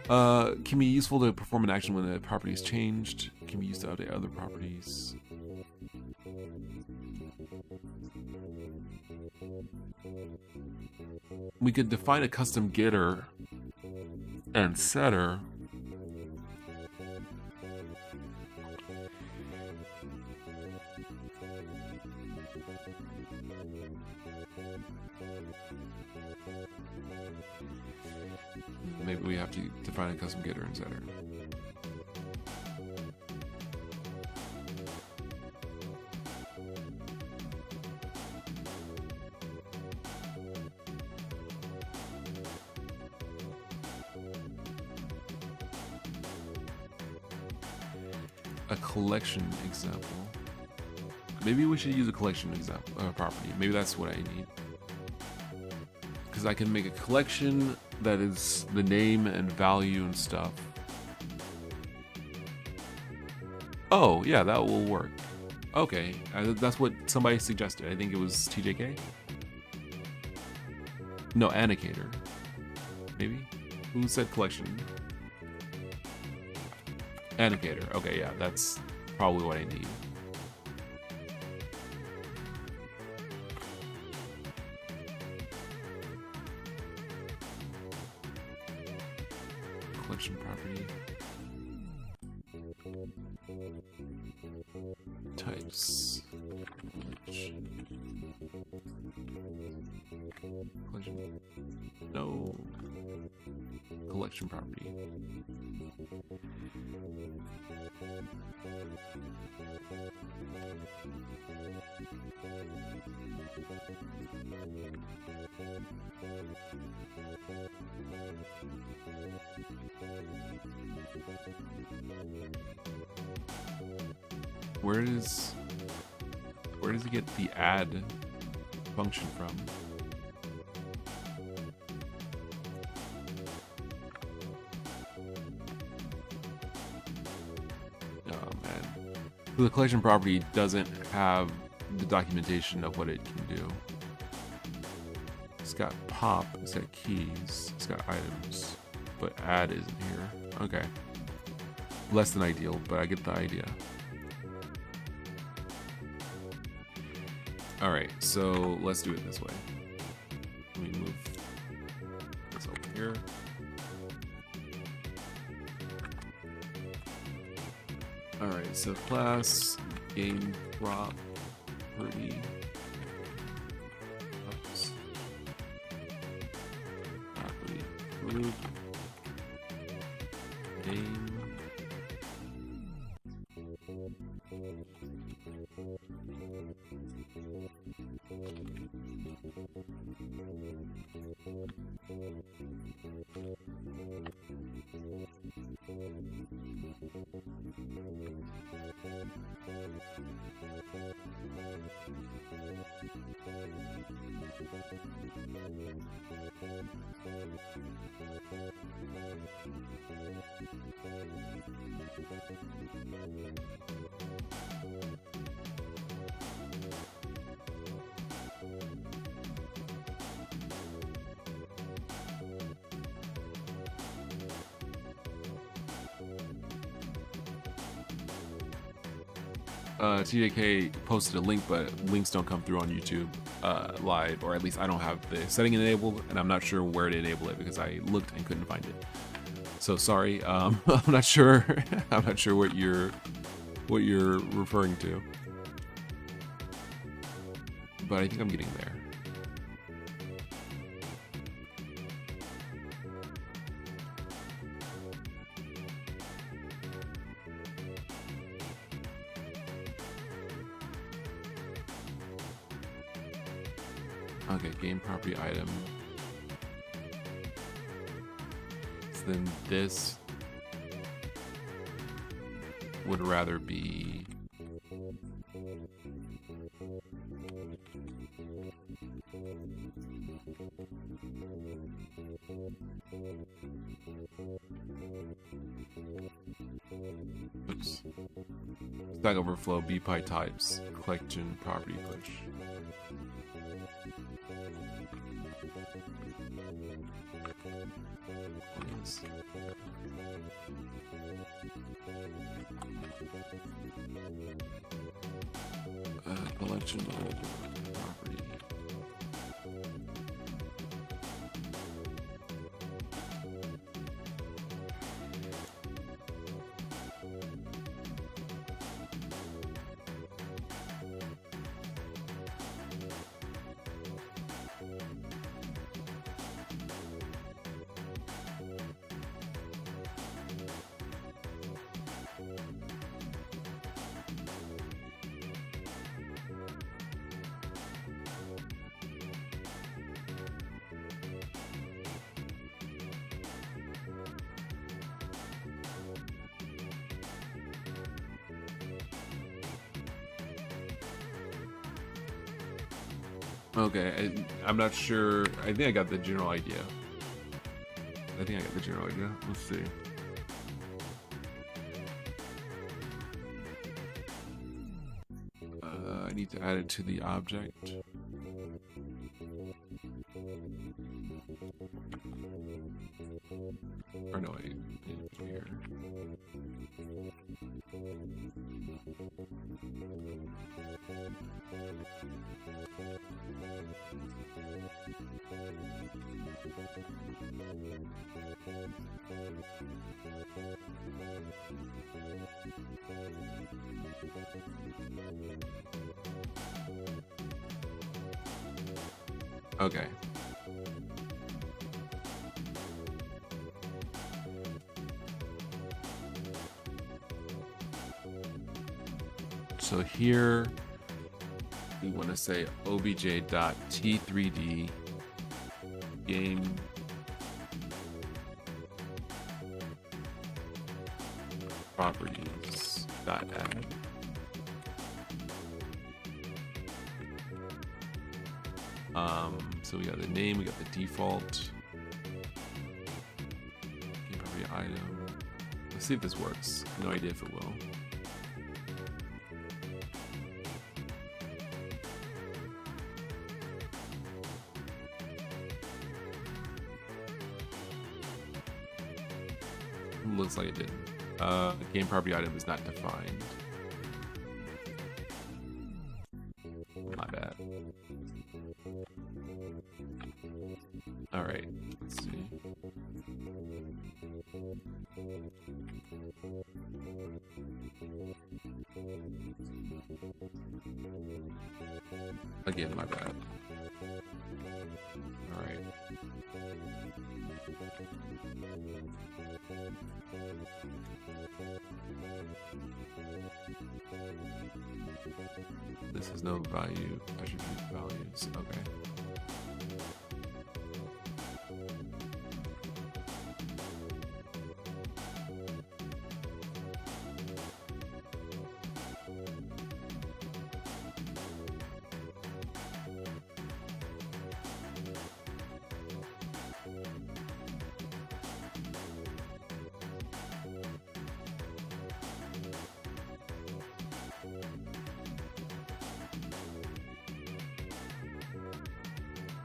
go. Can be useful to perform an action when a property is changed. Can be used to update other properties. We could define a custom getter and setter. Maybe we have to define a custom getter and setter. A collection example. Maybe we should use a collection example property. Maybe that's what I need. Because I can make a collection that is the name and value and stuff. Oh, yeah, that will work. Okay, that's what somebody suggested. I think it was TJK? No, Annotator. Maybe? Who said collection? Annotator. Okay, yeah, that's probably what I need. Collection property. Types. Collection. No. Collection property. Where does he get the add function from? Oh man. The collection property doesn't have the documentation of what it can do. It's got pop, it's got keys, it's got items, but add isn't here. Okay. Less than ideal, but I get the idea. Alright, so let's do it this way. Let me move this over here. Alright, so class game property. Oops. Property group. name. TJK posted a link, but links don't come through on YouTube live, or at least I don't have the setting enabled, and I'm not sure where to enable it because I looked and couldn't find it. So sorry, I'm not sure. I'm not sure what you're referring to, but I think I'm getting there. Okay, game property item. So then this would rather be oops. Stack Overflow, BPy types, collection, property push. Collection of property. Okay, I'm not sure. I think I got the general idea. Let's see. I need to add it to the object. Or no, wait, here. Okay. So here we want to say obj.t3d game properties dot add. So we got the name, we got the default game property item. Let's see if this works. No idea if it will. Looks like it did. Game property item is not defined. My bad. All right, let's see. Again, my bad. All right. This has no value, attribute values. Okay.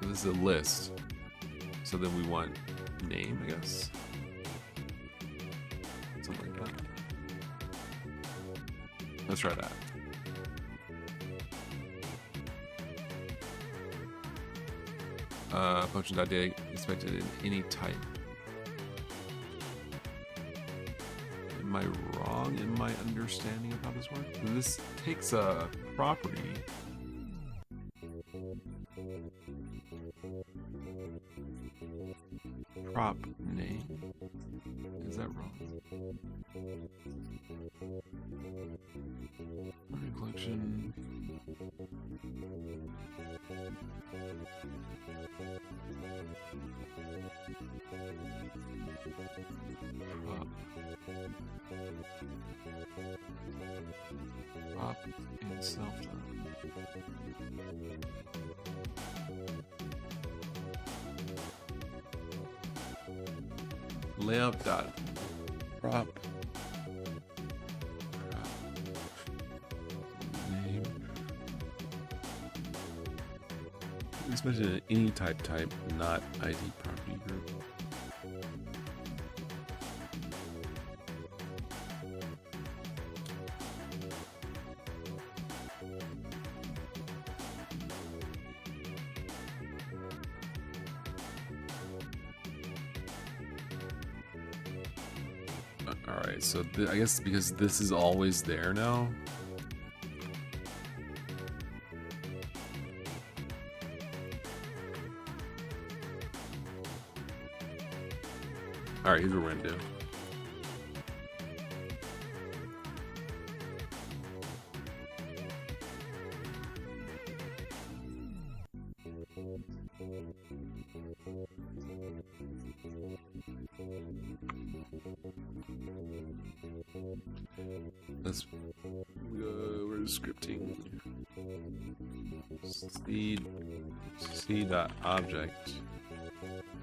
This is a list. So then we want name, I guess. Something like that. Let's try that. Function.data expected in any type. Am I wrong in my understanding of how this works? This takes a property. Prop name. Is that wrong? Collection. Prop and self. Layout dot prop name. Expected in any type, not ID property group. Alright, so I guess because this is always there now. Alright, here's what we're gonna do. Let's we're scripting c dot object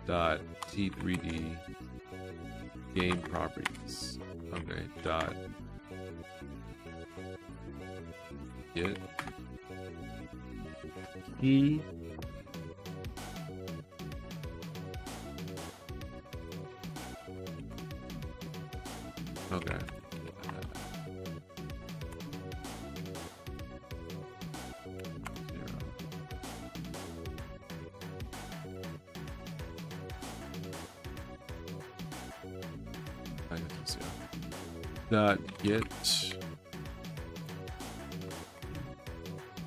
dot t3d game properties. Okay, dot get key okay. Dot get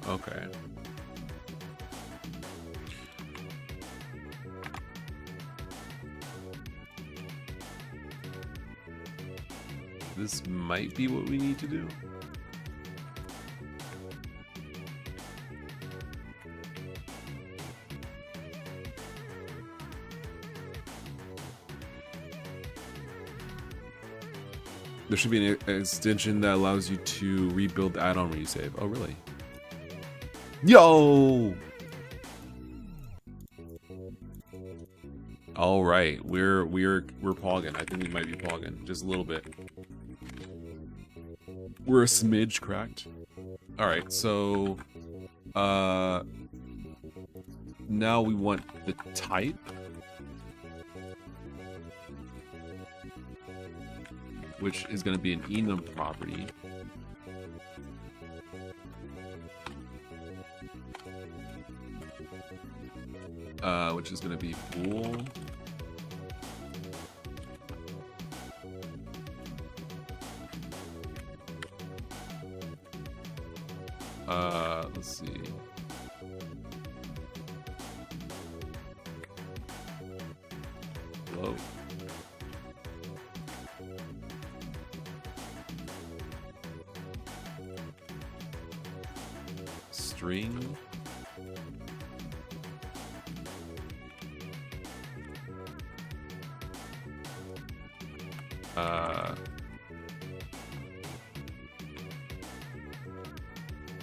okay. This might be what we need to do. There should be an extension that allows you to rebuild the add-on when you save. Oh, really? Yo! All right, we're pogging. I think we might be pogging just a little bit. We're a smidge cracked. All right, so now we want the type. Which is going to be an enum property. Which is going to be bool. Let's see. Whoa. string.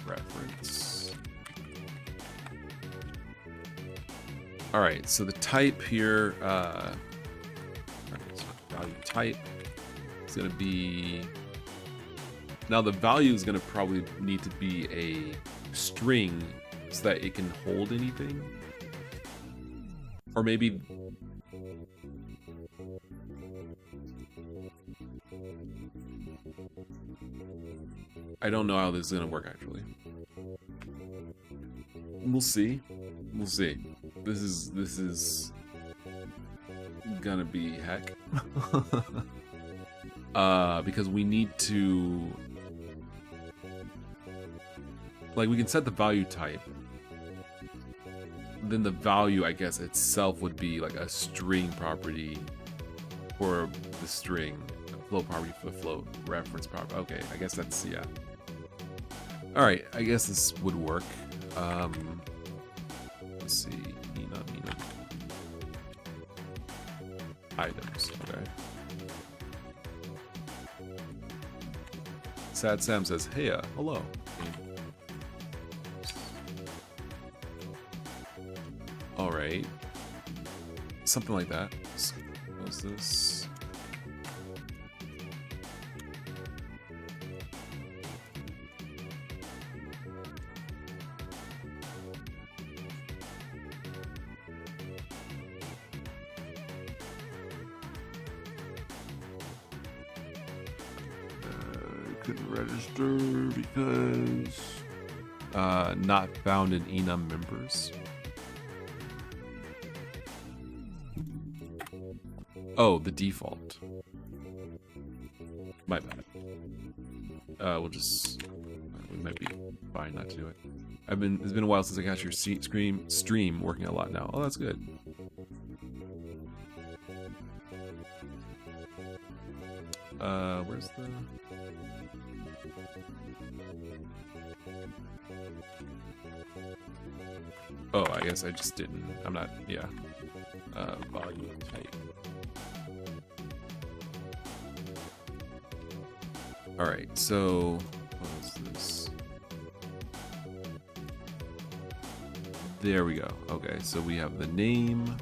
Reference. All right, so the type here, value type is going to be, now the value is going to probably need to be a string so that it can hold anything, or maybe I don't know how this is going to work actually. We'll see. We'll see. This is gonna be heck. Because we need to, like, we can set the value type. Then the value, I guess, itself would be like a string property for the string, a float property for the float, reference property. Okay, I guess that's, yeah. All right, I guess this would work. Let's see, enum. Items, okay. Sad Sam says, hey, hello. All right, something like that. What's this? Couldn't register because not found in enum members. Oh, the default. My bad. We'll just, we might be fine not to do it. It's been a while since I got your stream working a lot now. Oh, that's good. Where's the? Oh, I guess I just didn't. I'm not. Yeah. Volume type. All right. So what is this? There we go. Okay. So we have the name.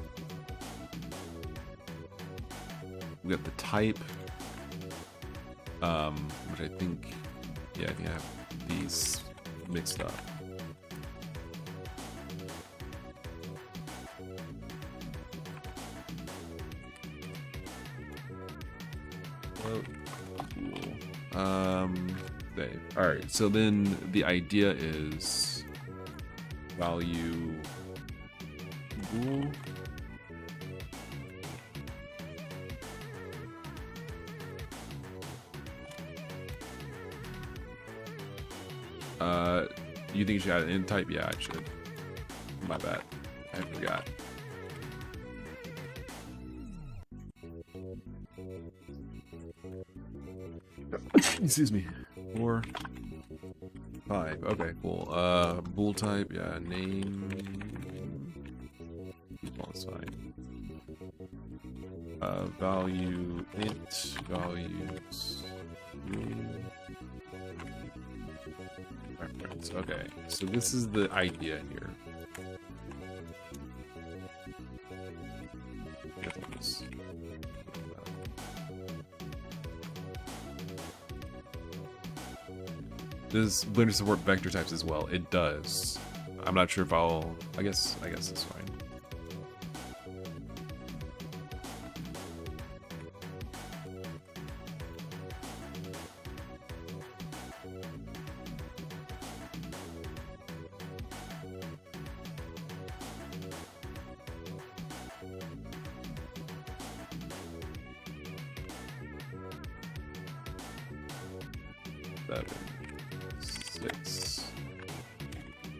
We got the type. Which I think, yeah, I think I have these mixed up. Oh, cool. Save. All right, so then the idea is value bool. You think you should add an int type? Yeah, I should. My bad. I forgot. Excuse me. 4, 5. Okay, cool. Bool type, yeah, name. That's fine. Value int, values. Reference. Okay, so this is the idea here. Does Blender support vector types as well? It does. I'm not sure if I'll. I guess it's fine.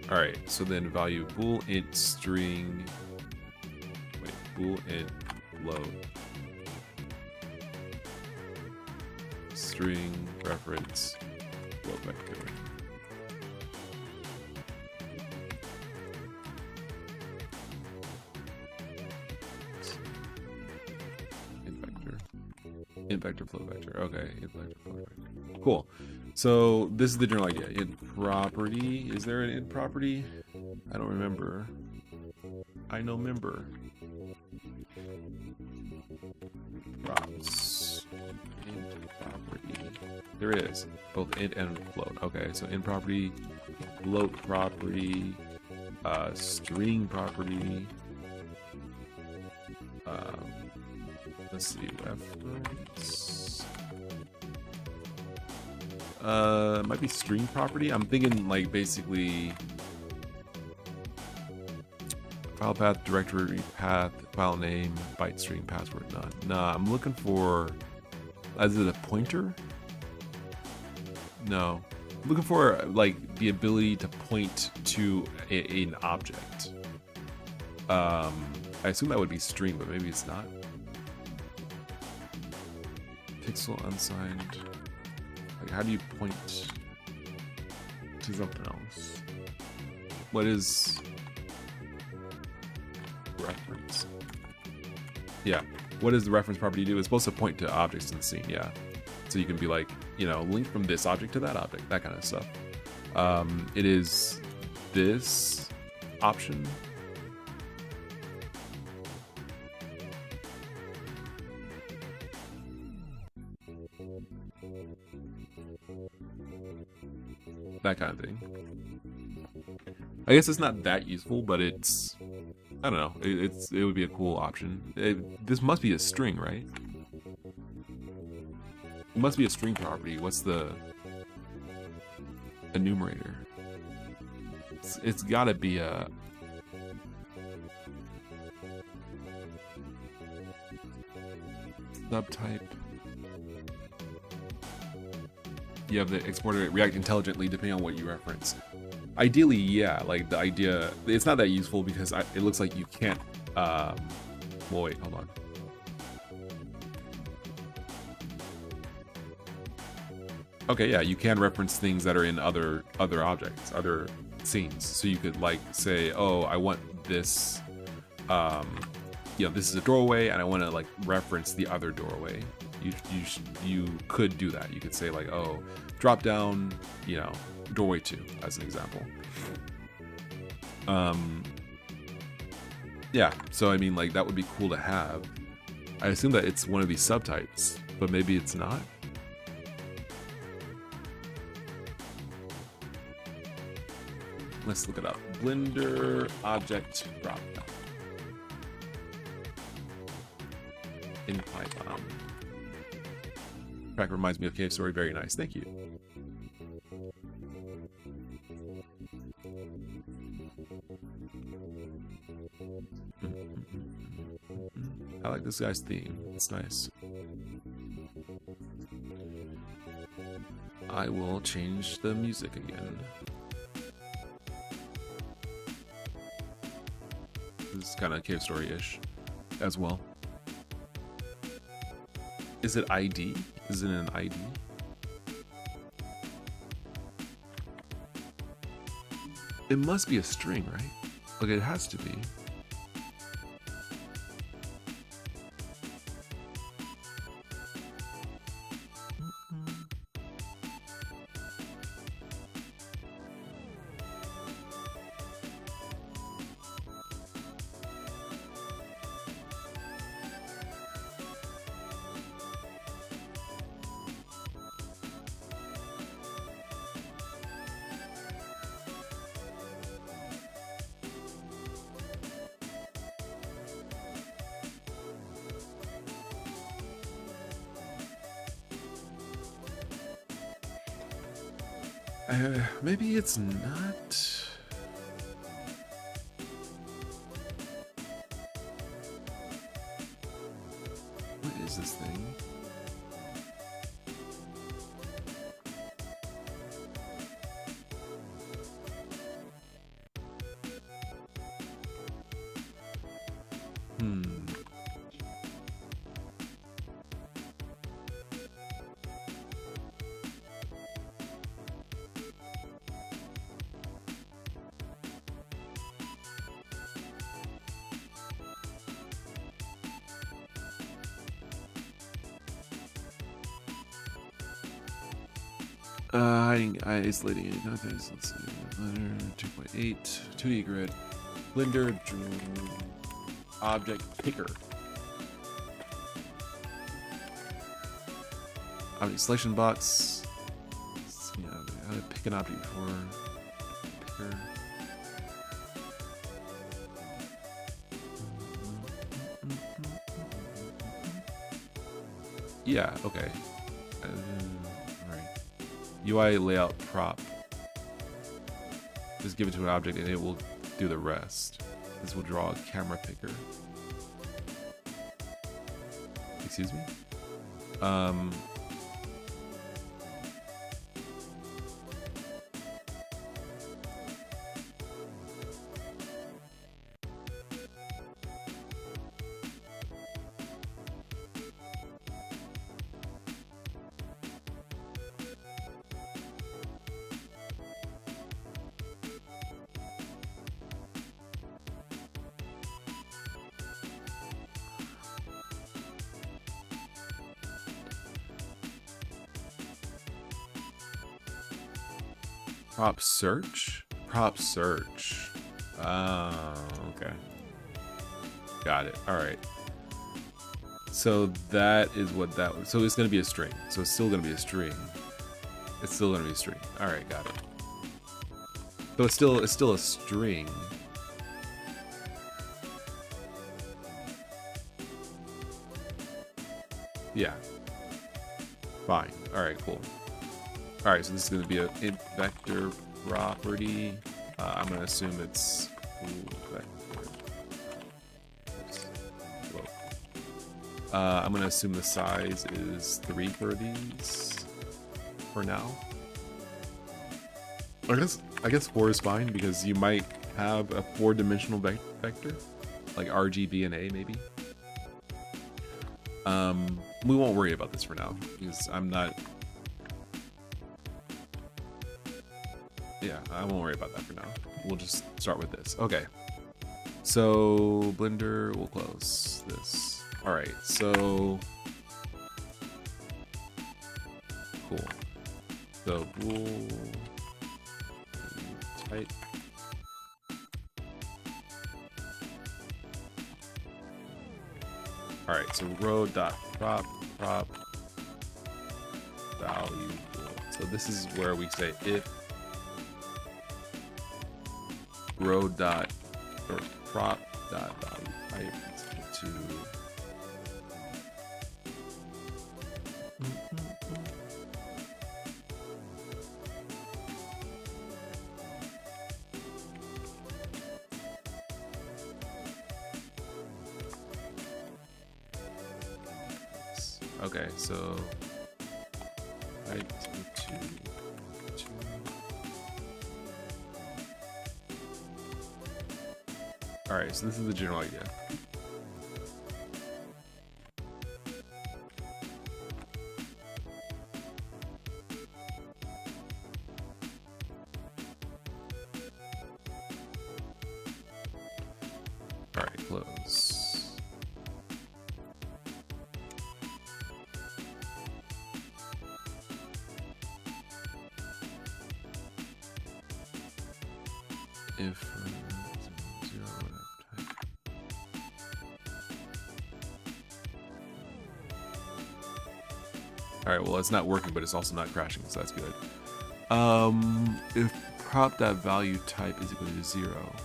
Alright, so then value bool int string, wait, bool int load, string reference float vector. int vector, float vector. Okay, int vector, float vector. Cool. So this is the general idea. Int property. Is there an int property? I don't remember. I know member. Props. Int property. There it is. Both int and float. Okay, so int property, float property, string property. Let's see, reference. It might be string property. I'm thinking like basically file path, directory path, file name, byte string, password, none. Nah, I'm looking for, is it a pointer? No. I'm looking for like the ability to point to an object. I assume that would be string, but maybe it's not. Pixel unsigned. Like, how do you point to something else? What is reference? Yeah. What does the reference property do? It's supposed to point to objects in the scene. Yeah. So you can be like, you know, link from this object to that object, that kind of stuff. It is this option. That kind of thing. I guess it's not that useful, but it's, I don't know. It would be a cool option. This must be a string, right? It must be a string property. What's the enumerator? It's gotta be a subtype. You have the exporter react intelligently depending on what you reference. Ideally, yeah, like the idea, it's not that useful because it looks like you can't, well, wait, hold on. Okay, yeah, you can reference things that are in other objects, other scenes. So you could like say, oh, I want this, you know, this is a doorway and I want to like reference the other doorway. You could do that. You could say like, oh, drop down, you know, doorway 2 as an example. Yeah, so I mean, like that would be cool to have. I assume that it's one of these subtypes, but maybe it's not. Let's look it up. Blender object drop down in Python. Track reminds me of Cave Story. Very nice. Thank you. I like this guy's theme. It's nice. I will change the music again. This is kind of Cave Story-ish as well. Is it ID? Is it an ID? It must be a string, right? Like it has to be. Maybe it's not. What is this thing? Isolating any contents. Let's see. Blender 2.8, 2D grid, Blender object picker. Object selection box. Let's see how to pick an object before picker. Yeah. Okay. UI layout prop. Just give it to an object and it will do the rest. This will draw a camera picker. Excuse me? Prop search? Prop search. Okay. Got it. All right. So that is what that was. So it's going to be a string. So it's still going to be a string. It's still going to be a string. All right, got it. So it's still a string. Yeah. Fine. All right, cool. All right, so this is going to be a int vector property. I'm going to assume it's vector. I'm going to assume the size is 3 for these for now. I guess 4 is fine because you might have a 4-dimensional vector, like RGB&A maybe. We won't worry about this for now because I'm not. Yeah, I won't worry about that for now. We'll just start with this. Okay. So Blender will close this. All right. So cool. So bool type. All right. So row dot prop value bool. So this is where we say if row dot or prop dot value type is equal to okay, so type to all right, so this is the general idea. All right, close. If all right, well, it's not working, but it's also not crashing, so that's good. If prop.value type is equal to 0,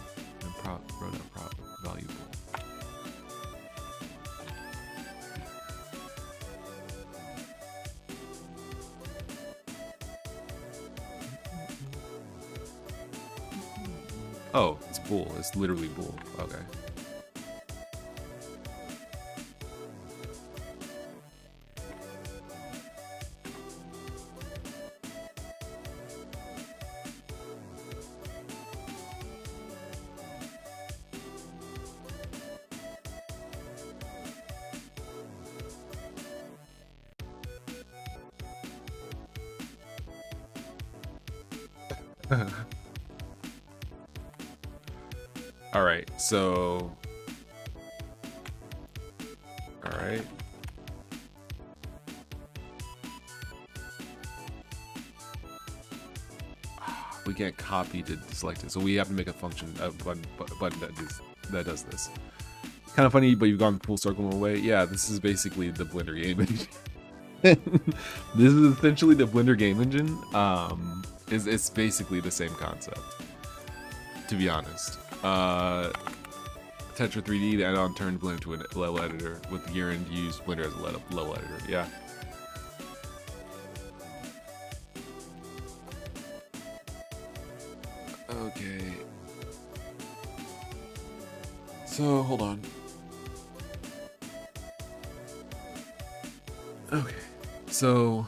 then prop value bool. Oh, it's bool. It's literally bool. Okay. All right, so all right. we can't copy to select it, so we have to make a function, a button that does this. Kind of funny, but you've gone full circle in a way. Yeah, this is basically the Blender game engine. This is essentially the Blender game engine. It's basically the same concept, to be honest. Tetra 3D, the add-on turned Blender to a level editor. With the year-end, use Blender as a level editor. Yeah. Okay. So, hold on. Okay. So,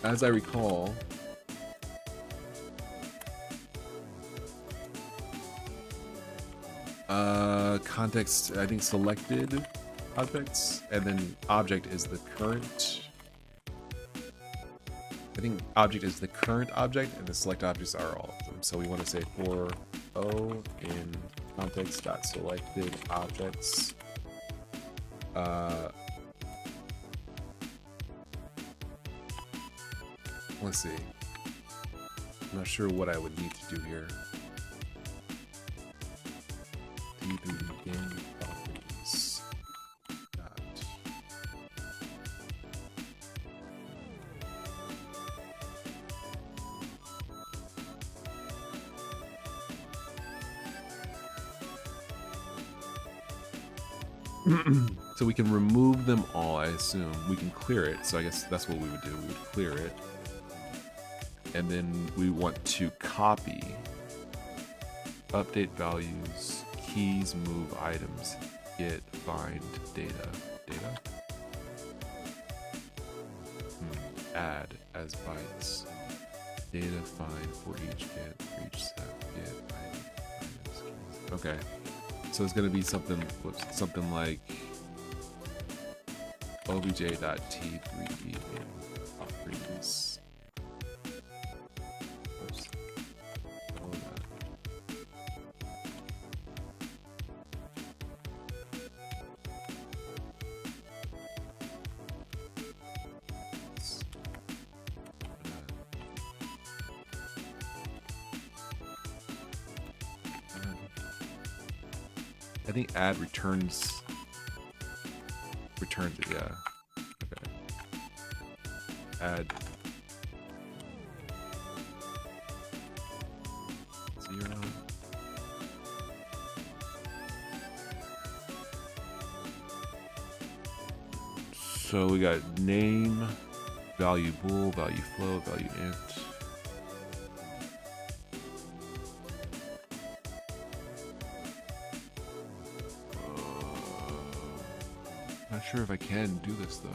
as I recall, context, I think selected objects, and then object is the current. I think object is the current object, and the select objects are all of them. So we want to say for O in context.selected objects. Let's see. I'm not sure what I would need to do here. D3 game properties. So we can remove them all, I assume. We can clear it, so I guess that's what we would do. We would clear it. And then we want to copy, update values, keys, move items, get, find, data. Add as bytes. Data find for each get, for each set, get, item, items, keys. Okay. So it's going to be something like obj.t3d properties. Oops. Hold on. I think add returns it, yeah. Okay. Add 0. So we got name, value bool, value flow, value int. Not sure if I can do this though.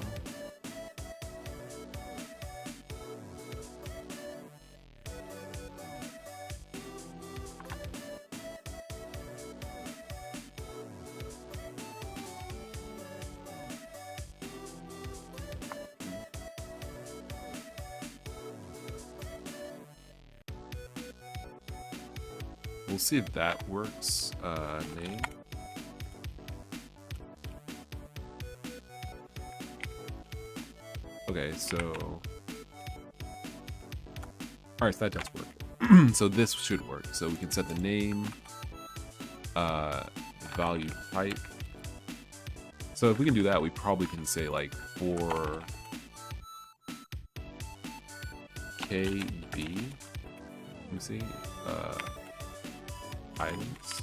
We'll see if that works. Name. Okay, so alright, so that does work. So this should work. So we can set the name, the value type. So if we can do that, we probably can say like for KB. Let me see. Items.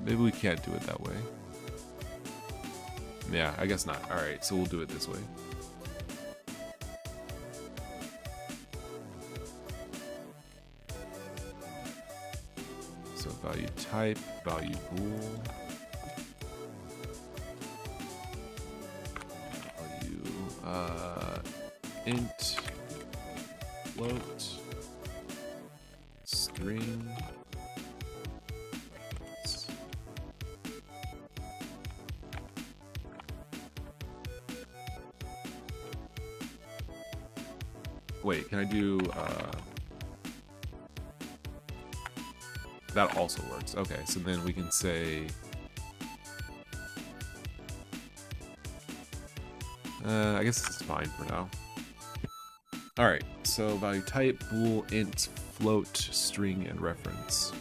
Maybe we can't do it that way. Yeah, I guess not. Alright, so we'll do it this way. So value type, value bool, value int, float, string. wait, can I do, that also works. Okay, so then we can say, I guess this is fine for now. All right, so value type, bool, int, float, string, and reference.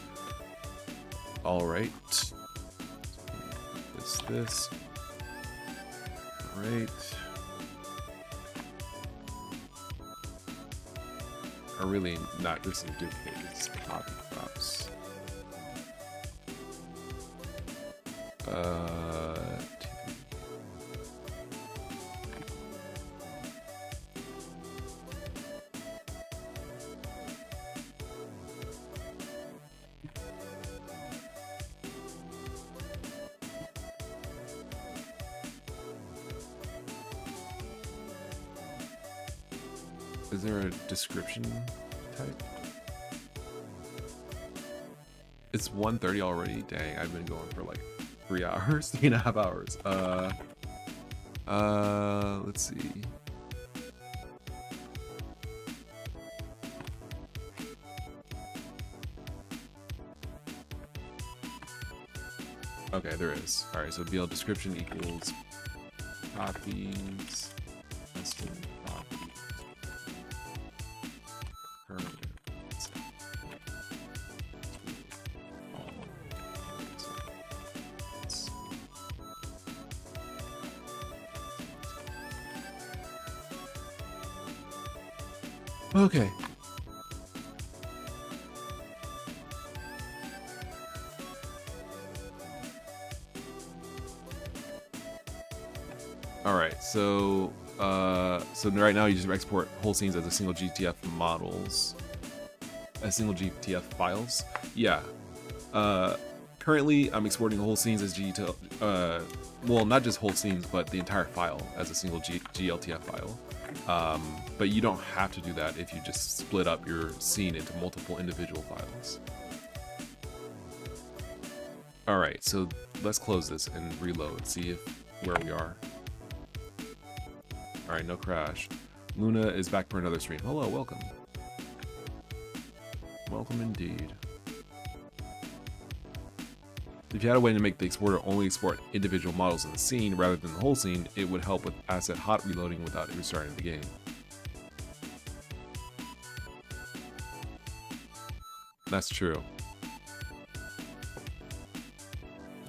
All right. This. All right. Are really not, this is duplicate, it's copy props. Is there a description type? It's 1:30 already. Dang, I've been going for like 3 hours, 3.5 hours. Let's see. Okay, there is. All right, so BL description equals copies, custom copies, current. Okay. All right, so right now you just export whole scenes as a single GTF models, as single GTF files. Yeah. Currently, I'm exporting whole scenes as GTF. Well, not just whole scenes, but the entire file as a single GLTF file. But you don't have to do that if you just split up your scene into multiple individual files. All right, so let's close this and reload, see where we are. All right, no crash. Luna is back for another stream. Hello, welcome. Welcome indeed. If you had a way to make the exporter only export individual models in the scene rather than the whole scene, it would help with asset hot reloading without restarting the game. That's true.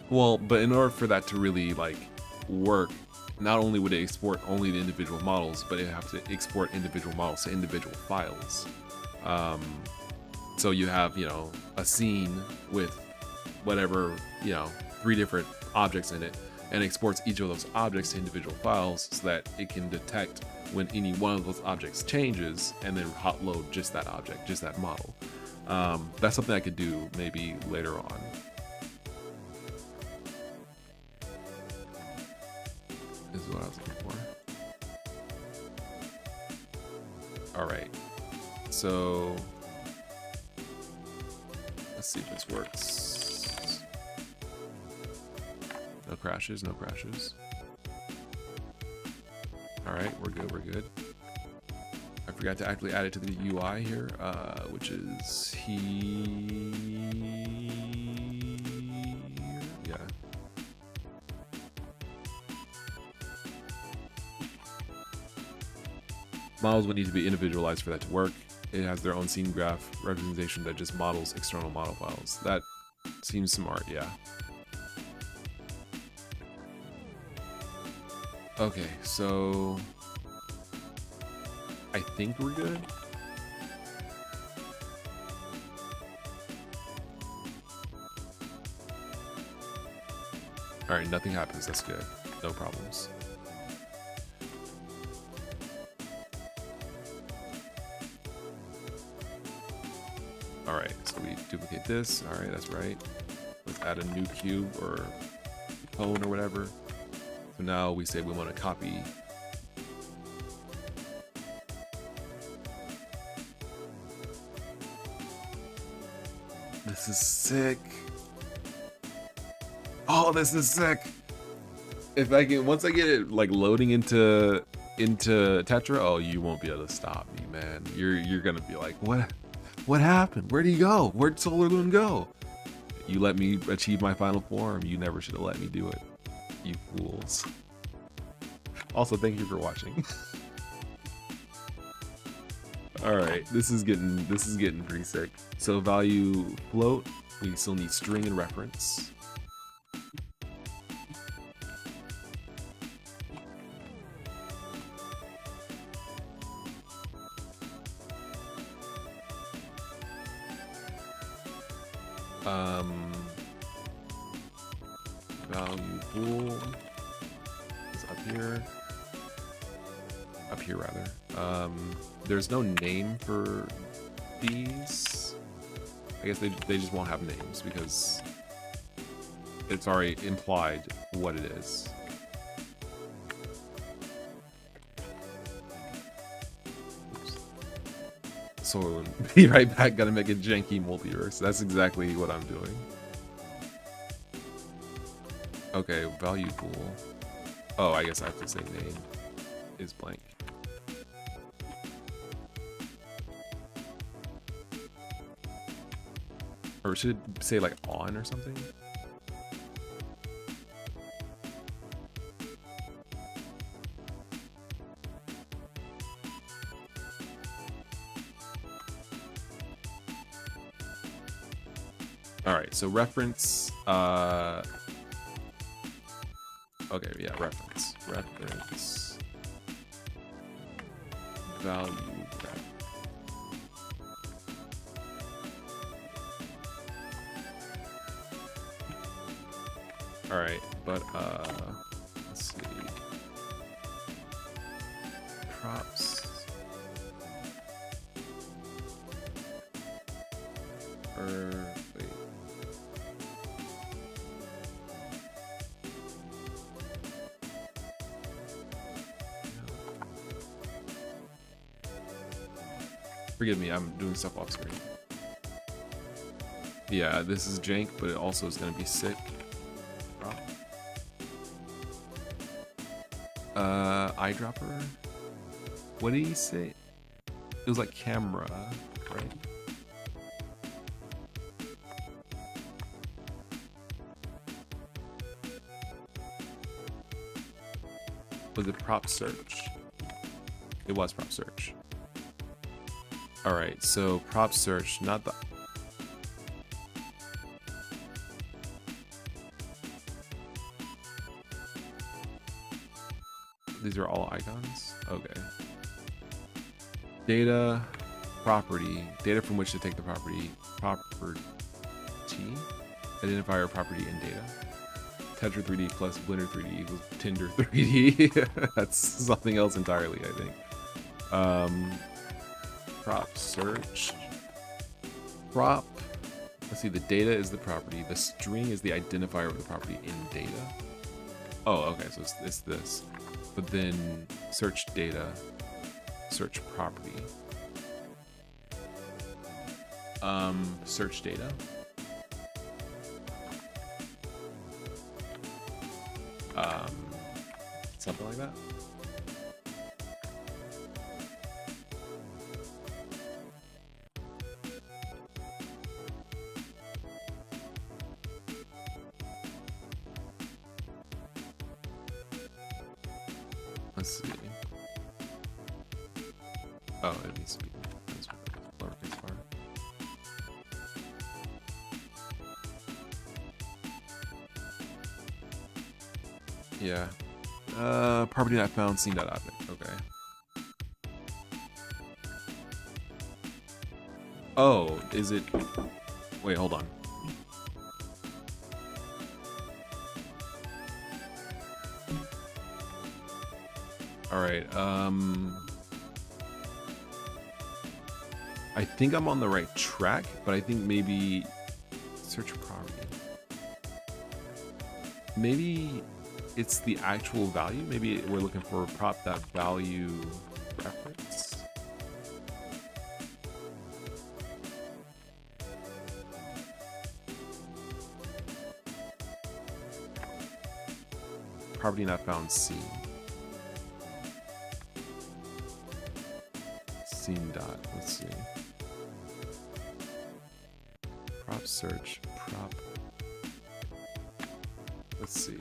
Well, but in order for that to really like work, not only would it export only the individual models, but it have to export individual models to individual files. So you have, you know, a scene with whatever, you know, 3 different objects in it, and exports each of those objects to individual files so that it can detect when any one of those objects changes and then hot load just that object, just that model. That's something I could do maybe later on. This is what I was looking for. All right, so let's see if this works. No crashes, no crashes. All right, we're good, we're good. I forgot to actually add it to the UI here, which is here. Yeah. Models would need to be individualized for that to work. It has their own scene graph representation that just models external model files. That seems smart, yeah. Okay, so I think we're good. All right, nothing happens. That's good. No problems. All right, so we duplicate this. All right, that's right. Let's add a new cube or cone or whatever. So now we say we want to copy. This is sick. Oh, this is sick. If I can, once I get it like loading into into Tetra, oh, you won't be able to stop me, man. You're gonna be like, what happened? Where'd he go? Where'd SolarLune go? You let me achieve my final form. You never should have let me do it. You fools. Also, thank you for watching. All right, this is getting pretty sick. So value float, we still need string and reference. Value bool is up here rather. There's no name for these. I guess they just won't have names because it's already implied what it is. SolarLune, be right back. Gotta make a janky multiverse. That's exactly what I'm doing. Okay, value pool. Oh, I guess I have to say name is blank. Or should it say like on or something? All right, so reference, okay, yeah, reference value. All right, but let's see. Props. Wait. Forgive me, I'm doing stuff off screen. Yeah, this is jank, but it also is gonna be sick. Eyedropper? What did he say? It was like camera, right? Was it prop search? It was prop search. All right, so prop search, not the... These are all icons? Okay. Data, property, data from which to take the property, identifier property and data. Tetra 3D plus Blender 3D equals Tinder 3D. That's something else entirely, I think. Prop search. Prop. Let's see, the data is the property. The string is the identifier of the property in data. Oh, okay, so it's this. But then search data, search property. Search data. Something like that. Let's see. Oh, it needs to be lowercase bar. Yeah. Property not found, scene dot object. Okay. Oh, is it? Wait, hold on. All right. I think I'm on the right track, but I think maybe search property. Maybe it's the actual value. Maybe we're looking for prop that value reference. Property not found C. scene dot. Let's see. Prop search, prop. Let's see.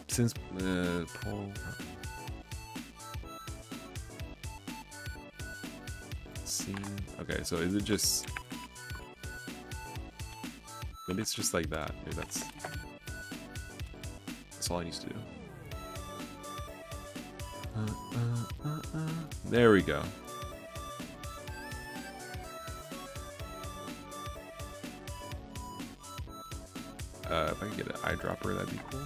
Since poll. Scene. Okay, so is it just? Maybe it's just like that. Maybe that's all I need to do. There we go. If I could get an eyedropper, that'd be cool.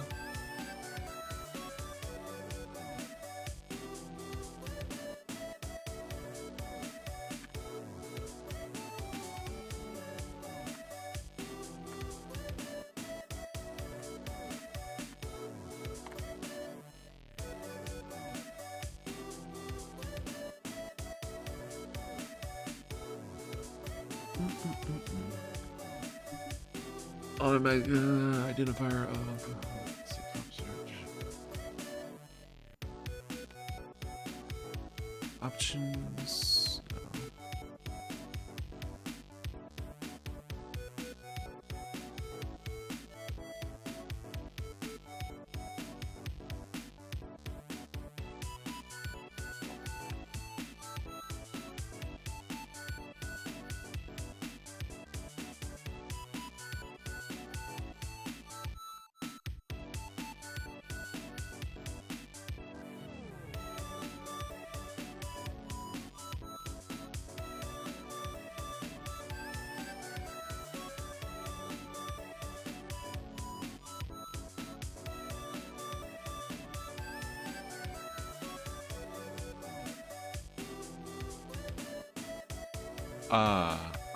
Automatic identifier of search options.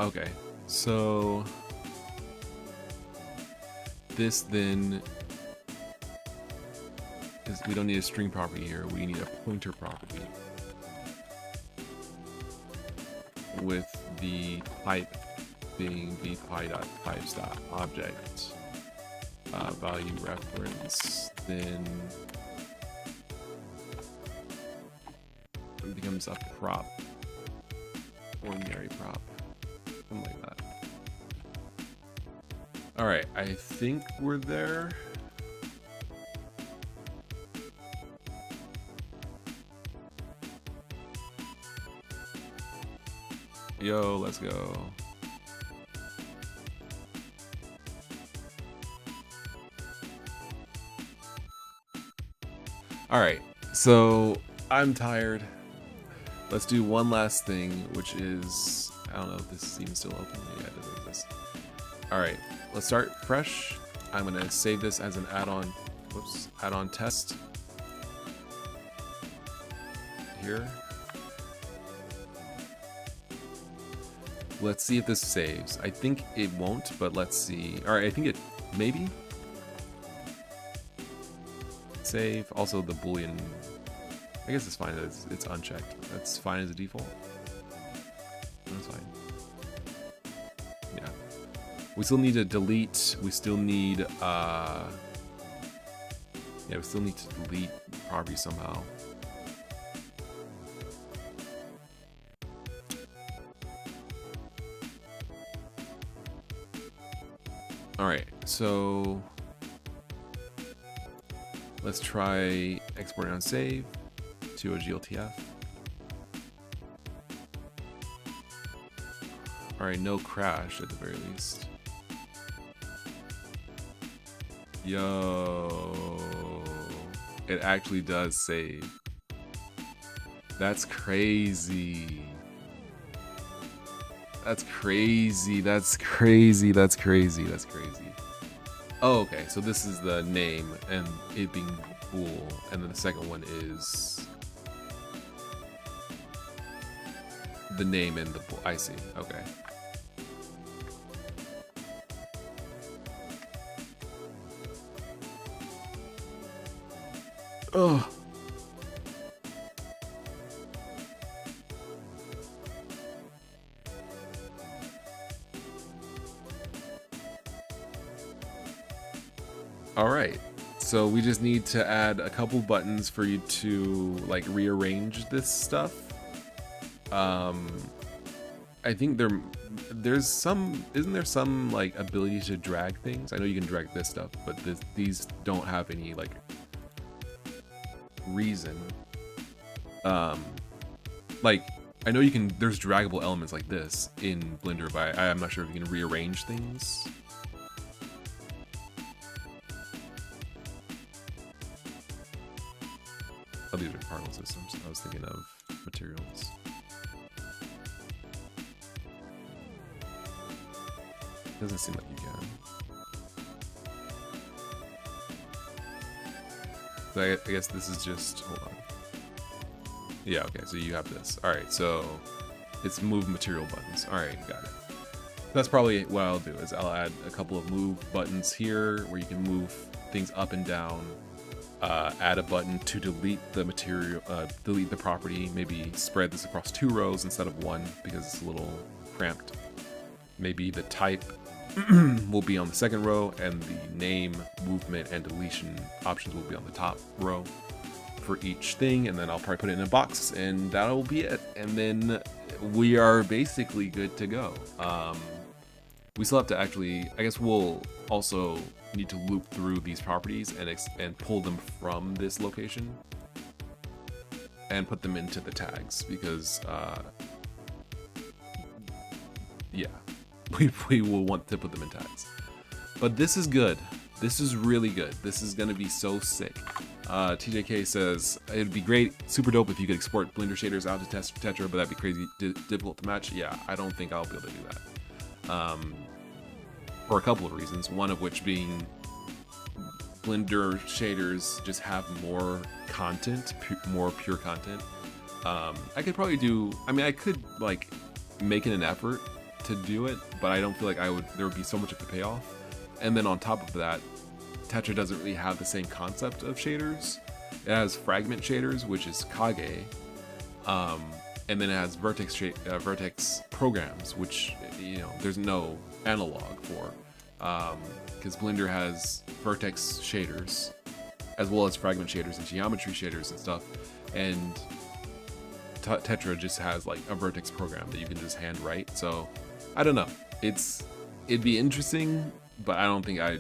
Okay. So this then is, we don't need a string property here. We need a pointer property with the type being the pi.types.object value reference. Then it becomes a prop. Ordinary prop, something like that. All right, I think we're there. Yo, let's go. All right, so I'm tired. Let's do one last thing, which is, I don't know if this is even still open. Yeah, it doesn't exist. All right, let's start fresh. I'm gonna save this as an add-on, whoops, add-on test here. Let's see if this saves. I think it won't, but let's see. All right, I think it, maybe. Save, also the Boolean, I guess it's fine that it's unchecked. That's fine as a default. That's fine. Yeah. We still need to delete. We still need we still need to delete property somehow. Alright, so let's try exporting on save to a GLTF. Alright, no crash at the very least. Yo, it actually does save. That's crazy. That's crazy. That's crazy. That's crazy. That's crazy. Oh, okay. So this is the name and it being bool, and then the second one is the name and the bool. I see. Okay. Oh. All right. So we just need to add a couple buttons for you to like rearrange this stuff. I think there's some, isn't there some like ability to drag things? I know you can drag this stuff, but these don't have any like reason. Like I know you can, there's draggable elements like this in Blender, but I'm not sure if you can rearrange things. Oh, these are particle systems. I was thinking of materials. Doesn't seem like you can. So I guess this is just, hold on. Yeah, okay, so you have this. All right, so it's move material buttons. All right, got it. That's probably what I'll do is I'll add a couple of move buttons here where you can move things up and down. Add a button to delete the material, delete the property. Maybe spread this across 2 rows instead of 1 because it's a little cramped. Maybe the type will be on the 2nd row, and the name, movement, and deletion options will be on the top row for each thing. And then I'll probably put it in a box, and that'll be it. And then we are basically good to go. We still have to actually, I guess we'll also need to loop through these properties and pull them from this location and put them into the tags because yeah, we will want to put them in tags. But this is good. This is really good. This is gonna be so sick. TJK says it'd be great, super dope if you could export Blender shaders out to Tetra, but that'd be crazy difficult to match. Yeah, I don't think I'll be able to do that. For a couple of reasons, one of which being Blender shaders just have more content, more pure content. I could probably do, I mean, I could like make it an effort to do it, but I don't feel like there would be so much of a payoff. And then on top of that, Tetra doesn't really have the same concept of shaders. It has fragment shaders, which is Kage, and then it has vertex programs, which, you know, there's no analog for, because Blender has vertex shaders as well as fragment shaders and geometry shaders and stuff, and Tetra just has like a vertex program that you can just hand write. So I don't know, it'd be interesting, but I don't think I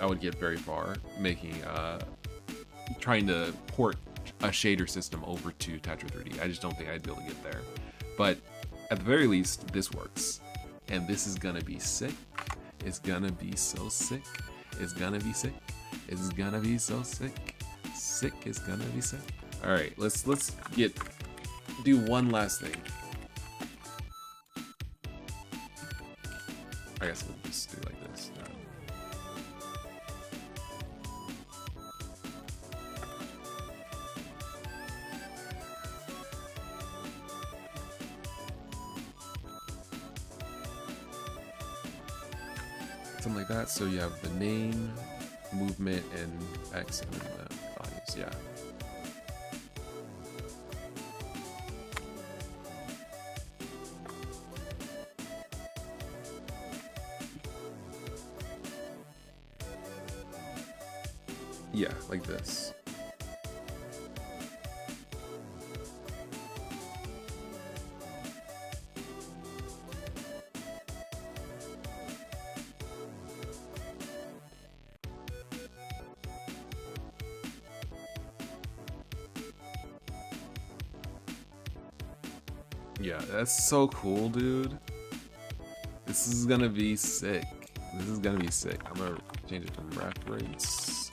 would get very far making trying to port a shader system over to Tetra 3D. I just don't think I'd be able to get there. But at the very least, this works. And this is gonna be sick. It's gonna be so sick. It's gonna be sick. It's gonna be so sick. Sick is gonna be sick. Alright, let's do one last thing. I guess we'll just do like this. Something like that. So you have the name, movement, and X, and then the values. Yeah. Yeah, like this. Yeah, that's so cool, dude. This is gonna be sick. This is gonna be sick. I'm gonna change it to reference.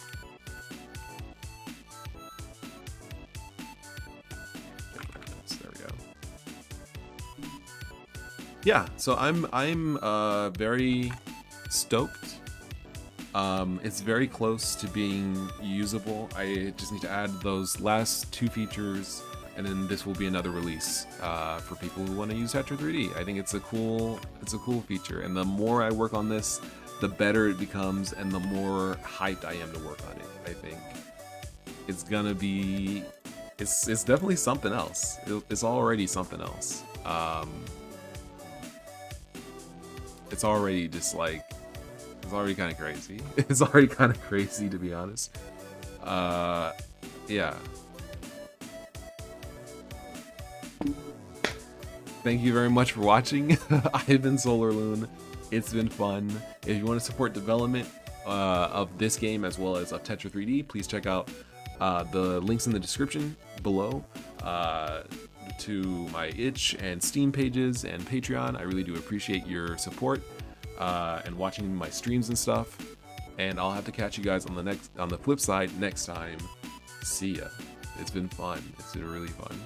There we go. Yeah, so I'm very stoked. It's very close to being usable. I just need to add those last 2 features, and then this will be another release for people who want to use Tetra 3D. I think it's a cool feature, and the more I work on this, the better it becomes, and the more hyped I am to work on it. I think it's gonna be, it's definitely something else. It's already something else. It's already just like It's already kind of crazy. It's already kind of crazy, to be honest. Yeah. Thank you very much for watching. I've been SolarLune. It's been fun. If you want to support development of this game as well as of Tetra 3D, please check out the links in the description below to my itch and Steam pages and Patreon. I really do appreciate your support and watching my streams and stuff. And I'll have to catch you guys on the flip side next time. See ya. It's been fun. It's been really fun.